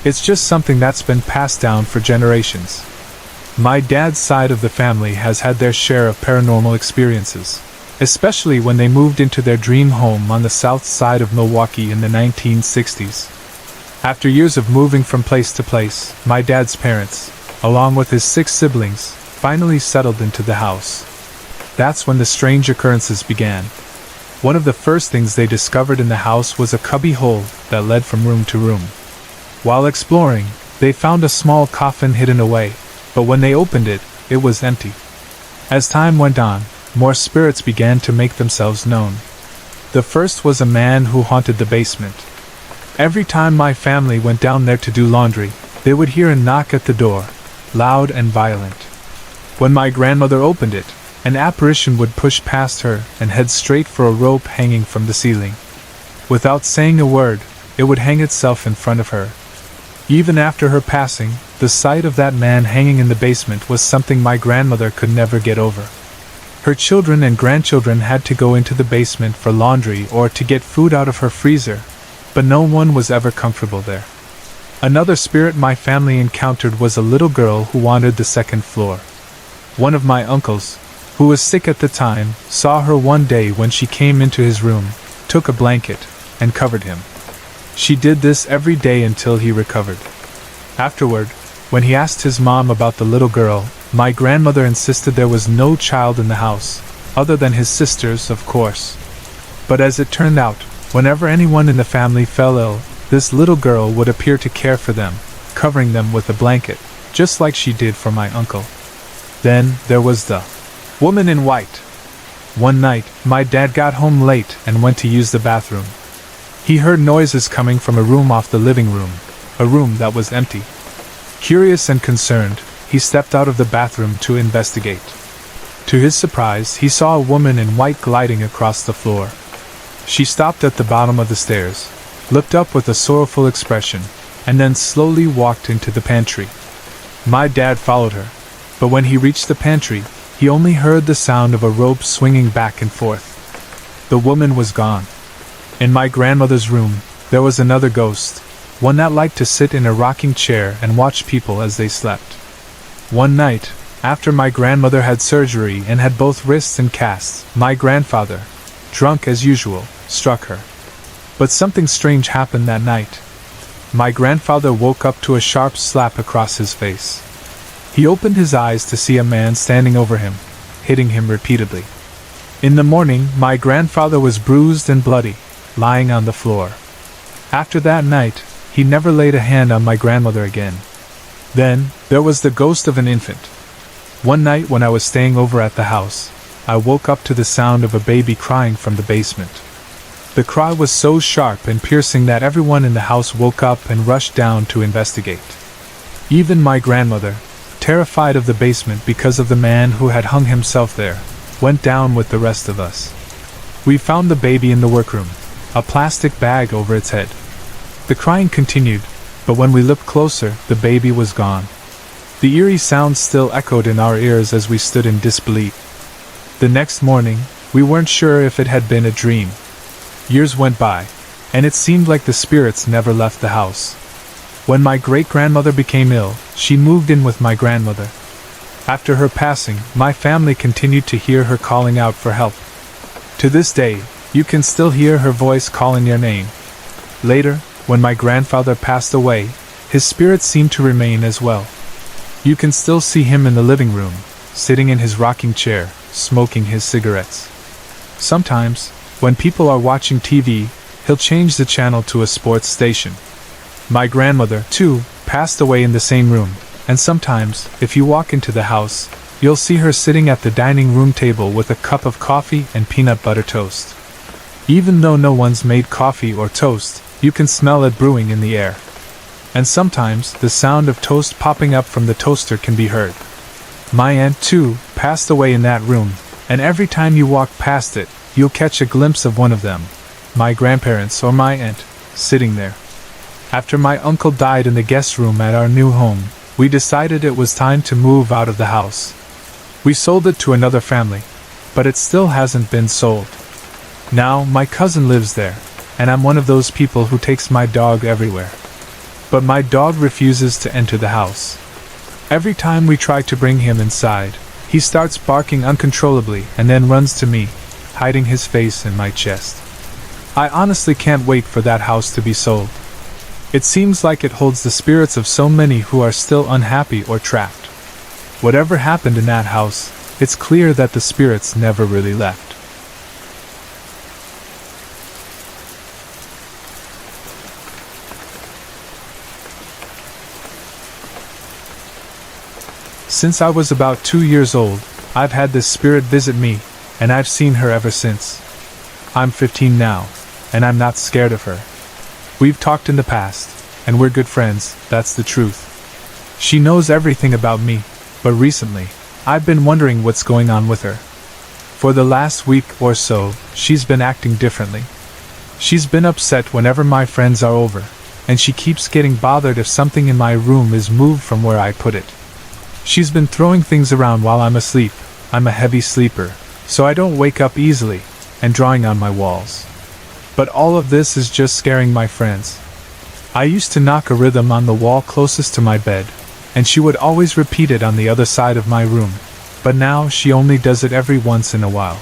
It's just something that's been passed down for generations. My dad's side of the family has had their share of paranormal experiences, especially when they moved into their dream home on the south side of Milwaukee in the 1960s. After years of moving from place to place, my dad's parents, along with his 6 siblings, finally settled into the house. That's when the strange occurrences began. One of the first things they discovered in the house was a cubby hole that led from room to room. While exploring, they found a small coffin hidden away, but when they opened it, it was empty. As time went on, more spirits began to make themselves known. The first was a man who haunted the basement. Every time my family went down there to do laundry, they would hear a knock at the door, loud and violent. When my grandmother opened it, an apparition would push past her and head straight for a rope hanging from the ceiling. Without saying a word, it would hang itself in front of her. Even after her passing, the sight of that man hanging in the basement was something my grandmother could never get over. Her children and grandchildren had to go into the basement for laundry or to get food out of her freezer, but no one was ever comfortable there. Another spirit my family encountered was a little girl who wandered the second floor. One of my uncles, who was sick at the time, saw her one day when she came into his room, took a blanket, and covered him. She did this every day until he recovered. Afterward, when he asked his mom about the little girl, my grandmother insisted there was no child in the house, other than his sisters, of course. But as it turned out, whenever anyone in the family fell ill, this little girl would appear to care for them, covering them with a blanket, just like she did for my uncle. Then there was the woman in white. One night, my dad got home late and went to use the bathroom. He heard noises coming from a room off the living room, a room that was empty. Curious and concerned, he stepped out of the bathroom to investigate. To his surprise, he saw a woman in white gliding across the floor. She stopped at the bottom of the stairs, looked up with a sorrowful expression, and then slowly walked into the pantry. My dad followed her, but when he reached the pantry, he only heard the sound of a rope swinging back and forth. The woman was gone. In my grandmother's room, there was another ghost, one that liked to sit in a rocking chair and watch people as they slept. One night, after my grandmother had surgery and had both wrists in casts, my grandfather, drunk as usual, struck her. But something strange happened that night. My grandfather woke up to a sharp slap across his face. He opened his eyes to see a man standing over him, hitting him repeatedly. In the morning, my grandfather was bruised and bloody, lying on the floor. After that night, he never laid a hand on my grandmother again. Then, there was the ghost of an infant. One night when I was staying over at the house, I woke up to the sound of a baby crying from the basement. The cry was so sharp and piercing that everyone in the house woke up and rushed down to investigate. Even my grandmother, terrified of the basement because of the man who had hung himself there, went down with the rest of us. We found the baby in the workroom, a plastic bag over its head. The crying continued, but when we looked closer, the baby was gone. The eerie sound still echoed in our ears as we stood in disbelief. The next morning, we weren't sure if it had been a dream. Years went by, and it seemed like the spirits never left the house. When my great-grandmother became ill, she moved in with my grandmother. After her passing, my family continued to hear her calling out for help. To this day, you can still hear her voice calling your name. Later, when my grandfather passed away, his spirit seemed to remain as well. You can still see him in the living room, sitting in his rocking chair, smoking his cigarettes. Sometimes, when people are watching TV, he'll change the channel to a sports station. My grandmother, too, passed away in the same room, and sometimes, if you walk into the house, you'll see her sitting at the dining room table with a cup of coffee and peanut butter toast. Even though no one's made coffee or toast, you can smell it brewing in the air. And sometimes, the sound of toast popping up from the toaster can be heard. My aunt, too, passed away in that room, and every time you walk past it, you'll catch a glimpse of one of them, my grandparents or my aunt, sitting there. After my uncle died in the guest room at our new home, we decided it was time to move out of the house. We sold it to another family, but it still hasn't been sold. Now, my cousin lives there, and I'm one of those people who takes my dog everywhere. But my dog refuses to enter the house. Every time we try to bring him inside, he starts barking uncontrollably and then runs to me, hiding his face in my chest. I honestly can't wait for that house to be sold. It seems like it holds the spirits of so many who are still unhappy or trapped. Whatever happened in that house, it's clear that the spirits never really left. Since I was about 2 years old, I've had this spirit visit me, and I've seen her ever since. I'm 15 now, and I'm not scared of her. We've talked in the past, and we're good friends, that's the truth. She knows everything about me, but recently, I've been wondering what's going on with her. For the last week or so, she's been acting differently. She's been upset whenever my friends are over, and she keeps getting bothered if something in my room is moved from where I put it. She's been throwing things around while I'm asleep. I'm a heavy sleeper, so I don't wake up easily, and drawing on my walls. But all of this is just scaring my friends. I used to knock a rhythm on the wall closest to my bed, and she would always repeat it on the other side of my room, but now she only does it every once in a while.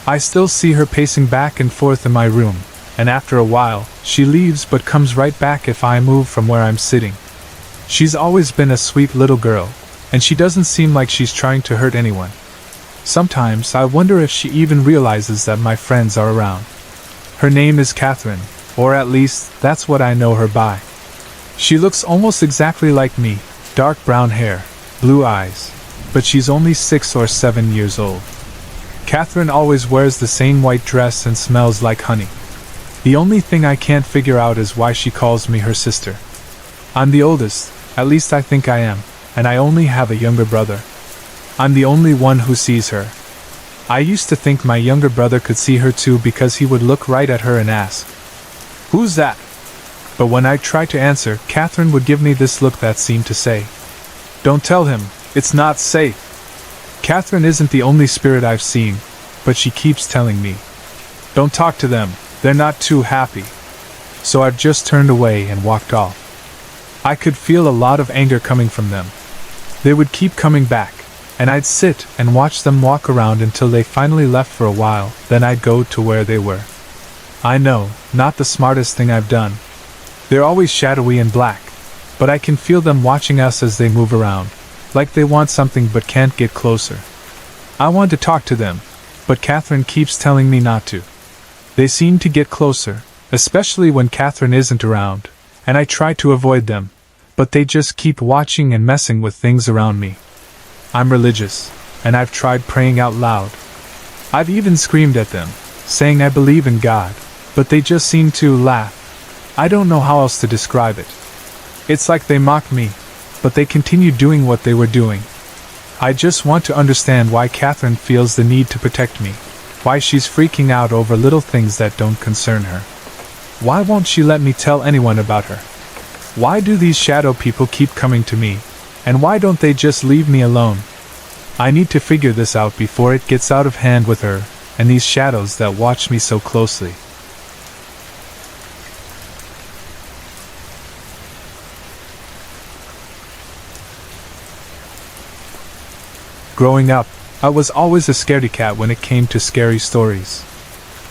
I still see her pacing back and forth in my room, and after a while, she leaves but comes right back if I move from where I'm sitting. She's always been a sweet little girl, and she doesn't seem like she's trying to hurt anyone. Sometimes I wonder if she even realizes that my friends are around. Her name is Catherine, or at least, that's what I know her by. She looks almost exactly like me, dark brown hair, blue eyes, but she's only 6 or 7 years old. Catherine always wears the same white dress and smells like honey. The only thing I can't figure out is why she calls me her sister. I'm the oldest, at least I think I am, and I only have a younger brother. I'm the only one who sees her. I used to think my younger brother could see her too because he would look right at her and ask, "Who's that?" But when I tried to answer, Catherine would give me this look that seemed to say, "Don't tell him, it's not safe." Catherine isn't the only spirit I've seen, but she keeps telling me, "Don't talk to them, they're not too happy." So I've just turned away and walked off. I could feel a lot of anger coming from them. They would keep coming back, and I'd sit and watch them walk around until they finally left for a while, then I'd go to where they were. I know, not the smartest thing I've done. They're always shadowy and black, but I can feel them watching us as they move around, like they want something but can't get closer. I want to talk to them, but Catherine keeps telling me not to. They seem to get closer, especially when Catherine isn't around, and I try to avoid them, but they just keep watching and messing with things around me. I'm religious, and I've tried praying out loud. I've even screamed at them, saying I believe in God, but they just seem to laugh. I don't know how else to describe it. It's like they mock me, but they continue doing what they were doing. I just want to understand why Catherine feels the need to protect me, why she's freaking out over little things that don't concern her. Why won't she let me tell anyone about her? Why do these shadow people keep coming to me, and why don't they just leave me alone? I need to figure this out before it gets out of hand with her and these shadows that watch me so closely. Growing up, I was always a scaredy cat when it came to scary stories.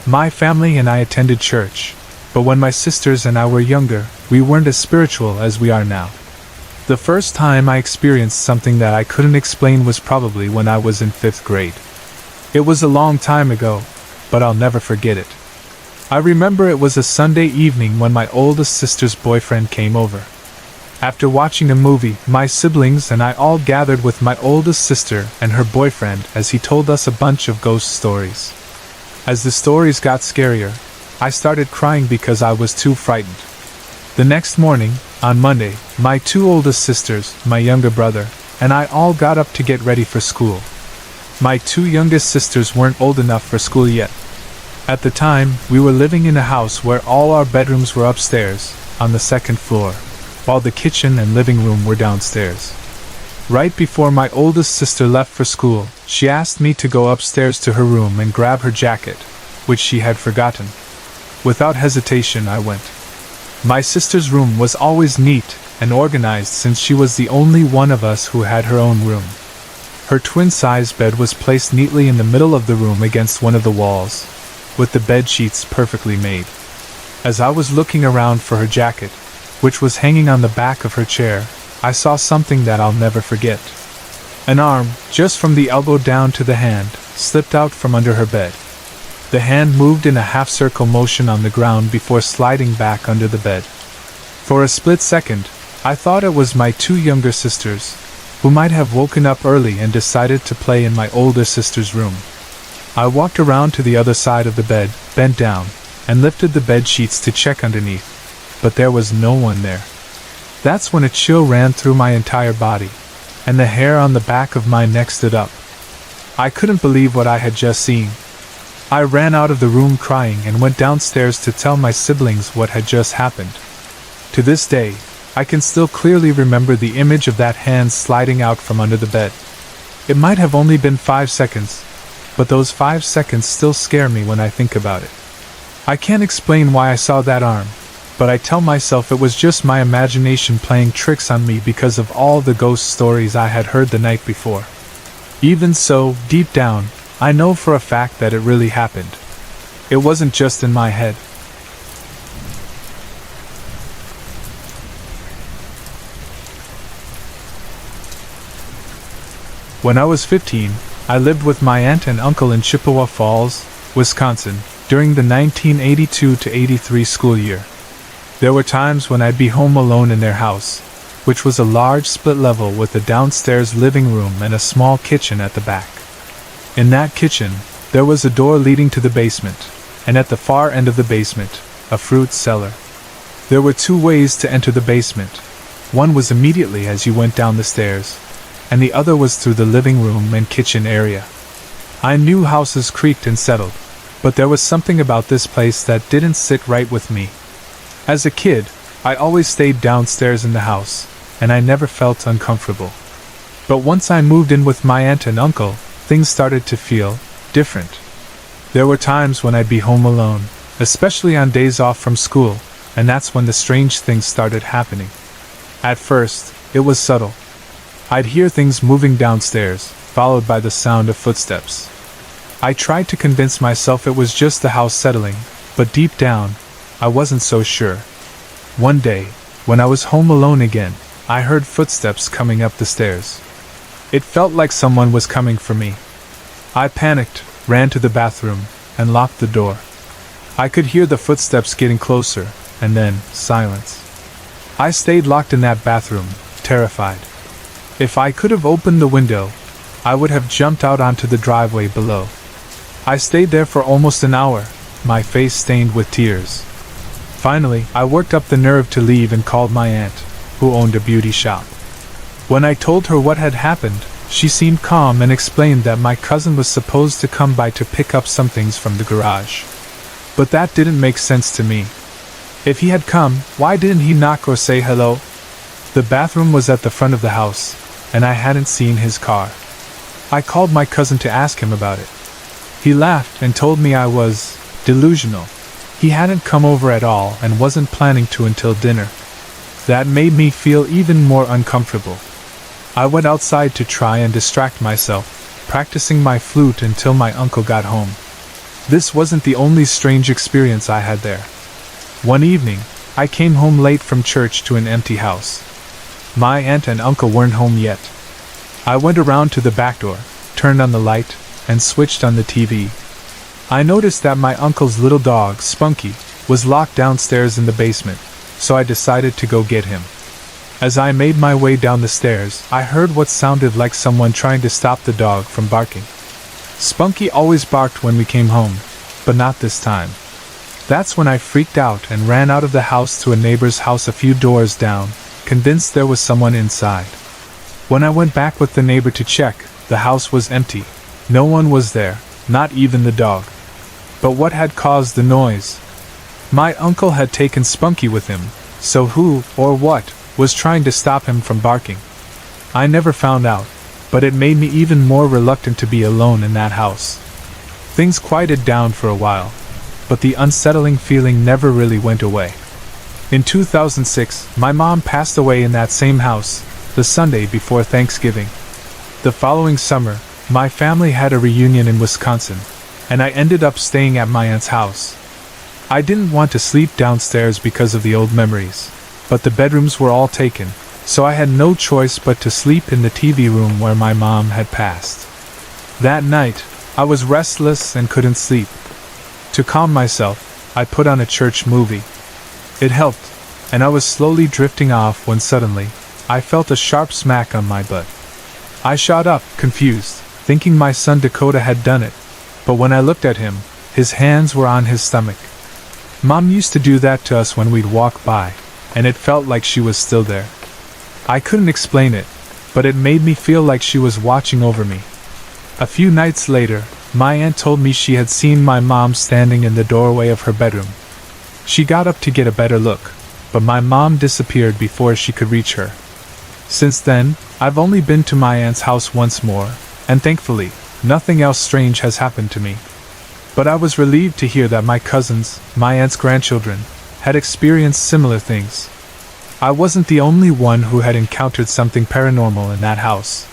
My family and I attended church, but when my sisters and I were younger, we weren't as spiritual as we are now. The first time I experienced something that I couldn't explain was probably when I was in 5th grade. It was a long time ago, but I'll never forget it. I remember it was a Sunday evening when my oldest sister's boyfriend came over. After watching a movie, my siblings and I all gathered with my oldest sister and her boyfriend as he told us a bunch of ghost stories. As the stories got scarier, I started crying because I was too frightened. The next morning, on Monday, my 2 oldest sisters, my younger brother, and I all got up to get ready for school. My 2 youngest sisters weren't old enough for school yet. At the time, we were living in a house where all our bedrooms were upstairs, on the 2nd floor, while the kitchen and living room were downstairs. Right before my oldest sister left for school, she asked me to go upstairs to her room and grab her jacket, which she had forgotten. Without hesitation, I went. My sister's room was always neat and organized since she was the only one of us who had her own room. Her twin-size bed was placed neatly in the middle of the room against one of the walls, with the bed sheets perfectly made. As I was looking around for her jacket, which was hanging on the back of her chair, I saw something that I'll never forget. An arm, just from the elbow down to the hand, slipped out from under her bed. The hand moved in a half-circle motion on the ground before sliding back under the bed. For a split second, I thought it was my 2 younger sisters, who might have woken up early and decided to play in my older sister's room. I walked around to the other side of the bed, bent down, and lifted the bed sheets to check underneath, but there was no one there. That's when a chill ran through my entire body, and the hair on the back of my neck stood up. I couldn't believe what I had just seen. I ran out of the room crying and went downstairs to tell my siblings what had just happened. To this day, I can still clearly remember the image of that hand sliding out from under the bed. It might have only been 5 seconds, but those 5 seconds still scare me when I think about it. I can't explain why I saw that arm, but I tell myself it was just my imagination playing tricks on me because of all the ghost stories I had heard the night before. Even so, deep down, I know for a fact that it really happened. It wasn't just in my head. When I was 15, I lived with my aunt and uncle in Chippewa Falls, Wisconsin, during the 1982-83 school year. There were times when I'd be home alone in their house, which was a large split level with a downstairs living room and a small kitchen at the back. In that kitchen, there was a door leading to the basement, and at the far end of the basement, a fruit cellar. There were 2 ways to enter the basement. One was immediately as you went down the stairs, and the other was through the living room and kitchen area. I knew houses creaked and settled, but there was something about this place that didn't sit right with me. As a kid, I always stayed downstairs in the house, and I never felt uncomfortable. But once I moved in with my aunt and uncle, things started to feel different. There were times when I'd be home alone, especially on days off from school, and that's when the strange things started happening. At first, it was subtle. I'd hear things moving downstairs, followed by the sound of footsteps. I tried to convince myself it was just the house settling, but deep down, I wasn't so sure. One day, when I was home alone again, I heard footsteps coming up the stairs. It felt like someone was coming for me. I panicked, ran to the bathroom, and locked the door. I could hear the footsteps getting closer, and then, silence. I stayed locked in that bathroom, terrified. If I could have opened the window, I would have jumped out onto the driveway below. I stayed there for almost an hour, my face stained with tears. Finally, I worked up the nerve to leave and called my aunt, who owned a beauty shop. When I told her what had happened, she seemed calm and explained that my cousin was supposed to come by to pick up some things from the garage. But that didn't make sense to me. If he had come, why didn't he knock or say hello? The bathroom was at the front of the house, and I hadn't seen his car. I called my cousin to ask him about it. He laughed and told me I was delusional. He hadn't come over at all and wasn't planning to until dinner. That made me feel even more uncomfortable. I went outside to try and distract myself, practicing my flute until my uncle got home. This wasn't the only strange experience I had there. One evening, I came home late from church to an empty house. My aunt and uncle weren't home yet. I went around to the back door, turned on the light, and switched on the TV. I noticed that my uncle's little dog, Spunky, was locked downstairs in the basement, so I decided to go get him. As I made my way down the stairs, I heard what sounded like someone trying to stop the dog from barking. Spunky always barked when we came home, but not this time. That's when I freaked out and ran out of the house to a neighbor's house a few doors down, convinced there was someone inside. When I went back with the neighbor to check, the house was empty. No one was there, not even the dog. But what had caused the noise? My uncle had taken Spunky with him, so who, or what, was trying to stop him from barking? I never found out, but it made me even more reluctant to be alone in that house. Things quieted down for a while, but the unsettling feeling never really went away. In 2006, my mom passed away in that same house, the Sunday before Thanksgiving. The following summer, my family had a reunion in Wisconsin, and I ended up staying at my aunt's house. I didn't want to sleep downstairs because of the old memories, but the bedrooms were all taken, so I had no choice but to sleep in the TV room where my mom had passed. That night, I was restless and couldn't sleep. To calm myself, I put on a church movie. It helped, and I was slowly drifting off when suddenly, I felt a sharp smack on my butt. I shot up, confused, thinking my son Dakota had done it, but when I looked at him, his hands were on his stomach. Mom used to do that to us when we'd walk by, and it felt like she was still there. I couldn't explain it, but it made me feel like she was watching over me. A few nights later, my aunt told me she had seen my mom standing in the doorway of her bedroom. She got up to get a better look, but my mom disappeared before she could reach her. Since then, I've only been to my aunt's house once more, and thankfully, nothing else strange has happened to me. But I was relieved to hear that my cousins, my aunt's grandchildren, had experienced similar things. I wasn't the only one who had encountered something paranormal in that house.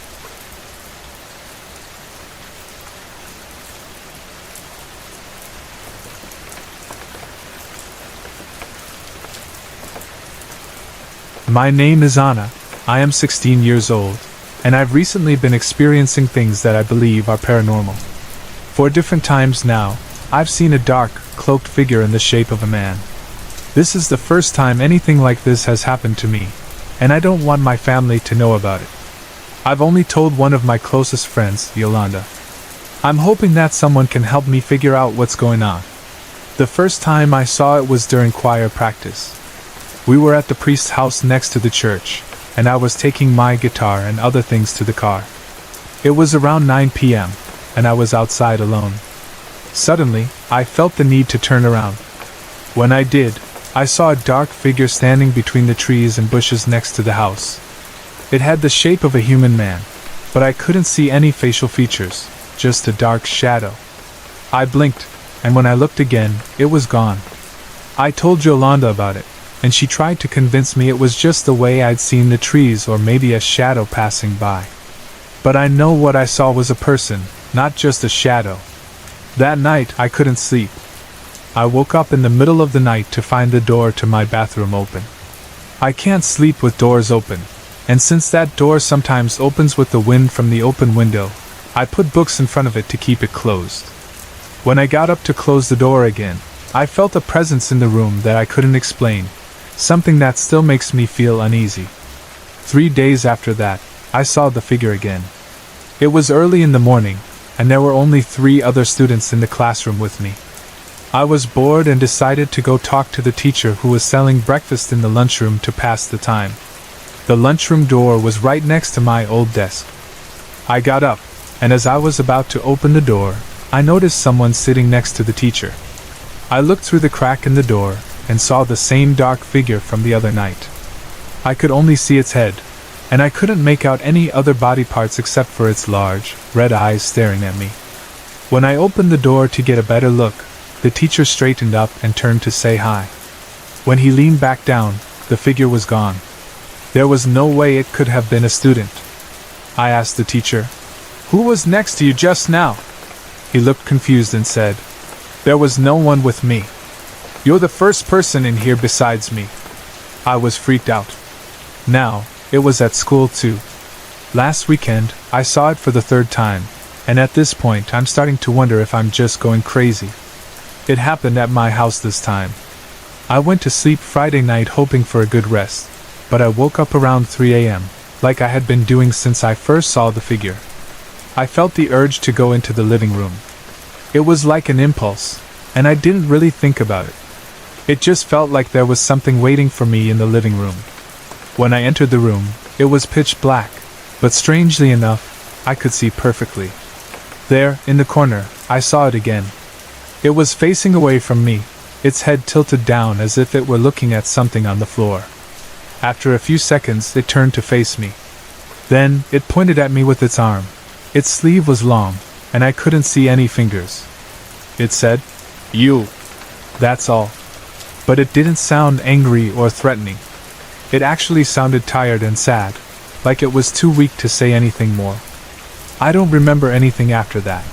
My name is Anna, I am 16 years old, and I've recently been experiencing things that I believe are paranormal. For different times now, I've seen a dark, cloaked figure in the shape of a man. This is the first time anything like this has happened to me, and I don't want my family to know about it. I've only told one of my closest friends, Yolanda. I'm hoping that someone can help me figure out what's going on. The first time I saw it was during choir practice. We were at the priest's house next to the church, and I was taking my guitar and other things to the car. It was around 9 p.m., and I was outside alone. Suddenly, I felt the need to turn around. When I did, I saw a dark figure standing between the trees and bushes next to the house. It had the shape of a human man, but I couldn't see any facial features, just a dark shadow. I blinked, and when I looked again, it was gone. I told Yolanda about it, and she tried to convince me it was just the way I'd seen the trees or maybe a shadow passing by. But I know what I saw was a person, not just a shadow. That night, I couldn't sleep. I woke up in the middle of the night to find the door to my bathroom open. I can't sleep with doors open, and since that door sometimes opens with the wind from the open window, I put books in front of it to keep it closed. When I got up to close the door again, I felt a presence in the room that I couldn't explain, something that still makes me feel uneasy. 3 days after that, I saw the figure again. It was early in the morning, and there were only 3 other students in the classroom with me. I was bored and decided to go talk to the teacher who was selling breakfast in the lunchroom to pass the time. The lunchroom door was right next to my old desk. I got up, and as I was about to open the door, I noticed someone sitting next to the teacher. I looked through the crack in the door and saw the same dark figure from the other night. I could only see its head, and I couldn't make out any other body parts except for its large, red eyes staring at me. When I opened the door to get a better look, the teacher straightened up and turned to say hi. When he leaned back down, the figure was gone. There was no way it could have been a student. I asked the teacher, "Who was next to you just now?" He looked confused and said, "There was no one with me. You're the first person in here besides me." I was freaked out. Now, it was at school too. Last weekend, I saw it for the 3rd time, and at this point I'm starting to wonder if I'm just going crazy. It happened at my house this time. I went to sleep Friday night hoping for a good rest, but I woke up around 3 a.m., like I had been doing since I first saw the figure. I felt the urge to go into the living room. It was like an impulse, and I didn't really think about it. It just felt like there was something waiting for me in the living room. When I entered the room, it was pitch black, but strangely enough, I could see perfectly. There, in the corner, I saw it again. It was facing away from me, its head tilted down as if it were looking at something on the floor. After a few seconds, it turned to face me. Then, it pointed at me with its arm. Its sleeve was long, and I couldn't see any fingers. It said, "You." That's all. But it didn't sound angry or threatening. It actually sounded tired and sad, like it was too weak to say anything more. I don't remember anything after that.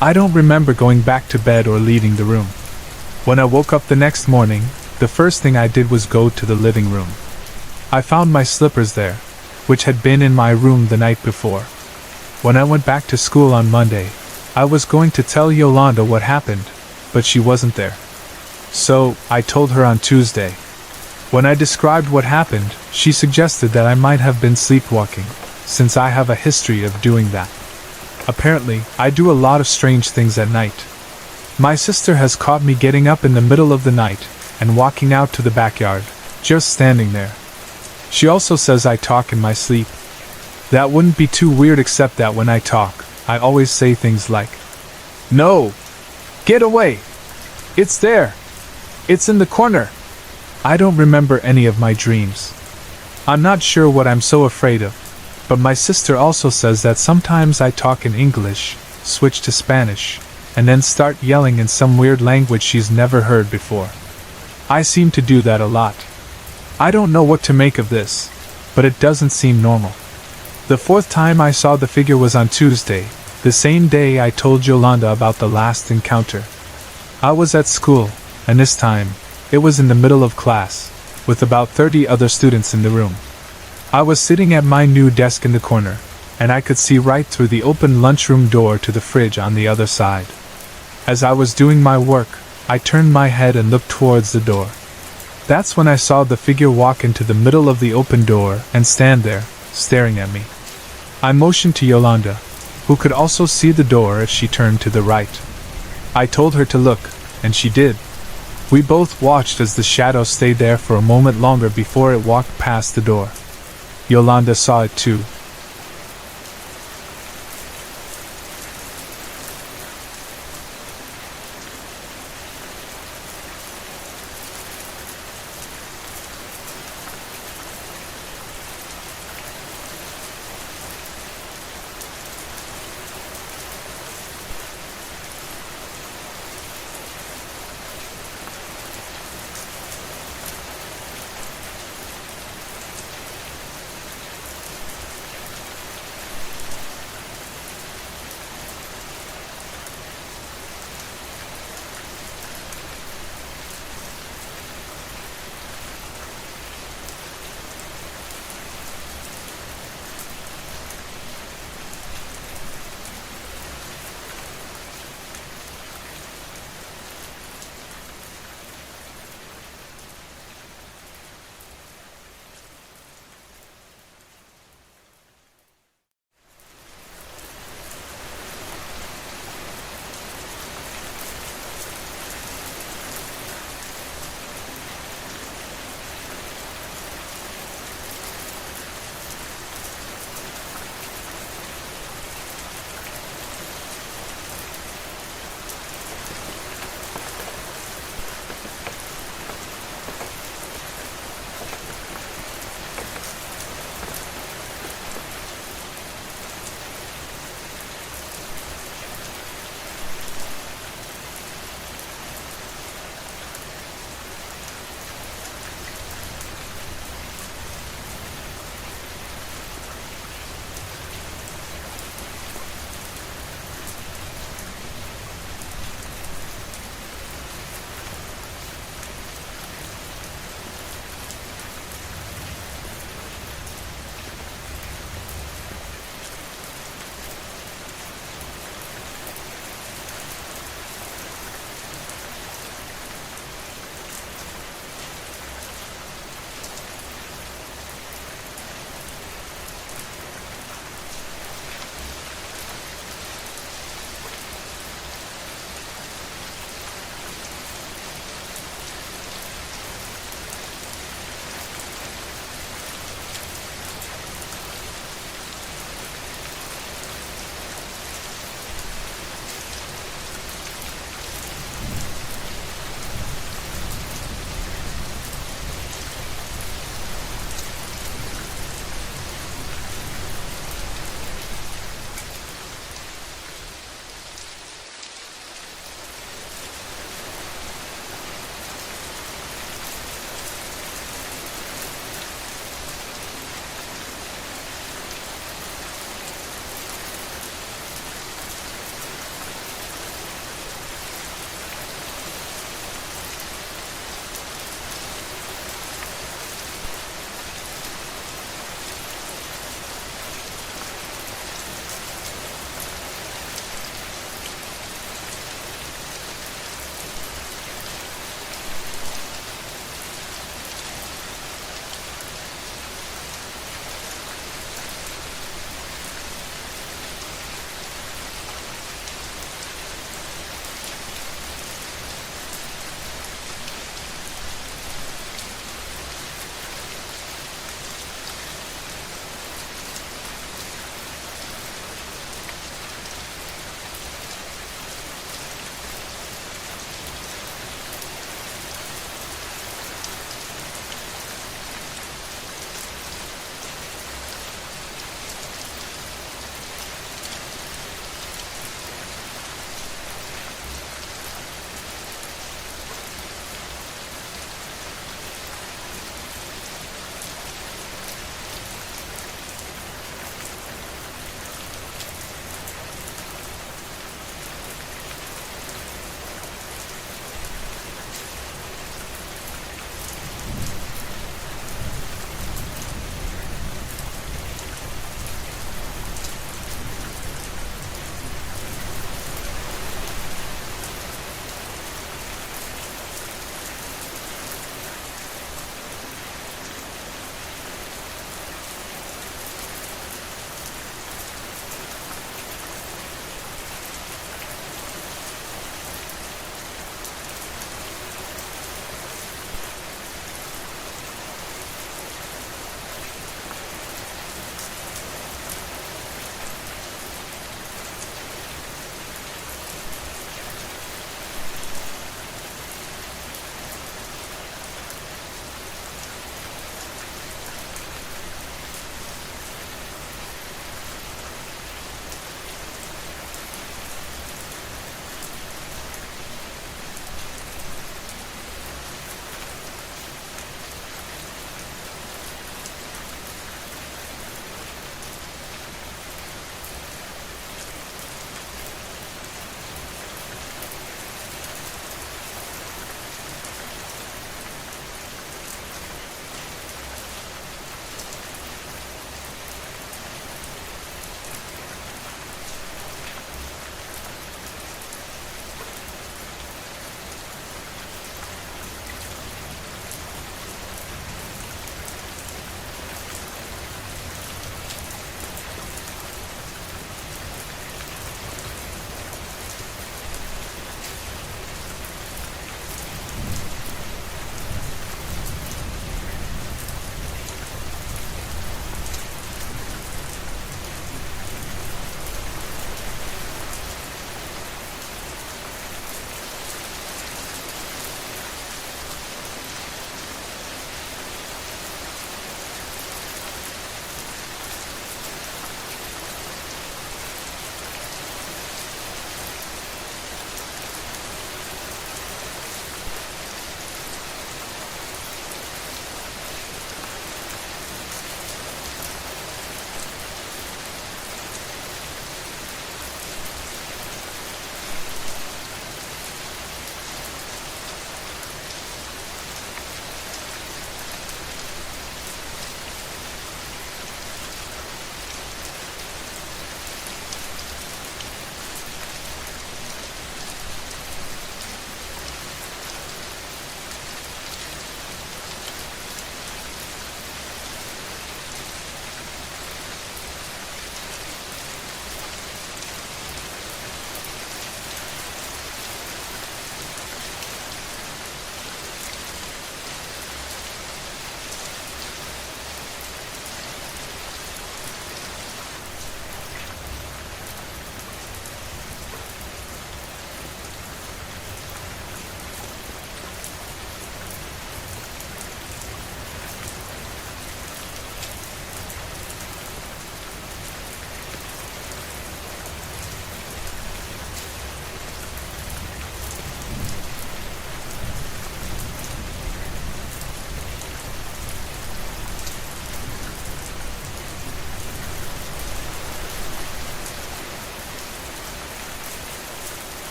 I don't remember going back to bed or leaving the room. When I woke up the next morning, the first thing I did was go to the living room. I found my slippers there, which had been in my room the night before. When I went back to school on Monday, I was going to tell Yolanda what happened, but she wasn't there. So, I told her on Tuesday. When I described what happened, she suggested that I might have been sleepwalking, since I have a history of doing that. Apparently, I do a lot of strange things at night. My sister has caught me getting up in the middle of the night and walking out to the backyard, just standing there. She also says I talk in my sleep. That wouldn't be too weird except that when I talk, I always say things like, "No! Get away! It's there! It's in the corner!" I don't remember any of my dreams. I'm not sure what I'm so afraid of, but my sister also says that sometimes I talk in English, switch to Spanish, and then start yelling in some weird language she's never heard before. I seem to do that a lot. I don't know what to make of this, but it doesn't seem normal. The 4th time I saw the figure was on Tuesday, the same day I told Yolanda about the last encounter. I was at school, and this time, it was in the middle of class, with about 30 other students in the room. I was sitting at my new desk in the corner, and I could see right through the open lunchroom door to the fridge on the other side. As I was doing my work, I turned my head and looked towards the door. That's when I saw the figure walk into the middle of the open door and stand there, staring at me. I motioned to Yolanda, who could also see the door if she turned to the right. I told her to look, and she did. We both watched as the shadow stayed there for a moment longer before it walked past the door. Yolanda saw it too,